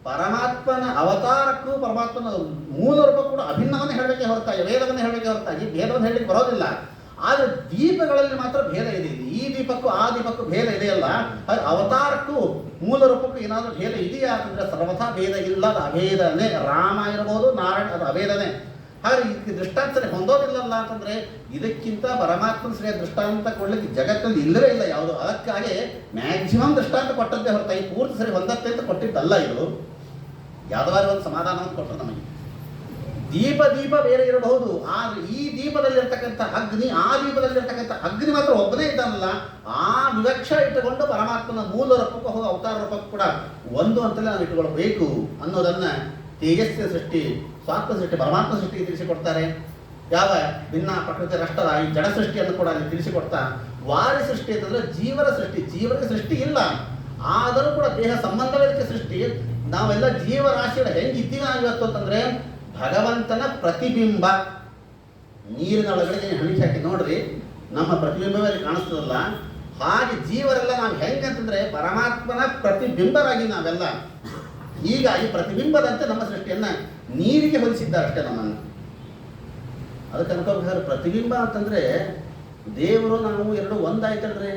ಪರಮಾತ್ಮನ ಅವತಾರಕ್ಕೂ ಪರಮಾತ್ಮನ ಮೂಲ ರೂಪ ಕೂಡ ಅಭಿನ್ನವನ್ನೇ ಹೇಳಬೇಕೆ ಹೊರತಾಗಿ, ವೇದವನ್ನೇ ಹೇಳಬೇಕೆ ಹೊರತಾಗಿ ಭೇದವನ್ನು ಹೇಳಲಿಕ್ಕೆ ಬರೋದಿಲ್ಲ. ಆದರೆ ದೀಪಗಳಲ್ಲಿ ಮಾತ್ರ ಭೇದ ಇದೆ. ಈ ದೀಪಕ್ಕೂ ಆ ದೀಪಕ್ಕೂ ಭೇದ ಇದೆಯಲ್ಲ, ಅವತಾರಕ್ಕೂ ಮೂಲ ರೂಪಕ್ಕೂ ಏನಾದರೂ ಭೇದ ಇದೆಯಾ ಅಂತಂದರೆ ಸರ್ವಥಾ ಭೇದ ಇಲ್ಲ, ಅದು ಅಭೇದನೆ. ರಾಮ ಇರ್ಬೋದು, ನಾರಾಯಣ, ಅದು ಅಭೇದನೆ. ಹಾಗೆ ಇದಕ್ಕೆ ದೃಷ್ಟಾಂತ ಹೊಂದೋದಿಲ್ಲಲ್ಲ ಅಂತಂದರೆ ಇದಕ್ಕಿಂತ ಪರಮಾತ್ಮನ ಸರಿಯಾದ ದೃಷ್ಟಾಂತ ಕೊಡಲಿಕ್ಕೆ ಜಗತ್ತಲ್ಲಿ ಇಲ್ಲವೇ ಇಲ್ಲ ಯಾವುದು. ಅದಕ್ಕಾಗಿ ಮ್ಯಾಕ್ಸಿಮಮ್ ದೃಷ್ಟಾಂತ ಕೊಟ್ಟದ್ದೇ ಹೊರತಾಗಿ ಪೂರ್ತಿ ಸರಿ ಹೊಂದತ್ತೆ ಅಂತ ಕೊಟ್ಟಿದ್ದಲ್ಲ. ಇದು ಯಾವುದಾದ್ರು ಒಂದು ಸಮಾಧಾನವನ್ನು ಕೊಟ್ಟರು ನಮಗೆ. ದೀಪ ಬೇರೆ ಇರಬಹುದು, ಆದರೆ ಈ ದೀಪದಲ್ಲಿರ್ತಕ್ಕಂಥ ಅಗ್ನಿ, ಆ ದೀಪದಲ್ಲಿರ್ತಕ್ಕಂಥ ಅಗ್ನಿ ಮಾತ್ರ ಒಬ್ಬನೇ ಇದ್ದಾನಲ್ಲ, ಆ ವಿವಕ್ಷ ಇಟ್ಟುಕೊಂಡು ಪರಮಾತ್ಮನ ಮೂಲ ರೂಪಕ್ಕೂ ಹೋಗಿ ಅವತಾರ ರೂಪಕ್ಕೂ ಕೂಡ ಒಂದು ಅಂತಲೇ ನಾವು ಇಟ್ಟುಕೊಳ್ಬೇಕು ಅನ್ನೋದನ್ನು ತೇಜಸ್ಸಿನ ಸೃಷ್ಟಿ, ಸ್ವಾತ್ಮ ಸೃಷ್ಟಿ, ಪರಮಾತ್ಮ ಸೃಷ್ಟಿಗೆ ತಿಳಿಸಿಕೊಡ್ತಾರೆ. ಯಾವ ಭಿನ್ನ ಪ್ರಕೃತಿ ರಾಷ್ಟ್ರದ ಈ ಜಡ ಸೃಷ್ಟಿಯನ್ನು ಕೂಡ ಅಲ್ಲಿ ತಿಳಿಸಿಕೊಡ್ತಾ, ವಾರಿ ಸೃಷ್ಟಿ ಅಂತಂದರೆ ಜೀವರ ಸೃಷ್ಟಿ. ಜೀವರಿಗೆ ಸೃಷ್ಟಿ ಇಲ್ಲ, ಆದರೂ ಕೂಡ ದೇಹ ಸಂಬಂಧವಿದ್ದಕ್ಕೆ ಸೃಷ್ಟಿ. ನಾವೆಲ್ಲ ಜೀವರಾಶಿಗಳ ಹೆಂಗಿದ್ದೀವಿ ನಾವು ಇವತ್ತು ಅಂತಂದರೆ ಭಗವಂತನ ಪ್ರತಿಬಿಂಬ. ನೀರಿನೊಳಗಡೆ ಹಣಿಸಿ ಹಾಕಿ ನೋಡ್ರಿ, ನಮ್ಮ ಪ್ರತಿಬಿಂಬವೇ ಅಲ್ಲಿ ಕಾಣಿಸ್ತದಲ್ಲ, ಹಾಗೆ ಜೀವರೆಲ್ಲ ನಾವು ಹೆಂಗಂತಂದರೆ ಪರಮಾತ್ಮನ ಪ್ರತಿಬಿಂಬರಾಗಿ ನಾವೆಲ್ಲ. ಈಗ ಈ ಪ್ರತಿಬಿಂಬದಂತೆ ನಮ್ಮ ಸೃಷ್ಟಿಯನ್ನು ನೀರಿಗೆ ಹೋಲಿಸಿದ್ದಾರೆ ಅಷ್ಟೇ ನಮ್ಮನ್ನು. ಅದಕ್ಕೆ ಅನ್ಕೋಬೇಕಾದ್ರೆ ಪ್ರತಿಬಿಂಬ ಅಂತಂದರೆ ದೇವರು ನಾವು ಎರಡು ಒಂದಾಯ್ತಲ್ರಿ.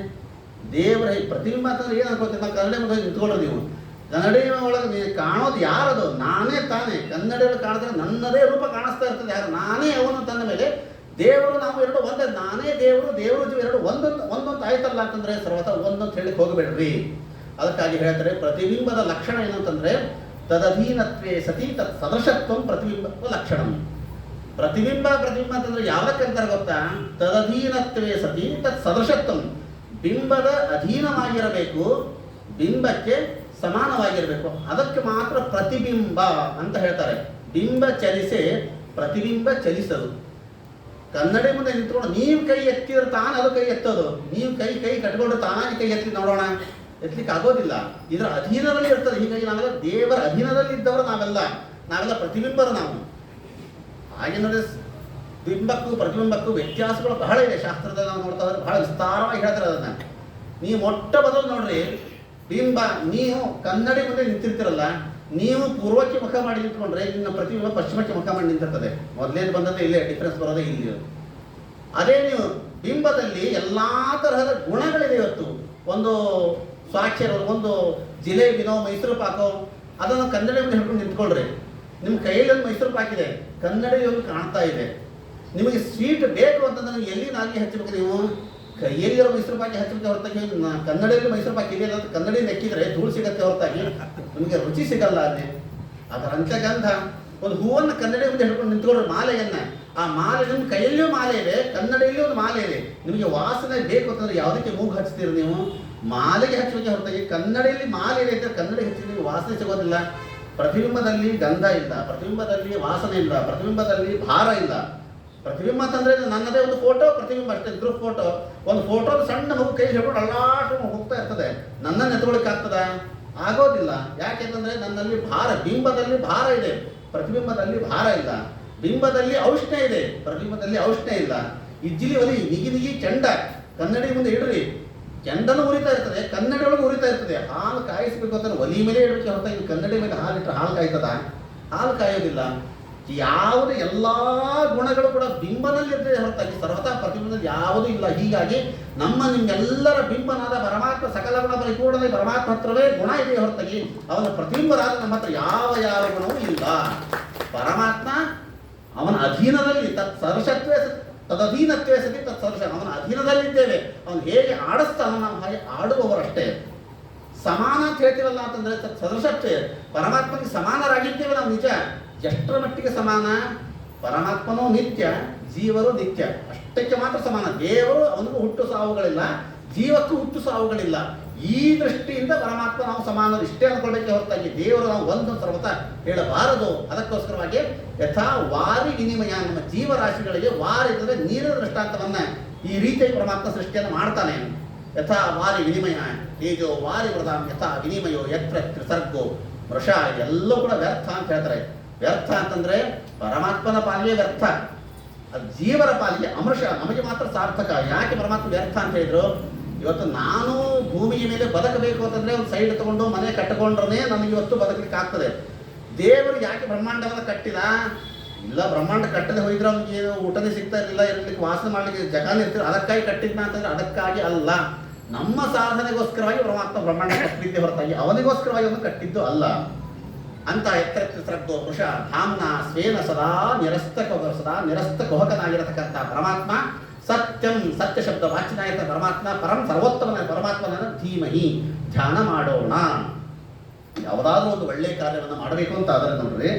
ದೇವರ ಪ್ರತಿಬಿಂಬ ಅಂತಂದ್ರೆ ಏನು ಅನ್ಕೋತೀವಿ ನಾವು? ಕನ್ನಡ ಮುಂದೆ ನಿಂತ್ಕೊಳ್ಳೋದು ನೀವು ಕನ್ನಡಿ ಒಳಗೆ ನೀವು ಕಾಣೋದು ಯಾರದು? ನಾನೇ ತಾನೇ. ಕನ್ನಡಿಯಲ್ಲಿ ಕಾಣಿದ್ರೆ ನನ್ನದೇ ರೂಪ ಕಾಣಿಸ್ತಾ ಇರ್ತದೆ. ಯಾರು? ನಾನೇ ಅವನು ತಂದ ಮೇಲೆ ದೇವರು ನಾವು ಎರಡು ಒಂದೇ. ನಾನೇ ದೇವರು, ದೇವರು ಜೀವ ಎರಡು ಒಂದೊಂದು ಆಯ್ತಲ್ಲ ಅಂತಂದರೆ ಸರ್ವಥ ಒಂದೊಂದು ಹೇಳಿಕ್ಕೆ ಹೋಗಬೇಡ್ರಿ. ಅದಕ್ಕಾಗಿ ಹೇಳ್ತಾರೆ ಪ್ರತಿಬಿಂಬದ ಲಕ್ಷಣ ಏನು ಅಂತಂದರೆ ತದಧೀನತ್ವೇ ಸತಿ ತತ್ ಸದೃಶತ್ವ ಪ್ರತಿಬಿಂಬ ಲಕ್ಷಣ. ಪ್ರತಿಬಿಂಬ ಅಂತಂದ್ರೆ ಯಾವಕ್ಕಂತಾರೆ ಗೊತ್ತಾ? ತದಧೀನತ್ವೇ ಸತಿ ತತ್ ಸದೃಶತ್ವ. ಬಿಂಬದ ಅಧೀನವಾಗಿರಬೇಕು, ಬಿಂಬಕ್ಕೆ ಸಮಾನವಾಗಿರಬೇಕು. ಅದಕ್ಕೆ ಮಾತ್ರ ಪ್ರತಿಬಿಂಬ ಅಂತ ಹೇಳ್ತಾರೆ. ಬಿಂಬ ಚಲಿಸೆ, ಪ್ರತಿಬಿಂಬ ಚಲಿಸದು. ಕನ್ನಡಿ ಮುಂದೆ ನಿಂತ್ಕೊಂಡು ನೀವು ಕೈ ಎತ್ತಿದ್ರೆ ತಾನು ಅದು ಕೈ ಎತ್ತೋದು. ನೀವು ಕೈ ಕಟ್ಕೊಂಡು ತಾನಾಗಿ ಕೈ ಎತ್ತಿ ನೋಡೋಣ, ಎತ್ತಲಿಕ್ಕೆ ಆಗೋದಿಲ್ಲ. ಇದರ ಅಧೀನದಲ್ಲಿ ಇರ್ತದೆ. ಹೀಗಾಗಿ ನಾವೆಲ್ಲ ದೇವರ ಅಧೀನದಲ್ಲಿ ಇದ್ದವರು ನಾವೆಲ್ಲ ಪ್ರತಿಬಿಂಬರು ನಾವು. ಹಾಗೆ ನೋಡಿ, ಬಿಂಬಕ್ಕೂ ಪ್ರತಿಬಿಂಬಕ್ಕೂ ವ್ಯತ್ಯಾಸಗಳು ಬಹಳ ಇದೆ. ಶಾಸ್ತ್ರದಲ್ಲಿ ನಾವು ನೋಡ್ತಾ ಹೋದ್ರೆ ಬಹಳ ವಿಸ್ತಾರವಾಗಿ ಹೇಳ್ತಾರೆ ಅದನ್ನು. ನೀವು ಮೊಟ್ಟ ಮೊದಲು ನೋಡ್ರಿ, ಬಿಂಬ ನೀವು ಕನ್ನಡಿ ಮುಂದೆ ನಿಂತಿರ್ತಿರಲ್ಲ, ನೀವು ಪೂರ್ವಕ್ಕೆ ಮುಖ ಮಾಡಿ ನಿಂತ್ಕೊಂಡ್ರೆ ನಿನ್ನ ಪ್ರತಿಬಿಂಬ ಪಶ್ಚಿಮಕ್ಕೆ ಮುಖ ಮಾಡಿ ನಿಂತಿರ್ತದೆ. ಮೊದಲೇನು ಬಂದದ್ದೇ ಇಲ್ಲೇ ಡಿಫ್ರೆನ್ಸ್ ಬರೋದೇ ಇಲ್ಲಿ. ಅದೇ ನೀವು ಬಿಂಬದಲ್ಲಿ ಎಲ್ಲ ತರಹದ ಗುಣಗಳಿದೆ. ಇವತ್ತು ಒಂದು ಸ್ವಾಕ್ಷರ, ಒಂದು ಜಿಲೇಬಿನೋ ಮೈಸೂರು ಪಾಕೋ ಅದನ್ನು ಕನ್ನಡಿ ಮುಂದೆ ಹಿಡ್ಕೊಂಡು ನಿಂತ್ಕೊಳ್ರಿ. ನಿಮ್ಮ ಕೈಯಲ್ಲಿ ಒಂದು ಮೈಸೂರು ಪಾಕ್ ಇದೆ, ಕನ್ನಡಿಯಲ್ಲಿ ಕಾಣ್ತಾ ಇದೆ. ನಿಮಗೆ ಸ್ವೀಟ್ ಬೇಕು ಅಂತಂದ್ರೆ ನೀವು ಎಲ್ಲಿ ನಾಲ್ಗೆ ಹಚ್ಚಬೇಕು? ನೀವು ಕೈಯಲ್ಲಿರೋ ಮೈಸೂರು ಪಾಕಿ ಹಚ್ಚಬೇಕು ಹೊರತಾಗಿ ಕನ್ನಡಿಯಲ್ಲಿ ಮೈಸೂರು ಪಾಕಿ ಇದೆಯಲ್ಲ ಅಂತ ಕನ್ನಡಿ ನೆಕ್ಕಿದ್ರೆ ಧೂಳು ಸಿಗತ್ತೆ ಹೊರತಾಗಿ ನಿಮಗೆ ರುಚಿ ಸಿಗಲ್ಲ. ಅದೇ ಅದರ ಅಂಚಗಂಧ. ಒಂದು ಹೂವನ್ನು ಕನ್ನಡಿ ಮುಂದೆ ಹಿಡ್ಕೊಂಡು ನಿಂತ್ಕೊಂಡ್ರೆ ಮಾಲೆಯನ್ನು, ಆ ಮಾಲೆ ನಿಮ್ಮ ಕೈಯಲ್ಲಿಯೂ ಮಾಲೆ ಇದೆ, ಕನ್ನಡಿಯಲ್ಲೂ ಒಂದು ಮಾಲೆ ಇದೆ. ನಿಮಗೆ ವಾಸನೆ ಬೇಕು ಅಂತಂದ್ರೆ ಯಾವುದಕ್ಕೆ ಮೂಗು ಹಚ್ತೀರಿ? ನೀವು ಮಾಲೆಗೆ ಹಚ್ಚಬೇಕು ಹೊರತಾಗಿ ಕನ್ನಡಿಯಲ್ಲಿ ಮಾಲೆ ಇದೆ ಅಂತ ಕನ್ನಡಿ ಹಚ್ಚಿ ನಿಮಗೆ ವಾಸನೆ ಸಿಗೋದಿಲ್ಲ. ಪ್ರತಿಬಿಂಬದಲ್ಲಿ ಗಂಧ ಇಲ್ಲ, ಪ್ರತಿಬಿಂಬದಲ್ಲಿ ವಾಸನೆ ಇಲ್ಲ, ಪ್ರತಿಬಿಂಬದಲ್ಲಿ ಭಾರ ಇಲ್ಲ. ಪ್ರತಿಬಿಂಬ ಅಂತಂದ್ರೆ ನನ್ನದೇ ಒಂದು ಫೋಟೋ ಪ್ರತಿಬಿಂಬ ಅಷ್ಟೇ. ಗ್ರೂಪ್ ಫೋಟೋ, ಒಂದು ಫೋಟೋ ಸಣ್ಣ ಮಗು ಕೈ ಹಿಡ್ಕೊಂಡು ಅಲ್ಲಾಟು ಹೋಗ್ತಾ ಇರ್ತದೆ. ನನ್ನನ್ನು ಎತ್ಕೊಳಿಕ್ಕೆ ಆಗ್ತದ? ಆಗೋದಿಲ್ಲ. ಯಾಕೆಂತಂದ್ರೆ ನನ್ನಲ್ಲಿ ಭಾರ, ಬಿಂಬದಲ್ಲಿ ಭಾರ ಇದೆ, ಪ್ರತಿಬಿಂಬದಲ್ಲಿ ಭಾರ ಇಲ್ಲ. ಬಿಂಬದಲ್ಲಿ ಔಷ್ಣ ಇದೆ, ಪ್ರತಿಬಿಂಬದಲ್ಲಿ ಔಷ್ಣ ಇಲ್ಲ. ಇಜ್ಜಿಲಿ ಒಲಿ ನಿಗಿ ಕೆಂಡ ಕನ್ನಡಿ ಮುಂದೆ ಇಡ್ರಿ, ಕೆಂಡನು ಉರಿತಾ ಇರ್ತದೆ, ಕನ್ನಡಿ ಒಳಗೆ ಉರಿತಾ ಇರ್ತದೆ. ಹಾಲು ಕಾಯಿಸಬೇಕು ಅಂತ ಒಲಿ ಮೇಲೆ ಇಡಬೇಕು ಹೊರತಾಗಿ ಕನ್ನಡಿ ಮೇಲೆ ಹಾಲಿಟ್ಟರೆ ಹಾಲು ಕಾಯ್ತದ? ಹಾಲು ಕಾಯೋದಿಲ್ಲ. ಯಾವುದೇ ಎಲ್ಲ ಗುಣಗಳು ಕೂಡ ಬಿಂಬನಲ್ಲಿ ಇರ್ತದೆ ಹೊರತಾಗಿ ಸರ್ವತಾ ಪ್ರತಿಬಿಂಬದಲ್ಲಿ ಯಾವುದೂ ಇಲ್ಲ. ಹೀಗಾಗಿ ನಿಮ್ಮೆಲ್ಲರ ಬಿಂಬನಾದ ಪರಮಾತ್ಮ ಸಕಲ ಗುಣ ಪರಿಪೂರ್ಣತೆ ಪರಮಾತ್ಮ ಹತ್ರವೇ ಗುಣ ಇದೆ ಹೊರತಾಗಿ ಅವನ ಪ್ರತಿಬಿಂಬರಾದ ನಮ್ಮ ಹತ್ರ ಯಾವ ಗುಣವೂ ಇಲ್ಲ. ಪರಮಾತ್ಮ ಅವನ ಅಧೀನದಲ್ಲಿ ತತ್ ಸದೃಶತ್ವೇ ತದಧೀನತ್ವೇ ಸತಿ ತತ್ ಸದೃಶ. ಅವನ ಅಧೀನದಲ್ಲಿದ್ದೇವೆ. ಅವನು ಹೇಗೆ ಆಡಿಸ್ತಾನೋ ನಾವು ಹಾಗೆ ಆಡುವವರಷ್ಟೇ. ಸಮಾನ ಅಂತ ಹೇಳ್ತೀವಲ್ಲ ಅಂತಂದ್ರೆ ತತ್ ಸದೃಶತ್ವೇ, ಪರಮಾತ್ಮನಿಗೆ ಸಮಾನರಾಗಿದ್ದೇವೆ ನಾವು. ನಿಜ. ಎಷ್ಟರ ಮಟ್ಟಿಗೆ ಸಮಾನ? ಪರಮಾತ್ಮನೂ ನಿತ್ಯ, ಜೀವರು ನಿತ್ಯ, ಅಷ್ಟಕ್ಕೆ ಮಾತ್ರ ಸಮಾನ. ದೇವರು ಅವನಿಗೂ ಹುಟ್ಟು ಸಾವುಗಳಿಲ್ಲ, ಜೀವಕ್ಕೂ ಹುಟ್ಟು ಸಾವುಗಳಿಲ್ಲ. ಈ ದೃಷ್ಟಿಯಿಂದ ಪರಮಾತ್ಮ ನಾವು ಸಮಾನರು ಇಷ್ಟೇ ಅನ್ಕೊಳ್ಬೇಕೆ ಹೊರತಾಗಿ ದೇವರು ನಾವು ಒಂದು ಸರ್ವತ ಹೇಳಬಾರದು. ಅದಕ್ಕೋಸ್ಕರವಾಗಿ ಯಥಾ ವಾರಿ ವಿನಿಮಯ, ನಮ್ಮ ಜೀವರಾಶಿಗಳಿಗೆ ವಾರಿ ಅಂದರೆ ನೀರಿನ ದೃಷ್ಟಾಂತವನ್ನ ಈ ರೀತಿಯಾಗಿ ಪರಮಾತ್ಮ ಸೃಷ್ಟಿಯನ್ನು ಮಾಡ್ತಾನೆ. ಯಥಾ ವಾರಿ ವಿನಿಮಯ ತೇಜೋ ವಾರಿ ವೃದಾಂ ಯಥಾ ವಿನಿಮಯೋ ಯತ್ರ ತ್ರಿಸರ್ಗೋ ವೃಷ. ಎಲ್ಲವೂ ಕೂಡ ವ್ಯರ್ಥ ಅಂತ ಹೇಳ್ತಾರೆ. ವ್ಯರ್ಥ ಅಂತಂದ್ರೆ ಪರಮಾತ್ಮನ ಪಾಲಿಗೆ ವ್ಯರ್ಥ, ಅದು ಜೀವರ ಪಾಲಿಗೆ ಅಮೃಷ, ನಮಗೆ ಮಾತ್ರ ಸಾರ್ಥಕ. ಯಾಕೆ ಪರಮಾತ್ಮ ವ್ಯರ್ಥ ಅಂತ ಹೇಳಿದ್ರು? ಇವತ್ತು ನಾನು ಭೂಮಿಯ ಮೇಲೆ ಬದುಕಬೇಕು ಅಂತಂದರೆ ಒಂದು ಸೈಡ್ ತಗೊಂಡು ಮನೆ ಕಟ್ಟಿಕೊಂಡ್ರೆ ನನಗೆ ಇವತ್ತು ಬದುಕಲಿಕ್ಕೆ ಆಗ್ತದೆ. ದೇವರು ಯಾಕೆ ಬ್ರಹ್ಮಾಂಡವನ್ನು ಕಟ್ಟಿದ? ಇಲ್ಲ, ಬ್ರಹ್ಮಾಂಡ ಕಟ್ಟದೆ ಹೋಗಿದ್ರೆ ಅವ್ನಿಗೆ ಊಟನೇ ಸಿಗ್ತಾ ಇರಲಿಲ್ಲ, ಇರಲಿಕ್ಕೆ ವಾಸನೆ ಮಾಡಲಿಕ್ಕೆ ಜಗನೇ ಇರ್ತಿಲ್ಲ, ಅದಕ್ಕಾಗಿ ಕಟ್ಟಿದ್ನ ಅಂತಂದರೆ ಅದಕ್ಕಾಗಿ ಅಲ್ಲ. ನಮ್ಮ ಸಾಧನೆಗೋಸ್ಕರವಾಗಿ ಪರಮಾತ್ಮ ಬ್ರಹ್ಮಾಂಡ ಕಟ್ಟಿದ್ದೆ ಹೊರತಾಗಿ ಅವನಿಗೋಸ್ಕರವಾಗಿ ಅವನು ಕಟ್ಟಿದ್ದು ಅಲ್ಲ ಅಂತ. ಎತ್ತರಕ್ಕೋ ಪುರುಷ ಧಾಮ್ನ ಸ್ವೇನ ಸದಾ ನಿರಸ್ತ ಕುಹಕನಾಗಿರತಕ್ಕಂಥ ಪರಮಾತ್ಮ ಸತ್ಯಂ, ಸತ್ಯ ಶಬ್ದ ವಾಚ್ಯನಾಗಿದ್ದ ಪರಮಾತ್ಮ, ಪರಂ ಸರ್ವೋತ್ತಮನ ಪರಮಾತ್ಮನನ್ನು ಧೀಮಹಿ ಧ್ಯಾನ ಮಾಡೋಣ. ಯಾವುದಾದ್ರೂ ಒಂದು ಒಳ್ಳೆಯ ಕಾರ್ಯವನ್ನು ಮಾಡಬೇಕು ಅಂತ ಆದರೆ ನೋಡ್ರಿ,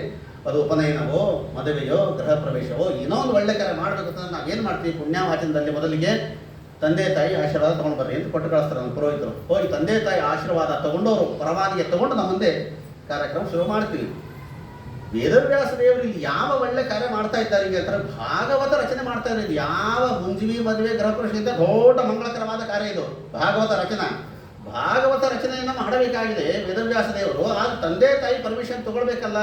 ಅದು ಉಪನಯನವೋ ಮದುವೆಯೋ ಗೃಹ ಪ್ರವೇಶವೋ ಏನೋ ಒಂದು ಒಳ್ಳೆ ಕಾರ್ಯ ಮಾಡಬೇಕು ಅಂತಂದ್ರೆ ನಾವೇನು ಮಾಡ್ತೀವಿ? ಪುಣ್ಯವಾಚನದಲ್ಲಿ ಮೊದಲಿಗೆ ತಂದೆ ತಾಯಿ ಆಶೀರ್ವಾದ ತೊಗೊಂಡು ಬರ್ರಿ ಅಂತ ಕೊಟ್ಟು ಕಳಿಸ್ತಾರೆ ನಮ್ಮ ಪುರೋಹಿತರು. ಹೋಗಿ ತಂದೆ ತಾಯಿ ಆಶೀರ್ವಾದ ತಗೊಂಡು ಅವರು ಪರವಾನಿಗೆ ತಗೊಂಡು ನಮ್ಮ ಮುಂದೆ ಕಾರ್ಯಕ್ರಮ ಶುರು ಮಾಡ್ತೀವಿ. ವೇದವ್ಯಾಸ ದೇವರು ಇಲ್ಲಿ ಯಾವ ಒಳ್ಳೆ ಕಾರ್ಯ ಮಾಡ್ತಾ ಇದ್ದಾರೆ ಈಗ ಅಂತಾರೆ, ಭಾಗವತ ರಚನೆ ಮಾಡ್ತಾ ಇದ್ದಾರೆ. ಇದು ಯಾವ ಮುಂಜಿವಿ ಮದುವೆ ಗೃಹ ಪ್ರವೇಶದಿಂದ ದೊಡ್ಡ ಮಂಗಳಕರವಾದ ಕಾರ್ಯ ಇದು ಭಾಗವತ ರಚನೆಯನ್ನು ಮಾಡಬೇಕಾಗಿದೆ ವೇದವ್ಯಾಸ ದೇವರು. ಆಗ ತಂದೆ ತಾಯಿ ಪರ್ಮಿಷನ್ ತಗೊಳ್ಬೇಕಲ್ಲ.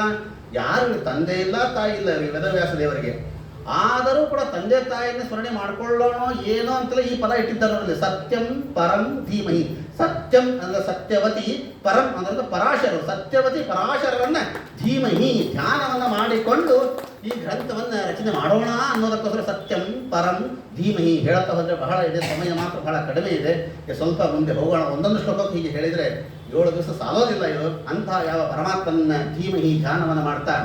ಯಾರು ತಂದೆ ಇಲ್ಲ ತಾಯಿ ಇಲ್ಲ ವೇದವ್ಯಾಸ ದೇವರಿಗೆ, ಆದರೂ ಕೂಡ ತಂದೆ ತಾಯಿಯನ್ನು ಸ್ಮರಣೆ ಮಾಡ್ಕೊಳ್ಳೋಣ ಏನೋ ಅಂತಲೇ ಈ ಪದ ಇಟ್ಟಿದ್ದಾರೆ ಅವರಲ್ಲಿ. ಸತ್ಯಂ ಪರಂ ಧೀಮಹಿ. ಸತ್ಯಂ ಅಂದ್ರೆ ಸತ್ಯವತಿ, ಪರಂ ಅಂದ್ರೆ ಪರಾಶರರು, ಸತ್ಯವತಿ ಪರಾಶರರನ್ನ ಧೀಮಹಿ ಧ್ಯಾನವನ್ನು ಮಾಡಿಕೊಂಡು ಈ ಗ್ರಂಥವನ್ನು ರಚನೆ ಮಾಡೋಣ ಅನ್ನೋದಕ್ಕೋಸ್ಕರ ಸತ್ಯಂ ಪರಂ ಧೀಮಹಿ ಹೇಳ್ತಾ ಹೋದರೆ ಬಹಳ ಇದೆ, ಸಮಯ ಮಾತ್ರ ಬಹಳ ಕಡಿಮೆ ಇದೆ. ಸ್ವಲ್ಪ ಮುಂದೆ ಹೋಗೋಣ. ಒಂದೊಂದು ಶ್ಲೋಕಕ್ಕೆ ಹೀಗೆ ಹೇಳಿದರೆ 7 ದಿವಸ ಸಾಲೋದಿಲ್ಲ ಇದು. ಅಂಥ ಯಾವ ಪರಮಾತ್ಮನ ಧೀಮಹಿ ಧ್ಯಾನವನ್ನು ಮಾಡ್ತಾ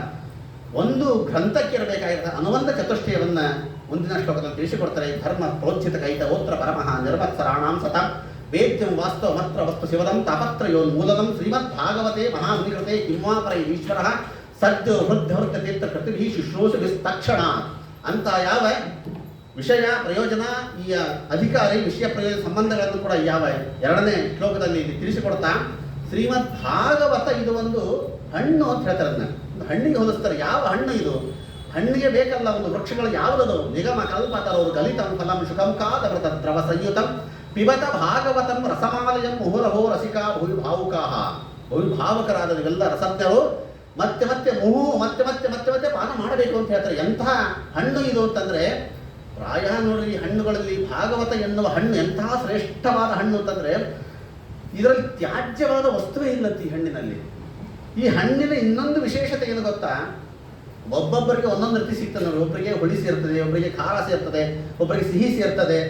ಒಂದು ಗ್ರಂಥಕ್ಕೆ ಇರಬೇಕಾಗಿದ್ದ ಅನುಬಂಧ ಚತುಷ್ಟಯವನ್ನು ಮುಂದಿನ ಶ್ಲೋಕದಲ್ಲಿ ತಿಳಿಸಿಕೊಡ್ತಾರೆ. ಧರ್ಮ ಪ್ರೋಚ್ಚಿತ ಕೈತವೋತ್ರ ಪರಮಃ ನಿರ್ವತ್ಸರಾಣಾಂ ಸತಾಂ ವೇದ್ಯಂ ವಾಸ್ತವ ಮಾತ್ರ ವಸ್ತು ಶಿವದಂ ತಾಪತ್ರಯೋನ್ಮೂಲನಂ ಶ್ರೀಮದ್ ಭಾಗವತೆ ಮಹಾಮುನಿಕೃತೆ ಕಿಂವಾಪರೈ ಈಶ್ವರಃ ಸದ್ಯ ವೃದ್ಧ ತೀರ್ಥ ಕೃತಿಭಿ ಶುಶ್ರೂಷಭಿಸ್ತಕ್ಷಣ ಅಂತ ಯಾವ ವಿಷಯ ಪ್ರಯೋಜನ ಈ ಅಧಿಕಾರಿ ವಿಷಯ ಪ್ರಯೋಜನ ಸಂಬಂಧಗಳನ್ನು ಕೂಡ ಯಾವ 2ನೇ ಶ್ಲೋಕದಲ್ಲಿ ತಿಳಿಸಿಕೊಡ್ತಾ, ಶ್ರೀಮದ್ ಭಾಗವತ ಇದು ಒಂದು ಹಣ್ಣು ಅಂತ ಹೇಳ್ತಾರೆ. ಅದನ್ನ ಒಂದು ಹಣ್ಣಿಗೆ ಹೋಲಿಸ್ತಾರೆ. ಯಾವ ಹಣ್ಣು ಇದು? ಹಣ್ಣಿಗೆ ಬೇಕಲ್ಲ ಒಂದು ವೃಕ್ಷಗಳು ಯಾವುದದು? ನಿಗಮ ಕಲ್ಪತರವರು ಗಲಿತಂ ಫಲಂ ಶುಕಂ ಕಾದವೃತ ದ್ರವ ಸಂಯುತಂ ಪಿಬತ ಭಾಗವತಂ ರಸಮಾಲಯಂ ಮುಹುರಹೋ ರಸಿಕಾ ಭೂವಿಭಾವುಕಾಹ. ಭೂವಿಭಾವಕರಾದ ಇವೆಲ್ಲ ರಸಜ್ಞರು ಮತ್ತೆ ಮತ್ತೆ ಪಾನ ಮಾಡಬೇಕು ಅಂತ ಹೇಳ್ತಾರೆ. ಎಂಥ ಹಣ್ಣು ಇದು ಅಂತಂದರೆ, ಪ್ರಾಯ ನೋಡ್ರಿ ಈ ಹಣ್ಣುಗಳಲ್ಲಿ ಭಾಗವತ ಎನ್ನುವ ಹಣ್ಣು ಎಂತಹ ಶ್ರೇಷ್ಠವಾದ ಹಣ್ಣು ಅಂತಂದರೆ ಇದರಲ್ಲಿ ತ್ಯಾಜ್ಯವಾದ ವಸ್ತುವೇ ಇಲ್ಲಂತೆ ಈ ಹಣ್ಣಿನಲ್ಲಿ. ಈ ಹಣ್ಣಿನ ಇನ್ನೊಂದು ವಿಶೇಷತೆ ಏನು ಗೊತ್ತಾ? ಒಬ್ಬೊಬ್ಬರಿಗೆ ಒಂದೊಂದು ರೀತಿ ಸಿಗ್ತದೆ ನೋಡಿ. ಒಬ್ಬರಿಗೆ ಹುಳಿ ಸೇರ್ತದೆ, ಒಬ್ಬರಿಗೆ ಖಾರ ಸೇರ್ತದೆ, ಒಬ್ಬರಿಗೆ ಸಿಹಿ ಸೇರ್ತದೆ.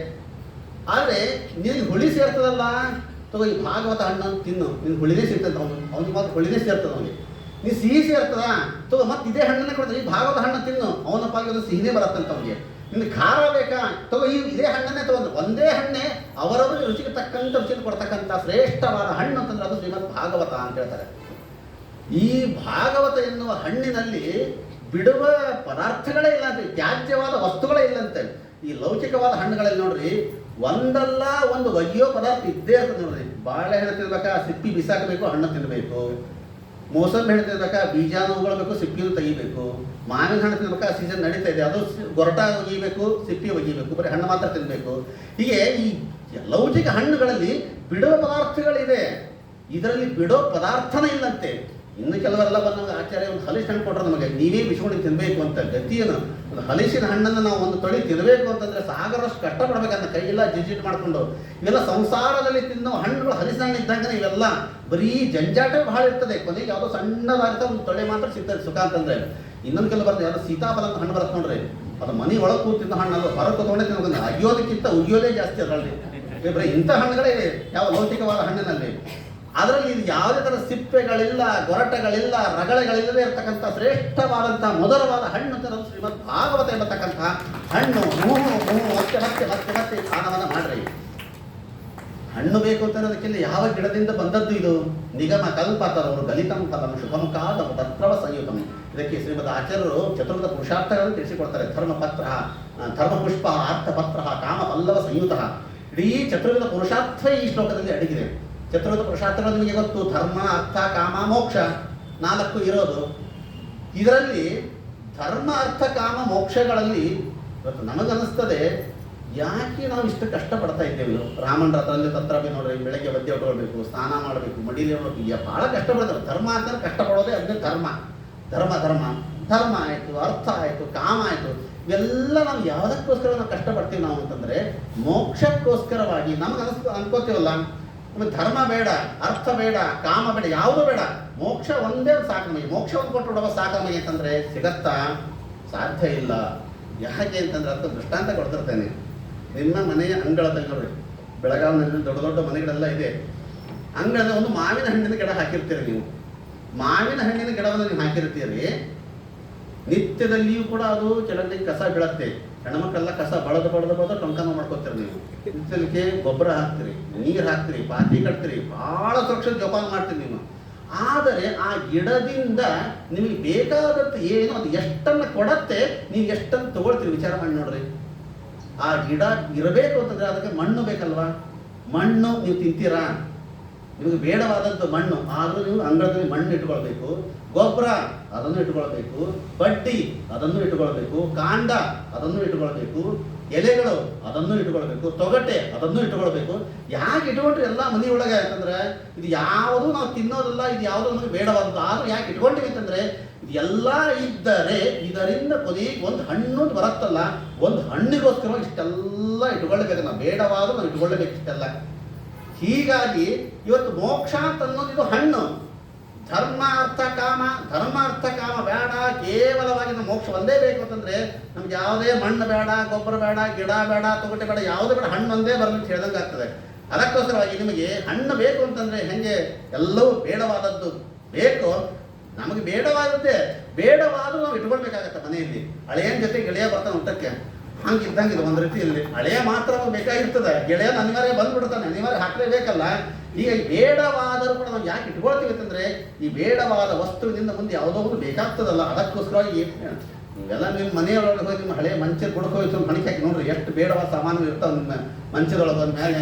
ಆದರೆ ನಿನಗೆ ಹುಳಿ ಸೇರ್ತದಲ್ಲ, ತಗೋ ಈ ಭಾಗವತ ಹಣ್ಣು ತಿನ್ನು, ನಿನ್ಗೆ ಹುಳಿನೇ ಸಿಗ್ತದೆ. ಅವ್ನಿಗೆ ಮಾತ್ರ ಹುಳಿನೇ ಸೇರ್ತದೆ. ಅವನಿಗೆ ನೀ ಸಿಹಿ ಸೇರ್ತದ, ತಗೋ ಮತ್ತೆ ಇದೇ ಹಣ್ಣನ್ನೇ ಕೊಡ್ತಾರೆ, ಈ ಭಾಗವತ ಹಣ್ಣು ತಿನ್ನು, ಅವನ ಪಾಲಿಗೆ ಒಂದು ಸಿಹಿನೇ ಬರುತ್ತಂತ ಅವನಿಗೆ. ನಿಮ್ಗೆ ಖಾರ ಬೇಕಾ, ತಗೋ ಇದೇ ಹಣ್ಣನ್ನೇ ತಗೊಂಡು. ಒಂದೇ ಹಣ್ಣೆ ಅವರವರಿಗೆ ರುಚಿಗೆ ತಕ್ಕಂಥ ರುಚಿಗೆ ಕೊಡ್ತಕ್ಕಂಥ ಶ್ರೇಷ್ಠವಾದ ಹಣ್ಣು ಅಂತಂದ್ರೆ ಅದು ಶ್ರೀಮದ್ ಭಾಗವತ ಅಂತ ಹೇಳ್ತಾರೆ. ಈ ಭಾಗವತ ಎನ್ನುವ ಹಣ್ಣಿನಲ್ಲಿ ಬಿಡುವ ಪದಾರ್ಥಗಳೇ ಇಲ್ಲ ಅಂತ, ತ್ಯಾಜ್ಯವಾದ ವಸ್ತುಗಳೇ ಇಲ್ಲಂತೆ. ಈ ಲೌಕಿಕವಾದ ಹಣ್ಣುಗಳಲ್ಲಿ ನೋಡ್ರಿ ಒಂದಲ್ಲ ಒಂದು ಒಯ್ಯೋ ಪದಾರ್ಥ ಇದ್ದೇ ಇರ್ತದೆ ನೋಡ್ರಿ. ಬಾಳೆಹಣ್ಣು ತಿನ್ಬೇಕಾ ಸಿಪ್ಪಿ ಬಿಸಾಕಬೇಕು, ಹಣ್ಣು ತಿನ್ನಬೇಕು. ಮೋಸಂಬಿ ಹಣ್ಣು ತಿನ್ಬೇಕಾ ಬೀಜಾನು ಉಗೊಳ್ಬೇಕು, ಸಿಪ್ಪಿನೂ ತೆಗಿಬೇಕು. ಮಾವಿನ ಹಣ್ಣು ತಿನ್ಬೇಕಾ ಸೀಸನ್ ನಡೀತಾ ಇದೆ, ಅದು ಗೊರಟ ಒಗಿಬೇಕು, ಸಿಪ್ಪಿ ಒಗಿಬೇಕು, ಬರೀ ಹಣ್ಣು ಮಾತ್ರ ತಿನ್ನಬೇಕು. ಹೀಗೆ ಈ ಲೌಕಿಕ ಹಣ್ಣುಗಳಲ್ಲಿ ಬಿಡುವ ಪದಾರ್ಥಗಳಿದೆ, ಇದರಲ್ಲಿ ಬಿಡೋ ಪದಾರ್ಥನೇ ಇಲ್ಲಂತೆ. ಇನ್ನು ಕೆಲವರೆಲ್ಲ ಬಂದಾಗ ಆಚಾರ್ಯ ಒಂದು ಹಲಸಿನ ಹಣ್ಣು ಕೊಟ್ಟರೆ ನಮಗೆ, ನೀವೇ ಬಿಸ್ಕೊಂಡು ತಿನ್ನಬೇಕು ಅಂತ. ಗತಿಯನ್ನು ಒಂದು ಹಲಸಿನ ಹಣ್ಣನ್ನು ನಾವು ಒಂದು ತೊಳಿ ತಿನ್ನಬೇಕು ಅಂತಂದರೆ ಸಾಗರಷ್ಟು ಕಷ್ಟಪಡಬೇಕಂತ, ಕೈಯೆಲ್ಲ ಜಿಜಿಟ್ ಮಾಡಿಕೊಂಡು. ಇವೆಲ್ಲ ಸಂಸಾರದಲ್ಲಿ ತಿನ್ನೋ ಹಣ್ಣುಗಳು ಹಲಸಿನ ಹಣ್ಣು ಇದ್ದಂಗೆ ಇವೆಲ್ಲ ಬರೀ ಜಂಜಾಟವೇ ಬಹಳ ಇರ್ತದೆ. ಕೊನೆಗೆ ಯಾವುದೋ ಸಣ್ಣದಾಗಿರ್ತದೆ, ಒಂದು ತೊಳೆ ಮಾತ್ರ ಸಿಗ್ತದೆ ಸುಖ ಅಂತಂದರೆ. ಇನ್ನೊಂದು ಕೆಲವು ಬರ್ತದೆ, ಯಾವುದೋ ಸೀತಾಫಲ ಅಂತ ಹಣ್ಣು ಬರುತ್ತೆ ನೋಡ್ರಿ, ಅದು ಮನೆ ಒಳಗೆ ಕೂತಿದ್ದ ಹಣ್ಣು ಹೊರಗೆ ತೊಗೊಂಡೇ ತಿನ್ಕೊಂಡು ಅಯ್ಯೋದಕ್ಕಿಂತ ಉಯ್ಯೋದೇ ಜಾಸ್ತಿ ಅದರಲ್ಲಿ. ಬರೀ ಇಂಥ ಹಣ್ಣುಗಳೇ ಯಾವ ಲೌಕಿಕವಾದ ಹಣ್ಣಿನಲ್ಲಿ. ಅದರಲ್ಲಿ ಇದು ಯಾವುದೇ ಥರ ಸಿಪ್ಪೆಗಳಿಲ್ಲ, ಗೊರಟಗಳಿಲ್ಲ, ರಗಳೆಗಳಿಲ್ಲದೆ ಇರತಕ್ಕಂಥ ಶ್ರೇಷ್ಠವಾದಂಥ ಮಧುರವಾದ ಹಣ್ಣು ಅಂತ ಶ್ರೀಮದ್ ಭಾಗವತ ಎಂಬತಕ್ಕಂಥ ಹಣ್ಣು. ಮತ್ತೆ ಸ್ನಾನವನ್ನು ಮಾಡ್ರಿ. ಹಣ್ಣು ಬೇಕು ಅಂತ ಅನ್ನೋದಕ್ಕಿಂತ ಯಾವ ಗಿಡದಿಂದ ಬಂದದ್ದು ಇದು? ನಿಗಮ ಕಲ್ಪತರವರು ಗಲಿತಂ ಫಲಂ ಶುಭಂ ಕಾದಂ ತತ್ರವ ಸಂಯುತಂ. ಇದಕ್ಕೆ ಶ್ರೀಮದ್ ಆಚಾರ್ಯರು ಚತುರ್ಥ ಪುರುಷಾರ್ಥಗಳನ್ನು ತಿಳಿಸಿಕೊಡ್ತಾರೆ. ಧರ್ಮಪುಷ್ಪ ಅರ್ಥಪತ್ರ ಕಾಮ ಪಲ್ಲವ ಸಂಯುತ. ಇಡೀ ಚತುರ್ವಿಧ ಪುರುಷಾರ್ಥ ಈ ಶ್ಲೋಕದಲ್ಲಿ ಅಡಗಿದೆ. ಚತುರ್ವಿಧ ಪುರುಷಾರ್ಥಗಳು ನಿಮಗೆ ಗೊತ್ತು, ಧರ್ಮ ಅರ್ಥ ಕಾಮ ಮೋಕ್ಷ 4 ಇರೋದು. ಇದರಲ್ಲಿ ಧರ್ಮ ಅರ್ಥ ಕಾಮ ಮೋಕ್ಷಗಳಲ್ಲಿ ಇವತ್ತು ನಮಗನ್ನಿಸ್ತದೆ, ಯಾಕೆ ನಾವು ಇಷ್ಟು ಕಷ್ಟಪಡ್ತಾ ಇದ್ದೇವೆ? ರಾಮನ ರಥದಲ್ಲಿ ತತ್ರಭಿ ನೋಡ್ರಿ, ಬೆಳಗ್ಗೆ ಒದ್ದೆ ಹೊಟ್ಟೋಳ್ಬೇಕು, ಸ್ನಾನ ಮಾಡಬೇಕು, ಮಡಿಲಿ ಹೊಡಬೇಕು, ಭಾಳ ಕಷ್ಟಪಡ್ತಾರೆ. ಧರ್ಮ ಅಂತ ಕಷ್ಟಪಡೋದೇ ಅದನ್ನೇ ಧರ್ಮ. ಧರ್ಮ ಧರ್ಮ ಧರ್ಮ ಆಯಿತು, ಅರ್ಥ ಆಯಿತು, ಕಾಮ ಆಯಿತು. ಇವೆಲ್ಲ ನಾವು ಯಾವುದಕ್ಕೋಸ್ಕರ ನಾವು ಕಷ್ಟಪಡ್ತೀವಿ ನಾವು ಅಂತಂದರೆ ಮೋಕ್ಷಕ್ಕೋಸ್ಕರವಾಗಿ. ನಮ್ಗೆ ಅನ್ಕೋತೀವಲ್ಲ, ನಮಗೆ ಧರ್ಮ ಬೇಡ, ಅರ್ಥ ಬೇಡ, ಕಾಮ ಬೇಡ, ಯಾವುದೂ ಬೇಡ, ಮೋಕ್ಷ ಒಂದೇ ಸಾಕು ನಮಗೆ, ಮೋಕ್ಷವನ್ನು ಕೊಟ್ಟು ಬಿಡುವ ಸಾಕು ನಮಗೆ ಅಂತಂದರೆ ಸಿಗತ್ತಾ? ಸಾಧ್ಯ ಇಲ್ಲ. ಯಾಕೆ ಅಂತಂದ್ರೆ ಅದಕ್ಕೆ ದೃಷ್ಟಾಂತ ಕೊಡ್ತಿರ್ತೇನೆ. ನಿಮ್ಮ ಮನೆಯ ಅಂಗಳದಲ್ಲಿ ನೋಡಿ, ಬೆಳಗಾವಿನಲ್ಲಿ ದೊಡ್ಡ ದೊಡ್ಡ ಮನೆಗಳೆಲ್ಲ ಇದೆ. ಅಂಗಳದ ಒಂದು ಮಾವಿನ ಹಣ್ಣಿನ ಗಿಡ ಹಾಕಿರ್ತೀರಿ ನೀವು. ಮಾವಿನ ಹಣ್ಣಿನ ಗಿಡವನ್ನು ನೀವು ಹಾಕಿರ್ತೀರಿ, ನಿತ್ಯದಲ್ಲಿಯೂ ಕೂಡ ಅದು ಕೆಲವೊಂದಿಗೆ ಕಸ ಬೀಳತ್ತೆ. ಹೆಣ್ಮಕ್ಳೆಲ್ಲ ಕಸ ಬಳದು ಟೊಂಕನ ಮಾಡ್ಕೋತೀರಿ ನೀವು. ನಿತ್ಯದಕ್ಕೆ ಗೊಬ್ಬರ ಹಾಕ್ತೀರಿ, ನೀರು ಹಾಕ್ತೀರಿ, ಪಾತಿ ಕಟ್ತೀರಿ, ಭಾಳ ಸುರಕ್ಷಿತ ಜೋಪಾನ ಮಾಡ್ತೀರಿ ನೀವು. ಆದರೆ ಆ ಗಿಡದಿಂದ ನಿಮಗೆ ಬೇಕಾದದ್ದು ಏನು, ಅದು ಎಷ್ಟನ್ನು ಕೊಡತ್ತೆ, ನೀವು ಎಷ್ಟನ್ನು ತಗೊಳ್ತೀರಿ ವಿಚಾರ ಮಾಡಿ ನೋಡ್ರಿ. ಆ ಗಿಡ ಇರಬೇಕು ಅಂತಂದ್ರೆ ಅದಕ್ಕೆ ಮಣ್ಣು ಬೇಕಲ್ವಾ? ಮಣ್ಣು ನೀವು ತಿಂತೀರಾ? ನಿಮಗೆ ಬೇಡವಾದದ್ದು ಮಣ್ಣು, ಆದರೂ ನೀವು ಅಂಗಳದಲ್ಲಿ ಮಣ್ಣು ಇಟ್ಕೊಳ್ಬೇಕು, ಗೊಬ್ಬರ ಅದನ್ನು ಇಟ್ಕೊಳ್ಬೇಕು, ಬಡ್ಡಿ ಅದನ್ನು ಇಟ್ಕೊಳ್ಬೇಕು, ಕಾಂಡ ಅದನ್ನು ಇಟ್ಕೊಳ್ಬೇಕು, ಎಲೆಗಳು ಅದನ್ನು ಇಟ್ಕೊಳ್ಬೇಕು, ತೊಗಟೆ ಅದನ್ನು ಇಟ್ಕೊಳ್ಬೇಕು. ಯಾಕೆ ಇಟ್ಕೊಂಡ್ರಿ ಎಲ್ಲ ಮನೆಯೊಳಗೆ ಅಂತಂದ್ರೆ ಇದು ಯಾವುದು ನಾವು ತಿನ್ನೋದಲ್ಲ, ಇದು ಯಾವುದು ನಮಗೆ ಬೇಡವಾದದ್ದು. ಆದರೂ ಯಾಕೆ ಇಟ್ಕೊಂಡಿವಿ ಅಂತಂದ್ರೆ ಇದೆಲ್ಲ ಇದ್ದರೆ ಇದರಿಂದ ಕೊನೆಗೆ ಒಂದು ಹಣ್ಣು ಬರುತ್ತಲ್ಲ, ಒಂದು ಹಣ್ಣಿಗೋಸ್ಕರ ಇಷ್ಟೆಲ್ಲ ಇಟ್ಕೊಳ್ಬೇಕು. ನಾವು ಬೇಡವಾದರೂ ನಾವು ಇಟ್ಕೊಳ್ಬೇಕು ಇಷ್ಟೆಲ್ಲ. ಹೀಗಾಗಿ ಇವತ್ತು ಮೋಕ್ಷ ಅಂತ ಅನ್ನೋದು ಇದು ಹಣ್ಣು. ಧರ್ಮ ಅರ್ಥ ಕಾಮ ಬೇಡ, ಕೇವಲವಾಗಿ ನಮ್ಮ ಮೋಕ್ಷ ಒಂದೇ ಬೇಕು ಅಂತಂದ್ರೆ ನಮ್ಗೆ ಯಾವುದೇ ಮಣ್ಣು ಬೇಡ, ಗೊಬ್ಬರ ಬೇಡ, ಗಿಡ ಬೇಡ, ತೊಗಟೆ ಬೇಡ, ಯಾವುದೇ ಬೇಡ, ಹಣ್ಣು ಒಂದೇ ಬರಲಿ ಅಂತ ಹೇಳ್ದಂಗೆ ಆಗ್ತದೆ. ಅದಕ್ಕೋಸ್ಕರವಾಗಿ ನಿಮಗೆ ಹಣ್ಣು ಬೇಕು ಅಂತಂದ್ರೆ ಹೆಂಗೆ ಎಲ್ಲವೂ ಬೇಡವಾದದ್ದು ಬೇಕು, ನಮಗೆ ಬೇಡವಾದದ್ದೇ. ಬೇಡವಾದರೂ ನಾವು ಇಟ್ಕೊಳ್ಬೇಕಾಗತ್ತೆ ಮನೆಯಲ್ಲಿ. ಹಳೆಯನ ಜೊತೆ ಗೆಳೆಯ ಬರ್ತಾನೆ ಊಟಕ್ಕೆ, ಹಂಗಿದ್ದಂಗೆ ಇದು ಒಂದು ರೀತಿಯಲ್ಲಿ ಹಳೆಯ ಮಾತ್ರ ಬೇಕಾಗಿರ್ತದೆ, ಗೆಳೆಯನ ಅನಿವಾರ್ಯ ಬಂದ್ಬಿಡ್ತಾನೆ, ಅನಿವಾರ್ಯ ಹಾಕಲೇಬೇಕಲ್ಲ. ಈಗ ಬೇಡವಾದರೂ ಕೂಡ ನಾವು ಯಾಕೆ ಇಟ್ಕೊಳ್ತೀವಿ ಅಂತಂದ್ರೆ ಈ ಬೇಡವಾದ ವಸ್ತುವಿನಿಂದ ಮುಂದೆ ಯಾವುದೋ ಒಂದು ಬೇಕಾಗ್ತದಲ್ಲ. ಅದಕ್ಕೋಸ್ಕರವಾಗಿ ಇವೆಲ್ಲ ನಿಮ್ಮ ಮನೆಯೊಳಗೆ ಹೋಗಿ ನಿಮ್ಮ ಹಳೆಯ ಮಂಚದ ಬುಡಕ್ಕೆ ಹೋಗಿ ಮಣಿಕೆ ಹಾಕಿ ನೋಡ್ರಿ, ಎಷ್ಟು ಬೇಡವಾದ ಸಾಮಾನು ಇರ್ತಾವೆ ನಿಮ್ಮ ಮಂಚದೊಳಗೆ ಮೇಲೆ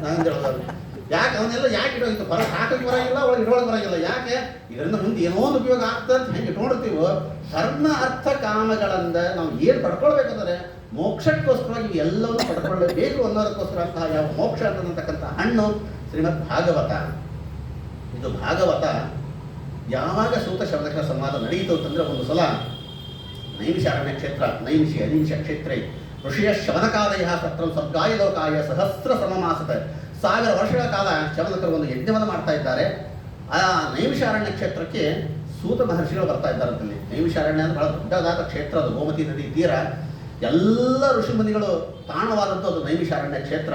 ನಂದೊಳಗೆ. ಯಾಕೆ ಅವನ್ನೆಲ್ಲ ಯಾಕೆ ಇಡೋಗಿತ್ತು? ಹೊರಗೆ ಹಾಕಕ್ಕೆ ಬರೋಂಗಿಲ್ಲ, ಒಳಗೆ ಇಡೋಳಗೆ ಬರೋಂಗಿಲ್ಲ. ಯಾಕೆ? ಇದರಿಂದ ಮುಂದೆ ಏನೋ ಒಂದು ಉಪಯೋಗ ಆಗ್ತದೆ ಅಂತ ಹೆಂಗೆ ಇಟ್ಕೊಂಡಿರ್ತೀವೋ, ಧರ್ಮ ಅರ್ಥ ಕಾಮಗಳಿಂದ ನಾವು ಏನು ಪಡ್ಕೊಳ್ಬೇಕಂದ್ರೆ ಮೋಕ್ಷಕ್ಕೋಸ್ಕರವಾಗಿ ಎಲ್ಲವನ್ನು ಪಡ್ಕೊಳ್ಳಬೇಕು ಅನ್ನೋದಕ್ಕೋಸ್ಕರ ಅಂತಹ ಯಾವ ಮೋಕ್ಷ ಅಂತಕ್ಕಂಥ ಹಣ್ಣು ಶ್ರೀಮದ್ ಭಾಗವತ. ಇದು ಭಾಗವತ ಯಾವಾಗ ಸೂತ ಶಬ್ದಗಳ ಸಂವಾದ ನಡೆಯಿತು ಅಂತಂದ್ರೆ ಒಂದು ಸಲ ನೈಮಿಷಾರಣ್ಯ ಕ್ಷೇತ್ರ, ಅನಿಮಿಷ ಕ್ಷೇತ್ರೈ ಋಷಿಯ ಶವನಕಾದಯ ಸತ್ರಂ ಸ್ವರ್ಗಾಯ ಲೋಕಾಯ ಸಹಸ್ರ ಸಮಮಾಸತ. 1000 ವರ್ಷಗಳ ಕಾಲ ಶವನಕರು ಒಂದು ಯಜ್ಞವನ್ನು ಮಾಡ್ತಾ ಇದ್ದಾರೆ. ಆ ನೈಮಿಷಾರಣ್ಯ ಕ್ಷೇತ್ರಕ್ಕೆ ಸೂತ ಮಹರ್ಷಿಗಳು ಬರ್ತಾ ಇದ್ದಾರೆ ಅಂತಲ್ಲಿ. ನೈಮಿಷಾರಣ್ಯ ಅಂದ್ರೆ ಬಹಳ ದೊಡ್ಡದಾದ ಕ್ಷೇತ್ರ, ಅದು ಗೋಮತಿ ನದಿ ತೀರ. ಎಲ್ಲ ಋಷಿಮುನಿಗಳು ತಾಣವಾದದ್ದು ಅದು ನೈಮಿಷಾರಣ್ಯ ಕ್ಷೇತ್ರ.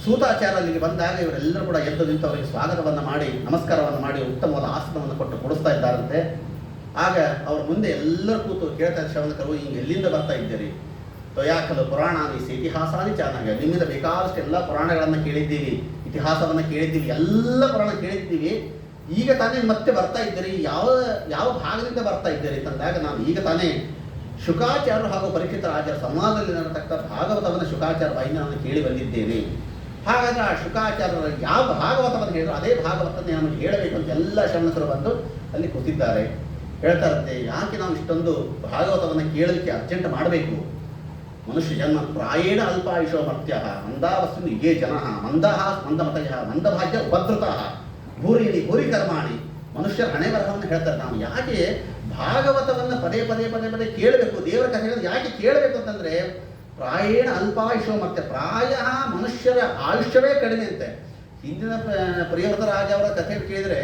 ಸೂತಾಚಾರ ಅಲ್ಲಿಗೆ ಬಂದಾಗ ಇವರೆಲ್ಲರೂ ಕೂಡ ಎದ್ದು ನಿಂತು ಅವರಿಗೆ ಸ್ವಾಗತವನ್ನು ಮಾಡಿ ನಮಸ್ಕಾರವನ್ನು ಮಾಡಿ ಉತ್ತಮವಾದ ಆಸನವನ್ನು ಕೊಟ್ಟು ಕೊಡಿಸ್ತಾ ಇದ್ದಾರಂತೆ. ಆಗ ಅವ್ರ ಮುಂದೆ ಎಲ್ಲರೂ ಕೂತು ಕೇಳ್ತಾ ಶ್ರವಣಕರು, ಹಿಂಗೆ ಎಲ್ಲಿಂದ ಬರ್ತಾ ಇದ್ದೀರಿ? ತ್ವಯಾಕಲು ಪುರಾಣಾನಿ ಇತಿಹಾಸಾನಿ ಚಾನಾಗ, ನಿಮ್ಮಿಂದ ಬೇಕಾದಷ್ಟು ಎಲ್ಲ ಪುರಾಣಗಳನ್ನು ಕೇಳಿದ್ದೀವಿ, ಇತಿಹಾಸವನ್ನು ಕೇಳಿದ್ದೀವಿ, ಎಲ್ಲ ಪುರಾಣ ಕೇಳಿದ್ದೀವಿ. ಈಗ ತಾನೇ ಮತ್ತೆ ಬರ್ತಾ ಇದ್ದೀರಿ, ಯಾವ ಭಾಗದಿಂದ ಬರ್ತಾ ಇದ್ದೀರಿ ಅಂತಂದಾಗ ನಾನು ಈಗ ತಾನೇ ಶುಕಾಚಾರ್ಯರು ಹಾಗೂ ಪರೀಕ್ಷಿತ ರಾಜರ ಸಂವಾದದಲ್ಲಿ ನಡೆತಕ್ಕ ಭಾಗವತವನ್ನು ಶುಕಾಚಾರ್ಯ ಬಾಯಿಂದ ನಾನು ಕೇಳಿ ಬಂದಿದ್ದೇನೆ. ಹಾಗಾದ್ರೆ ಆ ಶುಕಾಚಾರ್ಯರ ಯಾವ ಭಾಗವತವನ್ನು ಹೇಳಿದ್ರು ಅದೇ ಭಾಗವತನ್ನೇ ನಮಗೆ ಹೇಳಬೇಕು ಅಂತ ಎಲ್ಲ ಶ್ರವಣಕರು ಬಂದು ಅಲ್ಲಿ ಕೂತಿದ್ದಾರೆ. ಹೇಳ್ತಾ ಇರುತ್ತೆ, ಯಾಕೆ ನಾವು ಇಷ್ಟೊಂದು ಭಾಗವತವನ್ನು ಕೇಳಲಿಕ್ಕೆ ಅರ್ಜೆಂಟ್ ಮಾಡಬೇಕು? ಮನುಷ್ಯ ಜನ್ಮ ಪ್ರಾಯೇಣ ಅಲ್ಪಾಯುಷೋ ಮರ್ತ್ಯ ಮಂದಾವಸ್ತು ಇಗೇ ಜನ ಮಂದಃ ಮಂದಮತಯ ಮಂದಭಾಗ್ಯ ಉಪದ್ರುತಃ ಭೂರಿ ಕರ್ಮಾಣಿ. ಮನುಷ್ಯರ ಹಣೆ ಬರಹವನ್ನು ಹೇಳ್ತಾರೆ. ನಾವು ಯಾಕೆ ಭಾಗವತವನ್ನು ಪದೇ ಕೇಳಬೇಕು? ದೇವರ ಕಥೆಗಳನ್ನು ಯಾಕೆ ಕೇಳಬೇಕು ಅಂತಂದ್ರೆ ಪ್ರಾಯೇಣ ಅಲ್ಪಾಯುಷೋ ಮತ್ತೆ ಪ್ರಾಯ ಮನುಷ್ಯರ ಆಯುಷ್ಯವೇ ಕಡಿಮೆ ಅಂತೆ. ಹಿಂದಿನ ಪ್ರಿಯವೃತ ರಾಜ ಅವರ ಕಥೆ ಕೇಳಿದ್ರೆ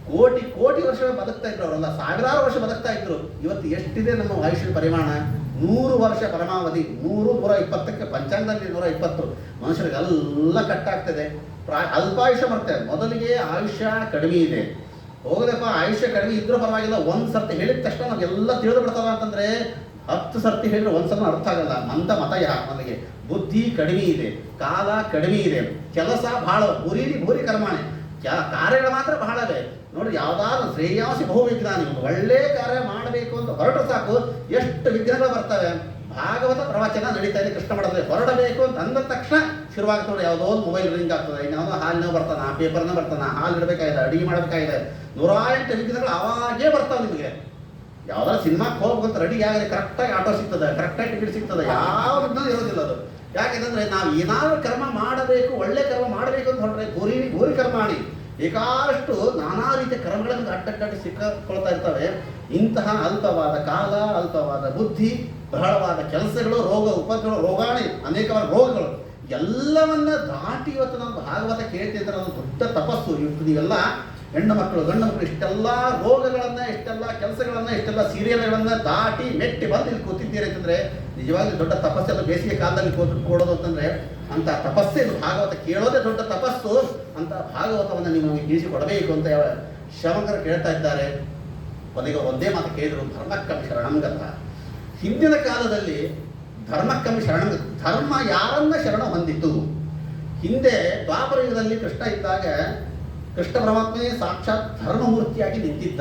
ಕೋಟಿ ವರ್ಷಗಳು ಬದುಕ್ತಾ ಇದ್ರು ಅವರೆಲ್ಲ, ಸಾವಿರಾರು ವರ್ಷ ಬದುಕ್ತಾ ಇದ್ರು. ಇವತ್ತು ಎಷ್ಟಿದೆ ನಮ್ಮ ಆಯುಷ್ಯದ ಪರಿಮಾಣ? 100 ವರ್ಷ ಪರಮಾವಧಿ. 100-120ಕ್ಕೆ ಪಂಚಾಂಗದಲ್ಲಿ 120 ಮನುಷ್ಯರಿಗೆಲ್ಲ ಕಟ್ಟಾಗ್ತದೆ. ಅಲ್ಪಾಯುಷ್ಯ ಮಾಡ್ತಾರೆ. ಮೊದಲಿಗೆ ಆಯುಷ್ಯ ಕಡಿಮೆ ಇದೆ, ಹೋಗದಪ್ಪ ಆಯುಷ್ಯ ಕಡಿಮೆ ಇದ್ರೂ ಪರವಾಗಿಲ್ಲ, ಒಂದು ಸರ್ತಿ ಹೇಳಿದ ತಕ್ಷಣ ನಮಗೆಲ್ಲ ತಿಳಿದು ಬಿಡ್ತದ ಅಂತಂದ್ರೆ 10 ಸರ್ತಿ ಹೇಳಿದ್ರೆ ಒಂದ್ಸಲ ಅರ್ಥ ಆಗಲ್ಲ. ಮಂದ ಮತಯ, ನನಗೆ ಬುದ್ಧಿ ಕಡಿಮೆ ಇದೆ, ಕಾಲ ಕಡಿಮೆ ಇದೆ, ಕೆಲಸ ಬಹಳ ಭೂರಿ ಕರ್ಮಾಣೆ, ಕಾರ್ಯಗಳು ಮಾತ್ರ ಬಹಳವೇ. ನೋಡಿ, ಯಾವ್ದಾದ್ರು ಶ್ರೇಯಾಸಿ ಬಹುವಿಜ್ಞಾನಿ ಒಂದು ಒಳ್ಳೆ ಕಾರ್ಯ ಮಾಡಬೇಕು ಅಂತ ಹೊರಟು ಸಾಕು ಎಷ್ಟು ವಿಘ್ನಗಳು ಬರ್ತವೆ. ಭಾಗವತ ಪ್ರವಚನ ನಡೀತಾ ಇದೆ, ಕೃಷ್ಣ ಮಾಡೋದ್ರೆ ಹೊರಡಬೇಕು ಅಂತ ಅಂದ ತಕ್ಷಣ ಶುರುವಾಗ್ತದೆ ನೋಡಿ, ಯಾವುದೋ ಒಂದು ಮೊಬೈಲ್ ರಿಂಗ್ ಆಗ್ತದೆ, ಇನ್ಯಾವುದೋ ಹಾಲಿನ ಬರ್ತಾನೆ, ಪೇಪರ್ನ ಬರ್ತಾನೆ, ಹಾಲು ಇಡಬೇಕಾಗಿದೆ, ಅಡುಗೆ ಮಾಡಬೇಕಾಗಿದೆ, 108 ವಿಘ್ನಗಳು ಅವಾಗೇ ಬರ್ತಾವೆ ನಿಮಗೆ. ಯಾವ್ದಾದ್ರು ಸಿನಿಮಾಕ್ಕೆ ಹೋಗ್ಬೇಕಂತ ರೆಡಿ ಆಗಲಿ, ಕರೆಕ್ಟಾಗಿ ಆಟೋ ಸಿಗ್ತದೆ, ಕರೆಕ್ಟಾಗಿ ಟಿಕೆಟ್ ಸಿಗ್ತದೆ, ಯಾವುದನ್ನ ಇರೋದಿಲ್ಲ ಅದು. ಯಾಕೆಂದ್ರೆ ನಾವು ಏನಾದ್ರು ಕರ್ಮ ಮಾಡಬೇಕು, ಒಳ್ಳೆ ಕರ್ಮ ಮಾಡಬೇಕು ಅಂತ ಹೊರಟ್ರೆ ಭೂರಿ ಕರ್ಮಾಣಿ ಬೇಕಾಷ್ಟು ನಾನಾ ರೀತಿಯ ಕರ್ಮಗಳನ್ನು ಅಡ್ಡಡ್ಡಾಡಿ ಸಿಕ್ಕಾಕೊಳ್ತಾ ಇರ್ತವೆ. ಇಂತಹ ಅಲ್ಪವಾದ ಕಾಲ, ಅಲ್ಪವಾದ ಬುದ್ಧಿ, ಬಹಳವಾದ ಕೆಲಸಗಳು, ರೋಗ ಉಪದ್ರವ, ರೋಗಾಣಿ, ಅನೇಕವಾದ ರೋಗಗಳು ಎಲ್ಲವನ್ನ ದಾಟಿ ಇವತ್ತು ನಾವು ಭಾಗವತ ಕೇಳ್ತಿದ್ರೆ ಅದು ದೊಡ್ಡ ತಪಸ್ಸು. ಇವತ್ತು ನೀವೆಲ್ಲ ಹೆಣ್ಣು ಮಕ್ಕಳು ಗಂಡು ಮಕ್ಕಳು ಇಷ್ಟೆಲ್ಲ ರೋಗಗಳನ್ನ, ಇಷ್ಟೆಲ್ಲ ಕೆಲಸಗಳನ್ನ, ಇಷ್ಟೆಲ್ಲ ಸೀರಿಯಲ್ಗಳನ್ನ ದಾಟಿ ಮೆಟ್ಟಿ ಬಂದು ಇಲ್ಲಿ ಕೂತಿದ್ದೀರಿ ಅಂತಂದ್ರೆ ನಿಜವಾಗ್ಲೂ ದೊಡ್ಡ ತಪಸ್ಸೆಲ್ಲ ಬೇಸಿಗೆ ಕಾಲದಲ್ಲಿ ಕೂಡೋದು ಅಂತಂದ್ರೆ ಅಂತ ತಪಸ್ಸೆ ಇದು. ಭಾಗವತ ಕೇಳೋದೇ ದೊಡ್ಡ ತಪಸ್ಸು. ಅಂತ ಭಾಗವತವನ್ನು ನೀವು ನಮಗೆ ತಿಳಿಸಿಕೊಡಬೇಕು ಅಂತ ಶ್ರವಣರು ಕೇಳ್ತಾ ಇದ್ದಾರೆ. ಕೊನೆಗೆ ಒಂದೇ ಮಾತು ಕೇಳಿದ್ರು, ಧರ್ಮಕ್ಕಮಿ ಶರಣಂಗತ. ಹಿಂದಿನ ಕಾಲದಲ್ಲಿ ಧರ್ಮಕ್ಕಮಿ ಶರಣಂಗ, ಧರ್ಮ ಯಾರನ್ನ ಶರಣ ಹೊಂದಿತು? ಹಿಂದೆ ದ್ವಾಪರ ಯುಗದಲ್ಲಿ ಕೃಷ್ಣ ಇದ್ದಾಗ ಕೃಷ್ಣ ಪರಮಾತ್ಮನೇ ಸಾಕ್ಷಾತ್ ಧರ್ಮಮೂರ್ತಿಯಾಗಿ ನಿಂತಿದ್ದ.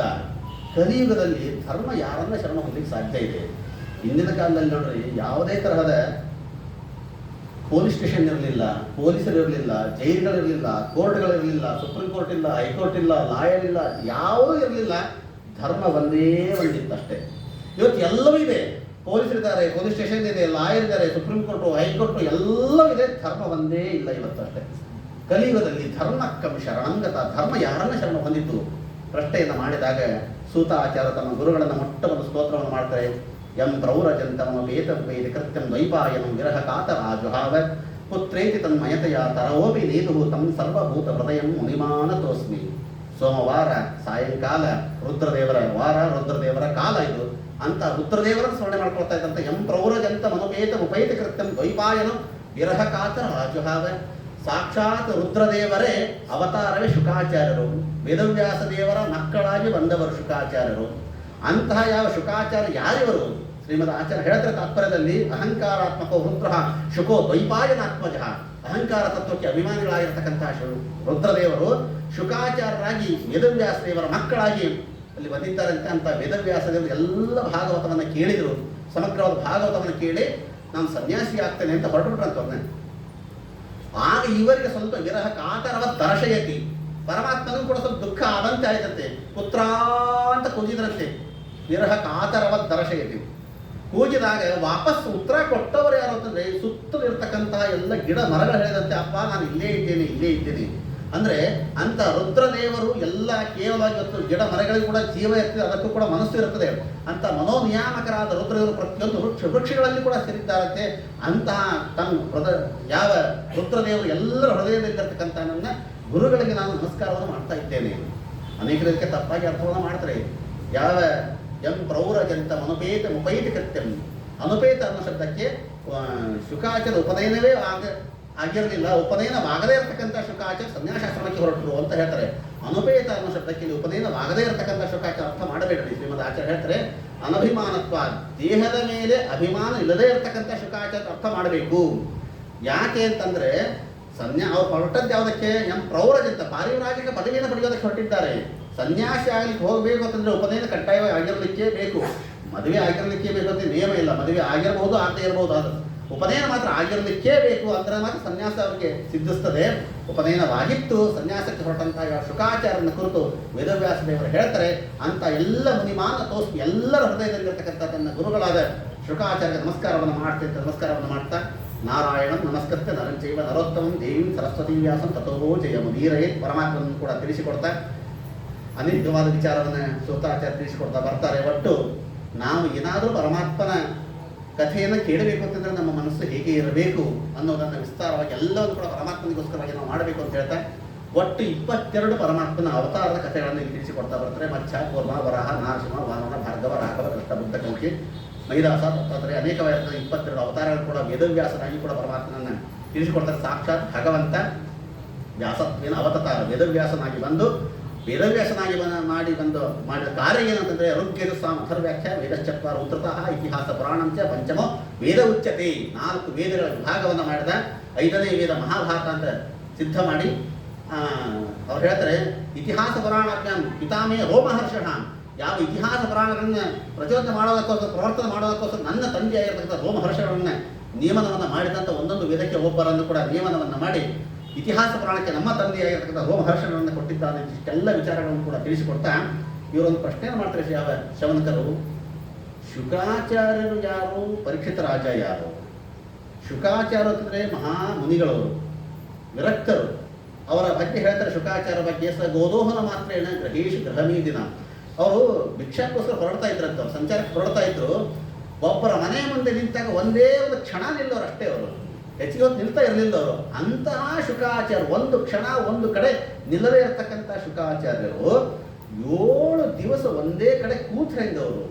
ಕಲಿಯುಗದಲ್ಲಿ ಧರ್ಮ ಯಾರನ್ನ ಶರಣ ಹೊಂದಲಿಕ್ಕೆ ಸಾಧ್ಯ ಇದೆ? ಹಿಂದಿನ ಕಾಲದಲ್ಲಿ ನೋಡ್ರಿ, ಯಾವುದೇ ತರಹದ ಪೊಲೀಸ್ ಸ್ಟೇಷನ್ ಇರಲಿಲ್ಲ, ಪೊಲೀಸರು ಇರಲಿಲ್ಲ, ಜೈಲುಗಳಿರಲಿಲ್ಲ, ಕೋರ್ಟ್ಗಳಿರಲಿಲ್ಲ, ಸುಪ್ರೀಂ ಕೋರ್ಟ್ ಇಲ್ಲ, ಹೈಕೋರ್ಟ್ ಇಲ್ಲ, ಲಾಯರ್ ಇಲ್ಲ, ಯಾವುದೂ ಇರಲಿಲ್ಲ. ಧರ್ಮ ಒಂದೇ ಒಂದಿತ್ತಷ್ಟೇ. ಇವತ್ತು ಎಲ್ಲವೂ ಇದೆ. ಪೊಲೀಸರಿದ್ದಾರೆ, ಪೊಲೀಸ್ ಸ್ಟೇಷನ್ ಇದೆ, ಲಾಯರ್ ಇದ್ದಾರೆ, ಸುಪ್ರೀಂ ಕೋರ್ಟು, ಹೈಕೋರ್ಟು ಎಲ್ಲವೂ ಇದೆ. ಧರ್ಮ ಒಂದೇ ಇಲ್ಲ ಇವತ್ತಷ್ಟೇ. ಕಲಿಯುಗದಲ್ಲಿ ಧರ್ಮಕ್ಕಂ ಶರಣಂಗತ, ಧರ್ಮ ಯಾರನ್ನ ಶರಣ ಹೊಂದಿತು ಪ್ರಶ್ನೆಯನ್ನು ಮಾಡಿದಾಗ ಸೂತ ಆಚಾರ ತಮ್ಮ ಗುರುಗಳನ್ನು ಮೊಟ್ಟ ಒಂದು ಸ್ತೋತ್ರವನ್ನು ಮಾಡ್ತಾರೆ. ಯಂ ಪ್ರೌರಜಂತಮ ವೇತವೇದಿ ಕೃತ್ಯಂ ದ್ವೈಪಾಯನಂ ವಿರಹ ಕಾತರಾಜುಹಾವ ಪುತ್ರೇತಿ ತನ್ಮಯತೆಯ ತರೋಪಿ ನೇತು ತಂ ಸರ್ವಭೂತ ಹೃದಯಂ ಮುನಿಮಾನತೋಸ್ಮಿ. ಸೋಮವಾರ ಸಾಯಂಕಾಲ ರುದ್ರದೇವರ ವಾರ, ರುದ್ರದೇವರ ಕಾಲ ಇದು. ಅಂತ ರುದ್ರದೇವರನ್ನು ಸ್ಮರಣೆ ಮಾಡ್ಕೊಳ್ತಾ ಇದ್ದಂತ ಯಂ ಪ್ರೌರಜಂತ ಮನುಪೇತ ಉಪೈತಿ ಕೃತ್ಯಂ ದ್ವೈಪಾಯನಂ ವಿರಹ ಕಾತರಾಜುಹಾವ. ಸಾಕ್ಷಾತ್ ರುದ್ರದೇವರೇ ಅವತಾರವೇ ಶುಕಾಚಾರ್ಯರು, ವೇದವ್ಯಾಸ ದೇವರ ಮಕ್ಕಳಾಗಿ ಬಂದವರು ಶುಕಾಚಾರ್ಯರು. ಅಂತಹ ಯಾವ ಶುಕಾಚಾರ್ಯ ಯಾರಿವರು? ಶ್ರೀಮದ್ ಆಚಾರ್ಯ ಹೇಳ್ತಾರೆ ತಾತ್ಪರ್ಯದಲ್ಲಿ, ಅಹಂಕಾರಾತ್ಮಕ ರುದ್ರ ಶುಕೋ ದ್ವೈಪಾಯನಾತ್ಮಜ. ಅಹಂಕಾರ ತತ್ವಕ್ಕೆ ಅಭಿಮಾನಿಗಳಾಗಿರ್ತಕ್ಕಂತಹ ರುದ್ರದೇವರು ಶುಕಾಚಾರ್ಯರಾಗಿ ವೇದವ್ಯಾಸ ದೇವರ ಮಕ್ಕಳಾಗಿ ಅಲ್ಲಿ ಬಂದಿದ್ದಾರಂತೆ. ಅಂತ ವೇದವ್ಯಾಸ ದೇವರು ಎಲ್ಲ ಭಾಗವತವನ್ನು ಕೇಳಿದರು. ಸಮಗ್ರವಾದ ಭಾಗವತವನ್ನು ಕೇಳಿ ನಾನು ಸನ್ಯಾಸಿ ಆಗ್ತೇನೆ ಅಂತ ಹೊರಟುಬಿಟ್ರಂತವ್ರನ್ನ. ಆಗ ಇವರಿಗೆ ಸ್ವಲ್ಪ ವಿರಹ ಕಾತರವ ದರ್ಶಯತಿ, ಪರಮಾತ್ಮನಿಗೂ ಕೂಡ ಸ್ವಲ್ಪ ದುಃಖ ಆದಂತೆ ಆಯ್ತಂತೆ. ಪುತ್ರ ಅಂತ ಕೂಗಿದ್ರಂತೆ. ವಿರಹ ಕಾತರವ ದರ್ಶಯತಿ ಕೂಗಿದಾಗ ವಾಪಸ್ ಉತ್ತರ ಕೊಟ್ಟವರು ಯಾರು ಅಂತಂದ್ರೆ ಸುತ್ತಲಿರ್ತಕ್ಕಂತಹ ಎಲ್ಲ ಗಿಡ ಮರಗಳು ಹೇಳಿದಂತೆ, ಅಪ್ಪ ನಾನು ಇಲ್ಲೇ ಇದ್ದೇನೆ, ಇಲ್ಲೇ ಇದ್ದೇನೆ ಅಂದ್ರೆ ಅಂತ ರುದ್ರದೇವರು ಎಲ್ಲ ಕೇವಲ ಇವತ್ತು ಗಿಡ ಮರಗಳಿಗೂ ಕೂಡ ಜೀವ ಇರ್ತದೆ, ಅದಕ್ಕೂ ಕೂಡ ಮನಸ್ಸು ಇರ್ತದೆ. ಅಂತ ಮನೋನಿಯಾಮಕರಾದ ರುದ್ರದೇವರು ಪ್ರತಿಯೊಂದು ವೃಕ್ಷಗಳಲ್ಲಿ ಕೂಡ ಸೇರಿದ್ದಾರಂತೆ. ಅಂತಹ ತನ್ನ ಯಾವ ರುದ್ರದೇವರು ಎಲ್ಲರ ಹೃದಯದಲ್ಲಿರ್ತಕ್ಕಂಥ ನನ್ನ ಗುರುಗಳಿಗೆ ನಾನು ನಮಸ್ಕಾರವನ್ನು ಮಾಡ್ತಾ ಇದ್ದೇನೆ. ಅನೇಕರಿಗೆ ತಪ್ಪಾಗಿ ಅರ್ಥವನ್ನು ಮಾಡ್ತಾರೆ. ಯಾವ ಎಂ ಪ್ರೌರಜಂತ ಅನುಪೇತ ಮುಪೈತಿ ಕೃತ್ಯಂ. ಅನುಪೇತ ಅನ್ನೋ ಶಬ್ದಕ್ಕೆ ಶುಕಾಚಾರ ಉಪನಯನವೇ ಆಗಿರಲಿಲ್ಲ, ಉಪನಯನವಾಗದೇ ಇರತಕ್ಕಂಥ ಶುಕಾಚಾರ ಸನ್ಯಾಸಾಶ್ರಮಕ್ಕೆ ಹೊರಟರು ಅಂತ ಹೇಳ್ತಾರೆ. ಅನುಪೇತ ಅನ್ನೋ ಶಬ್ದಕ್ಕೆ ಉಪನಯನವಾಗದೇ ಇರತಕ್ಕಂಥ ಶುಕಾಚಾರ ಅರ್ಥ ಮಾಡಬೇಡ್ರಿ. ಶ್ರೀಮದ್ ಆಚಾರ್ಯ ಹೇಳ್ತಾರೆ, ಅನಭಿಮಾನತ್ವ, ದೇಹದ ಮೇಲೆ ಅಭಿಮಾನ ಇಲ್ಲದೇ ಇರತಕ್ಕಂಥ ಶುಕಾಚಾರ ಅರ್ಥ ಮಾಡಬೇಕು. ಯಾಕೆ ಅಂತಂದ್ರೆ ಅವ್ರು ಹೊರಟದ್ದು ಯಾವುದಕ್ಕೆ? ಎಂ ಪ್ರೌರಜಂತ, ಪಾರಿವ್ರಾಜಿಕ ಪದವಿಯನ್ನು ಪಡೆಯೋದಕ್ಕೆ ಹೊರಟಿದ್ದಾರೆ. ಸನ್ಯಾಸಿ ಆಗ್ಲಿಕ್ಕೆ ಹೋಗಬೇಕು ಅಂತಂದ್ರೆ ಉಪನಯನ ಕಡ್ಡಾಯವಾಗಿ ಆಗಿರಲಿಕ್ಕೆ ಬೇಕು. ಮದುವೆ ಆಗಿರಲಿಕ್ಕೆ ಬೇಕು ಅಂತ ನಿಯಮ ಇಲ್ಲ. ಮದುವೆ ಆಗಿರಬಹುದು, ಆಗದೆ ಇರಬಹುದು, ಅದು ಉಪನಯನ ಮಾತ್ರ ಆಗಿರಲಿಕ್ಕೇ ಬೇಕು ಅಂದ್ರೆ ಮಾತ್ರ ಸನ್ಯಾಸ ಅವರಿಗೆ ಸಿದ್ಧಿಸ್ತದೆ. ಉಪನಯನವಾಗಿತ್ತು ಸನ್ಯಾಸಕ್ಕೆ ಹೊರಟಂತಹ ಶುಕಾಚಾರ್ಯನ ಕುರಿತು ವೇದವ್ಯಾಸ ದೇವರು ಹೇಳ್ತಾರೆ. ಅಂತ ಎಲ್ಲ ಮುನಿಮಾನ ತೋಸ್ಮಿ, ಎಲ್ಲರ ಹೃದಯದಲ್ಲಿರ್ತಕ್ಕಂಥ ತನ್ನ ಗುರುಗಳಾದ ಶುಕಾಚಾರ್ಯ ನಮಸ್ಕಾರವನ್ನು ನಮಸ್ಕಾರವನ್ನು ಮಾಡ್ತಾ ನಾರಾಯಣ ನಮಸ್ಕೃತ್ಯ ನರಂಚೈವ ನರೋತ್ತಮಂ ದೇವಿ ಸರಸ್ವತಿ ವ್ಯಾಸಂ ತಥೋ ಜಯ ಮುದೀರೇ ಪರಮಾತ್ಮನನ್ನು ಕೂಡ ತಿಳಿಸಿಕೊಡ್ತಾ ಅನಿತ್ಯವಾದ ವಿಚಾರವನ್ನು ಸೂತಾಚಾರ್ಯ ತಿಳಿಸಿಕೊಡ್ತಾ ಬರ್ತಾರೆ. ಒಟ್ಟು ನಾವು ಏನಾದರೂ ಪರಮಾತ್ಮನ ಕಥೆಯನ್ನು ಕೇಳಬೇಕು ಅಂತಂದ್ರೆ ನಮ್ಮ ಮನಸ್ಸು ಹೇಗೆ ಇರಬೇಕು ಅನ್ನೋದನ್ನು ವಿಸ್ತಾರವಾಗಿ ಎಲ್ಲವೂ ಕೂಡ ಪರಮಾತ್ಮನಿಗೋಸ್ಕರವಾಗಿ ನಾವು ಮಾಡಬೇಕು ಅಂತ ಹೇಳ್ತಾ ಒಟ್ಟು 22 ಪರಮಾತ್ಮನ ಅವತಾರದ ಕಥೆಗಳನ್ನು ಇಲ್ಲಿ ತಿಳಿಸಿಕೊಡ್ತಾ ಬರ್ತಾರೆ. ಮತ್ಸ್ಯ, ಕೂರ್ಮ, ವರಾಹ, ನರಸಿಂಹ, ವಾಮನ, ಭಾರ್ಗವ, ರಾಘವ, ಕೃಷ್ಣ, ಬುದ್ಧ, ಕಲ್ಕಿ, ಮೈದಾಸ, ದತ್ತಾತ್ರೇಯ ಅನೇಕವಾದ 22 ಅವತಾರಗಳು ಕೂಡ ವೇದವ್ಯಾಸನಾಗಿ ಕೂಡ ಪರಮಾತ್ಮನನ್ನು ತಿಳಿಸಿಕೊಡ್ತಾರೆ. ಸಾಕ್ಷಾತ್ ಭಗವಂತ ವ್ಯಾಸತ್ವೇನ ಅವತಾರ ವೇದವ್ಯಾಸನಾಗಿ ಬಂದು ವೇದವ್ಯಾಸನಾಗಿ ಮಾಡಿದ ಕಾರ್ಯ ಏನಂತಂದ್ರೆ ಋಗ್ವೇದ ಸಾಮ ಅಥರ್ವ್ಯಾಖ್ಯ ವೇದಶ್ಚತ್ವಾರ ಉತ್ತರತಃ ಇತಿಹಾಸ ಪುರಾಣಂಚ ಪಂಚಮೋ ವೇದ ಉಚ್ಯತೆ. 4 ವೇದಗಳ ವಿಭಾಗವನ್ನು ಮಾಡಿದ 5ನೇ ವೇದ ಮಹಾಭಾರತ ಅಂತ ಸಿದ್ಧ ಮಾಡಿ ಅವ್ರು ಹೇಳ್ತಾರೆ, ಇತಿಹಾಸ ಪುರಾಣಾಭ್ಯಾಂ ಪಿತಾಮೇ ರೋಮಹರ್ಷಣ. ಯಾವ ಇತಿಹಾಸ ಪುರಾಣಗಳನ್ನ ಪ್ರಚೋದನೆ ಮಾಡೋದಕ್ಕೋಸ್ಕರ ಪ್ರವರ್ತನೆ ಮಾಡೋದಕ್ಕೋಸ್ಕರ ನನ್ನ ತಂದೆಯಾಗಿರ್ತಕ್ಕಂಥ ರೋಮಹರ್ಷಗಳನ್ನ ನಿಯಮನವನ್ನು ಮಾಡಿದಂಥ ಒಂದೊಂದು ವೇದಕ್ಕೆ ಒಬ್ಬರನ್ನು ಕೂಡ ನಿಯಮನವನ್ನು ಮಾಡಿ ಇತಿಹಾಸ ಪುರಾಣಕ್ಕೆ ನಮ್ಮ ತಂದೆಯಾಗಿರ್ತಕ್ಕಂಥ ರೋಮಹರ್ಷಗಳನ್ನು ಕೊಟ್ಟಿದ್ದಾನೆ. ಇಷ್ಟೆಲ್ಲ ವಿಚಾರಗಳನ್ನು ಕೂಡ ತಿಳಿಸಿಕೊಡ್ತಾ ಇವರೊಂದು ಪ್ರಶ್ನೆಯನ್ನು ಮಾಡ್ತಾರೆ ಯಾವ ಶವನಕರು. ಶುಕಾಚಾರ್ಯರು ಯಾರು? ಪರೀಕ್ಷಿತ ರಾಜ ಯಾರು? ಶುಕಾಚಾರ್ಯ ಅಂತಂದರೆ ಮಹಾಮುನಿಗಳವರು, ವಿರಕ್ತರು, ಅವರ ಬಗ್ಗೆ ಹೇಳ್ತಾರೆ ಶುಕಾಚಾರ ಬಗ್ಗೆ. ಗೋದೋಹನ ಮಾತ್ರ ಏನ ಗ್ರಹೇಶ್ ಗ್ರಹಮೀ ದಿನ. ಅವರು ಭಿಕ್ಷಾಕ್ಕೋಸ್ಕರ ಹೊರಡ್ತಾ ಇದ್ರಂತ, ಅವ್ರು ಸಂಚಾರಕ್ಕೆ ಹೊರಡ್ತಾ ಇದ್ರು. ಒಬ್ಬರ ಮನೆ ಮುಂದೆ ನಿಂತಾಗ ಒಂದೇ ಒಂದು ಕ್ಷಣ ನಿಲ್ಲೋರು ಅಷ್ಟೇ, ಅವರು ಹೆಚ್ಚಿಗೆ ಹೊತ್ತು ನಿಲ್ತಾ ಇರಲಿಲ್ಲ ಅವರು. ಅಂತಹ ಶುಕಾಚಾರ್ಯ ಒಂದು ಕ್ಷಣ ಒಂದು ಕಡೆ ನಿಲ್ಲದೇ ಇರತಕ್ಕಂಥ ಶುಕಾಚಾರ್ಯರು 7 ದಿವಸ ಒಂದೇ ಕಡೆ ಕೂತ್ರೆಂದವರು.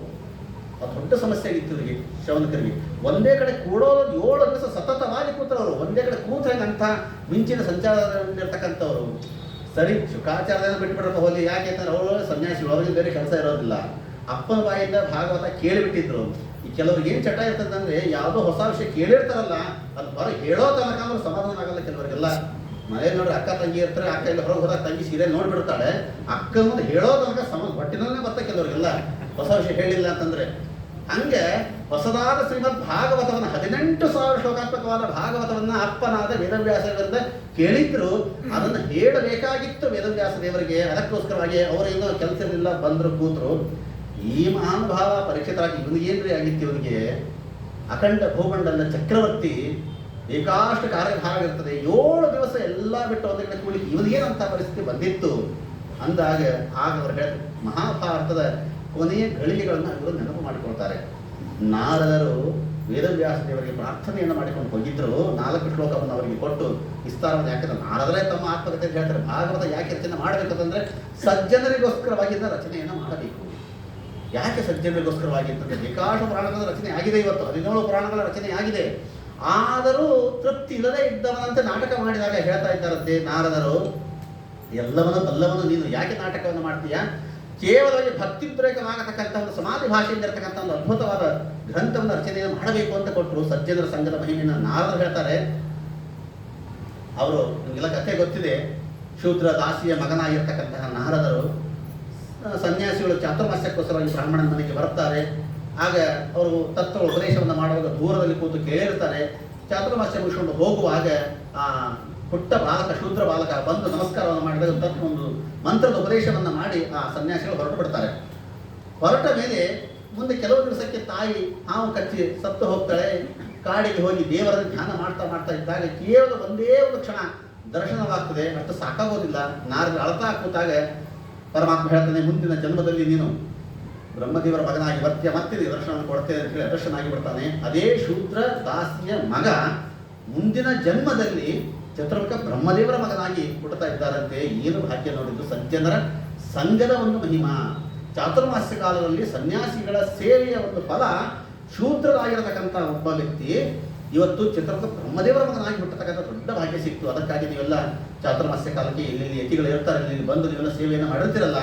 ಅದು ದೊಡ್ಡ ಸಮಸ್ಯೆ ಆಗಿತ್ತು ಇವರಿಗೆ, ಶ್ರವಣಕರಿಗೆ. ಒಂದೇ ಕಡೆ ಕೂಡೋದು 7 ದಿವಸ ಸತತವಾಗಿ ಕೂತರವರು, ಒಂದೇ ಕಡೆ ಕೂತ್ರೆಂದಂಥ ಮಿಂಚಿನ ಸಂಚಾರದಲ್ಲಿರ್ತಕ್ಕಂಥವ್ರು. ಸರಿ, ಶುಕಾಚಾರ್ಯನ ಬಿಟ್ಬಿಡ್ರಪ್ಪ ಹೋಲಿ, ಯಾಕೆಂದ್ರೆ ಅವರು ಸನ್ಯಾಸಿಗಳು, ಅವರಿಗೆ ಬೇರೆ ಕೆಲಸ ಇರೋದಿಲ್ಲ. ಅಪ್ಪನ ಬಾಯಿಂದ ಭಾಗವತ ಕೇಳಿಬಿಟ್ಟಿದ್ರು. ಈ ಕೆಲವ್ರಿಗೆ ಏನು ಚಟ ಇರ್ತದಂದ್ರೆ, ಯಾವುದೋ ಹೊಸ ವಿಷಯ ಕೇಳಿರ್ತಾರಲ್ಲ, ಅದು ಹೊರಗೆ ಹೇಳೋ ತನಕ ಅಂದ್ರೆ ಸಮಾಧಾನ ಆಗಲ್ಲ ಕೆಲವರಿಗೆಲ್ಲ. ಮನೆ ನೋಡ್ರಿ, ಅಕ್ಕ ತಂಗಿ ಇರ್ತಾರೆ, ಅಕ್ಕ ಇಲ್ಲ ಹೊರಗೆ ಹೋದಾಗ ತಂಗಿ ಸೀರೆ ನೋಡ್ಬಿಡ್ತಾಳೆ, ಅಕ್ಕ ಮುಂದೆ ಹೇಳೋ ತನಕ ಹೊಟ್ಟಿನಲ್ಲೇ ಬರ್ತಾ ಕೆಲವರಿಗೆಲ್ಲ ಹೊಸ ವಿಷಯ ಹೇಳಿಲ್ಲ ಅಂತಂದ್ರೆ. ಹಂಗೆ ಹೊಸದಾದ ಶ್ರೀಮದ್ ಭಾಗವತವನ್ನ 18,000 ಶ್ಲೋಕಾತ್ಮಕವಾದ ಭಾಗವತವನ್ನ ಅಪ್ಪನಾದ ವೇದವ್ಯಾಸರಿಂದ ಕೇಳಿದ್ರು. ಅದನ್ನು ಹೇಳಬೇಕಾಗಿತ್ತು ವೇದವ್ಯಾಸ ದೇವರಿಗೆ. ಅದಕ್ಕೋಸ್ಕರವಾಗಿ ಅವರೇನೋ ಕೆಲಸ ಇರಲಿಲ್ಲ, ಬಂದರು ಕೂತರು. ಈ ಮಹಾನುಭಾವ ಪರೀಕ್ಷಿತರಾಗಿ ಇವನಿಗೇನ್ರಿ ಆಗಿತ್ತು, ಇವನಿಗೆ ಅಖಂಡ ಭೂಮಂಡಲ ಚಕ್ರವರ್ತಿ, ಏಕಾಷ್ಟ ಕಾರ್ಯಭಾರ ಇರ್ತದೆ, 7 ದಿವಸ ಎಲ್ಲ ಬಿಟ್ಟು ಒಂದೇ ಕಡೆ ಕೂಡಿ ಇವನಿಗೇನಂತ ಪರಿಸ್ಥಿತಿ ಬಂದಿತ್ತು ಅಂದಾಗ ಆಗ ಅವರು ಹೇಳಿದ ಮಹಾಭಾರತದ ಕೊನೆಯ ಗಳಿಗೆಗಳನ್ನು ಇವರು ನೆನಪು ಮಾಡಿಕೊಳ್ತಾರೆ. ನಾರದರು ವೇದವ್ಯಾಸ ದೇವರಿಗೆ ಪ್ರಾರ್ಥನೆಯನ್ನು ಮಾಡಿಕೊಂಡು ಹೋಗಿದ್ರು. 4 ಶ್ಲೋಕವನ್ನು ಅವರಿಗೆ ಕೊಟ್ಟು ವಿಸ್ತಾರವನ್ನು, ಯಾಕಂದ್ರೆ ನಾರದರೇ ತಮ್ಮ ಆತ್ಮಕತೆ ಹೇಳ್ತಾರೆ, ಭಾಗವತ ಯಾಕೆ ರಚನೆ ಮಾಡಬೇಕಂತಂದ್ರೆ ಸಜ್ಜನರಿಗೋಸ್ಕರವಾಗಿ ರಚನೆಯನ್ನು ಮಾಡಬೇಕು. ಯಾಕೆ ಸಜ್ಜನರಿಗೋಸ್ಕರವಾಗಿ ಅಂತಂದ್ರೆ, ಏಕಾಶ ಪುರಾಣಗಳ ರಚನೆ ಆಗಿದೆ, ಇವತ್ತು 17 ಪುರಾಣಗಳ ರಚನೆ ಆಗಿದೆ. ಆದರೂ ತೃಪ್ತಿ ಇಲ್ಲದೆ ಇದ್ದವನಂತೆ ನಾಟಕ ಮಾಡಿದಾಗ ಹೇಳ್ತಾ ಇದ್ದಾರಂತೆ ನಾರದರು, ಎಲ್ಲವನ್ನೂ ಬಲ್ಲವನು ನೀನು ಯಾಕೆ ನಾಟಕವನ್ನು ಮಾಡ್ತೀಯಾ? ಕೇವಲ ಭಕ್ತಿದ್ರೇಕವಾಗತಕ್ಕಂಥ ಒಂದು ಸಮಾಧಿ ಭಾಷೆಯಿಂದ ಇರತಕ್ಕಂಥ ಒಂದು ಅದ್ಭುತವಾದ ಗ್ರಂಥವನ್ನು ರಚನೆಯನ್ನು ಮಾಡಬೇಕು ಅಂತ ಕೊಟ್ಟರು. ಸಜ್ಜನರ ಸಂಘದ ಮಹಿಮೆಯನ್ನು ನಾರದರು ಹೇಳ್ತಾರೆ. ಅವರು, ನಿಮಗೆಲ್ಲ ಕಥೆ ಗೊತ್ತಿದೆ, ಶೂದ್ರ ದಾಸಿಯ ಮಗನಾಗಿರ್ತಕ್ಕಂತಹ ನಾರದರು ಸನ್ಯಾಸಿಗಳು ಚಾತುರ್ಮಾಸ್ಯಕ್ಕೋಸ್ಕರವಾಗಿ ಬ್ರಾಹ್ಮಣನ ಮನೆಗೆ ಬರ್ತಾರೆ. ಆಗ ಅವರು ತತ್ವ ಉಪದೇಶವನ್ನು ಮಾಡುವಾಗ ದೂರದಲ್ಲಿ ಕೂತು ಕೇಳಿರ್ತಾರೆ. ಚಾತುರ್ಮಾಸ್ಯ ಮುಗಿಸ್ಕೊಂಡು ಹೋಗುವಾಗ ಆ ಪುಟ್ಟ ಬಾಲಕ, ಶೂದ್ರ ಬಾಲಕ ಬಂದು ನಮಸ್ಕಾರವನ್ನು ಮಾಡಿದಾಗ ತತ್ವ ಒಂದು ಮಂತ್ರದ ಉಪದೇಶವನ್ನು ಮಾಡಿ ಆ ಸನ್ಯಾಸಿಗಳು ಹೊರಟು ಬಿಡ್ತಾರೆ. ಹೊರಟ ಮೇಲೆ ಮುಂದೆ ಕೆಲವು ದಿವಸಕ್ಕೆ ತಾಯಿ ಹಾವು ಕಚ್ಚಿ ಸತ್ತು ಹೋಗ್ತಾಳೆ. ಕಾಡಿಗೆ ಹೋಗಿ ದೇವರನ್ನು ಧ್ಯಾನ ಮಾಡ್ತಾ ಮಾಡ್ತಾ ಇದ್ದಾಗ ಕೇವಲ ಒಂದೇ ಒಂದು ಕ್ಷಣ ದರ್ಶನವಾಗ್ತದೆ. ಅಷ್ಟು ಸಾಕಾಗೋದಿಲ್ಲ. ನಾರದರು ಅಳ್ತಾ ಕೂತಾಗ ಪರಮಾತ್ಮ ಹೇಳ್ತಾನೆ, ಮುಂದಿನ ಜನ್ಮದಲ್ಲಿ ನೀನು ಬ್ರಹ್ಮದೇವರ ಮಗನಾಗಿ ಬರ್ತೀಯ, ಮತ್ತೆ ದರ್ಶನವನ್ನು ಕೊಡ್ತೇನೆ ಅಂತ ಹೇಳಿ ಅದರ್ಶನಾಗಿ ಬಿಡ್ತಾನೆ. ಅದೇ ಶೂದ್ರ ದಾಸಿಯ ಮಗ ಮುಂದಿನ ಜನ್ಮದಲ್ಲಿ ಚತುರ್ಮುಖ ಬ್ರಹ್ಮದೇವರ ಮಗನಾಗಿ ಹುಟ್ಟುತ್ತಾ ಇದ್ದಾರಂತೆ. ಏನು ಭಾಗ್ಯ ನೋಡಿದ್ದು! ಸಜ್ಜನರ ಸಂಘದ ಒಂದು ಮಹಿಮಾ. ಚಾತುರ್ಮಾಸ್ಯ ಕಾಲದಲ್ಲಿ ಸನ್ಯಾಸಿಗಳ ಸೇವೆಯ ಒಂದು ಫಲ ಶೂದ್ರರಾಗಿರತಕ್ಕಂಥ ಒಬ್ಬ ವ್ಯಕ್ತಿ ಇವತ್ತು ಚತುರ್ಮುಖ ಬ್ರಹ್ಮದೇವರ ಮಗನಾಗಿ ಹುಟ್ಟತಕ್ಕಂಥ ದೊಡ್ಡ ಭಾಗ್ಯ ಸಿಕ್ತು. ಅದಕ್ಕಾಗಿ ನೀವೆಲ್ಲ ಚಾತುರ್ಮಾಸ್ಯ ಕಾಲಕ್ಕೆ ಇಲ್ಲಿ ಯತಿಗಳು ಇರ್ತಾರೆ, ಇಲ್ಲಿ ಬಂದು ನೀವೆಲ್ಲ ಸೇವೆಯನ್ನು ಮಾಡಿರ್ತಿರಲ್ಲ,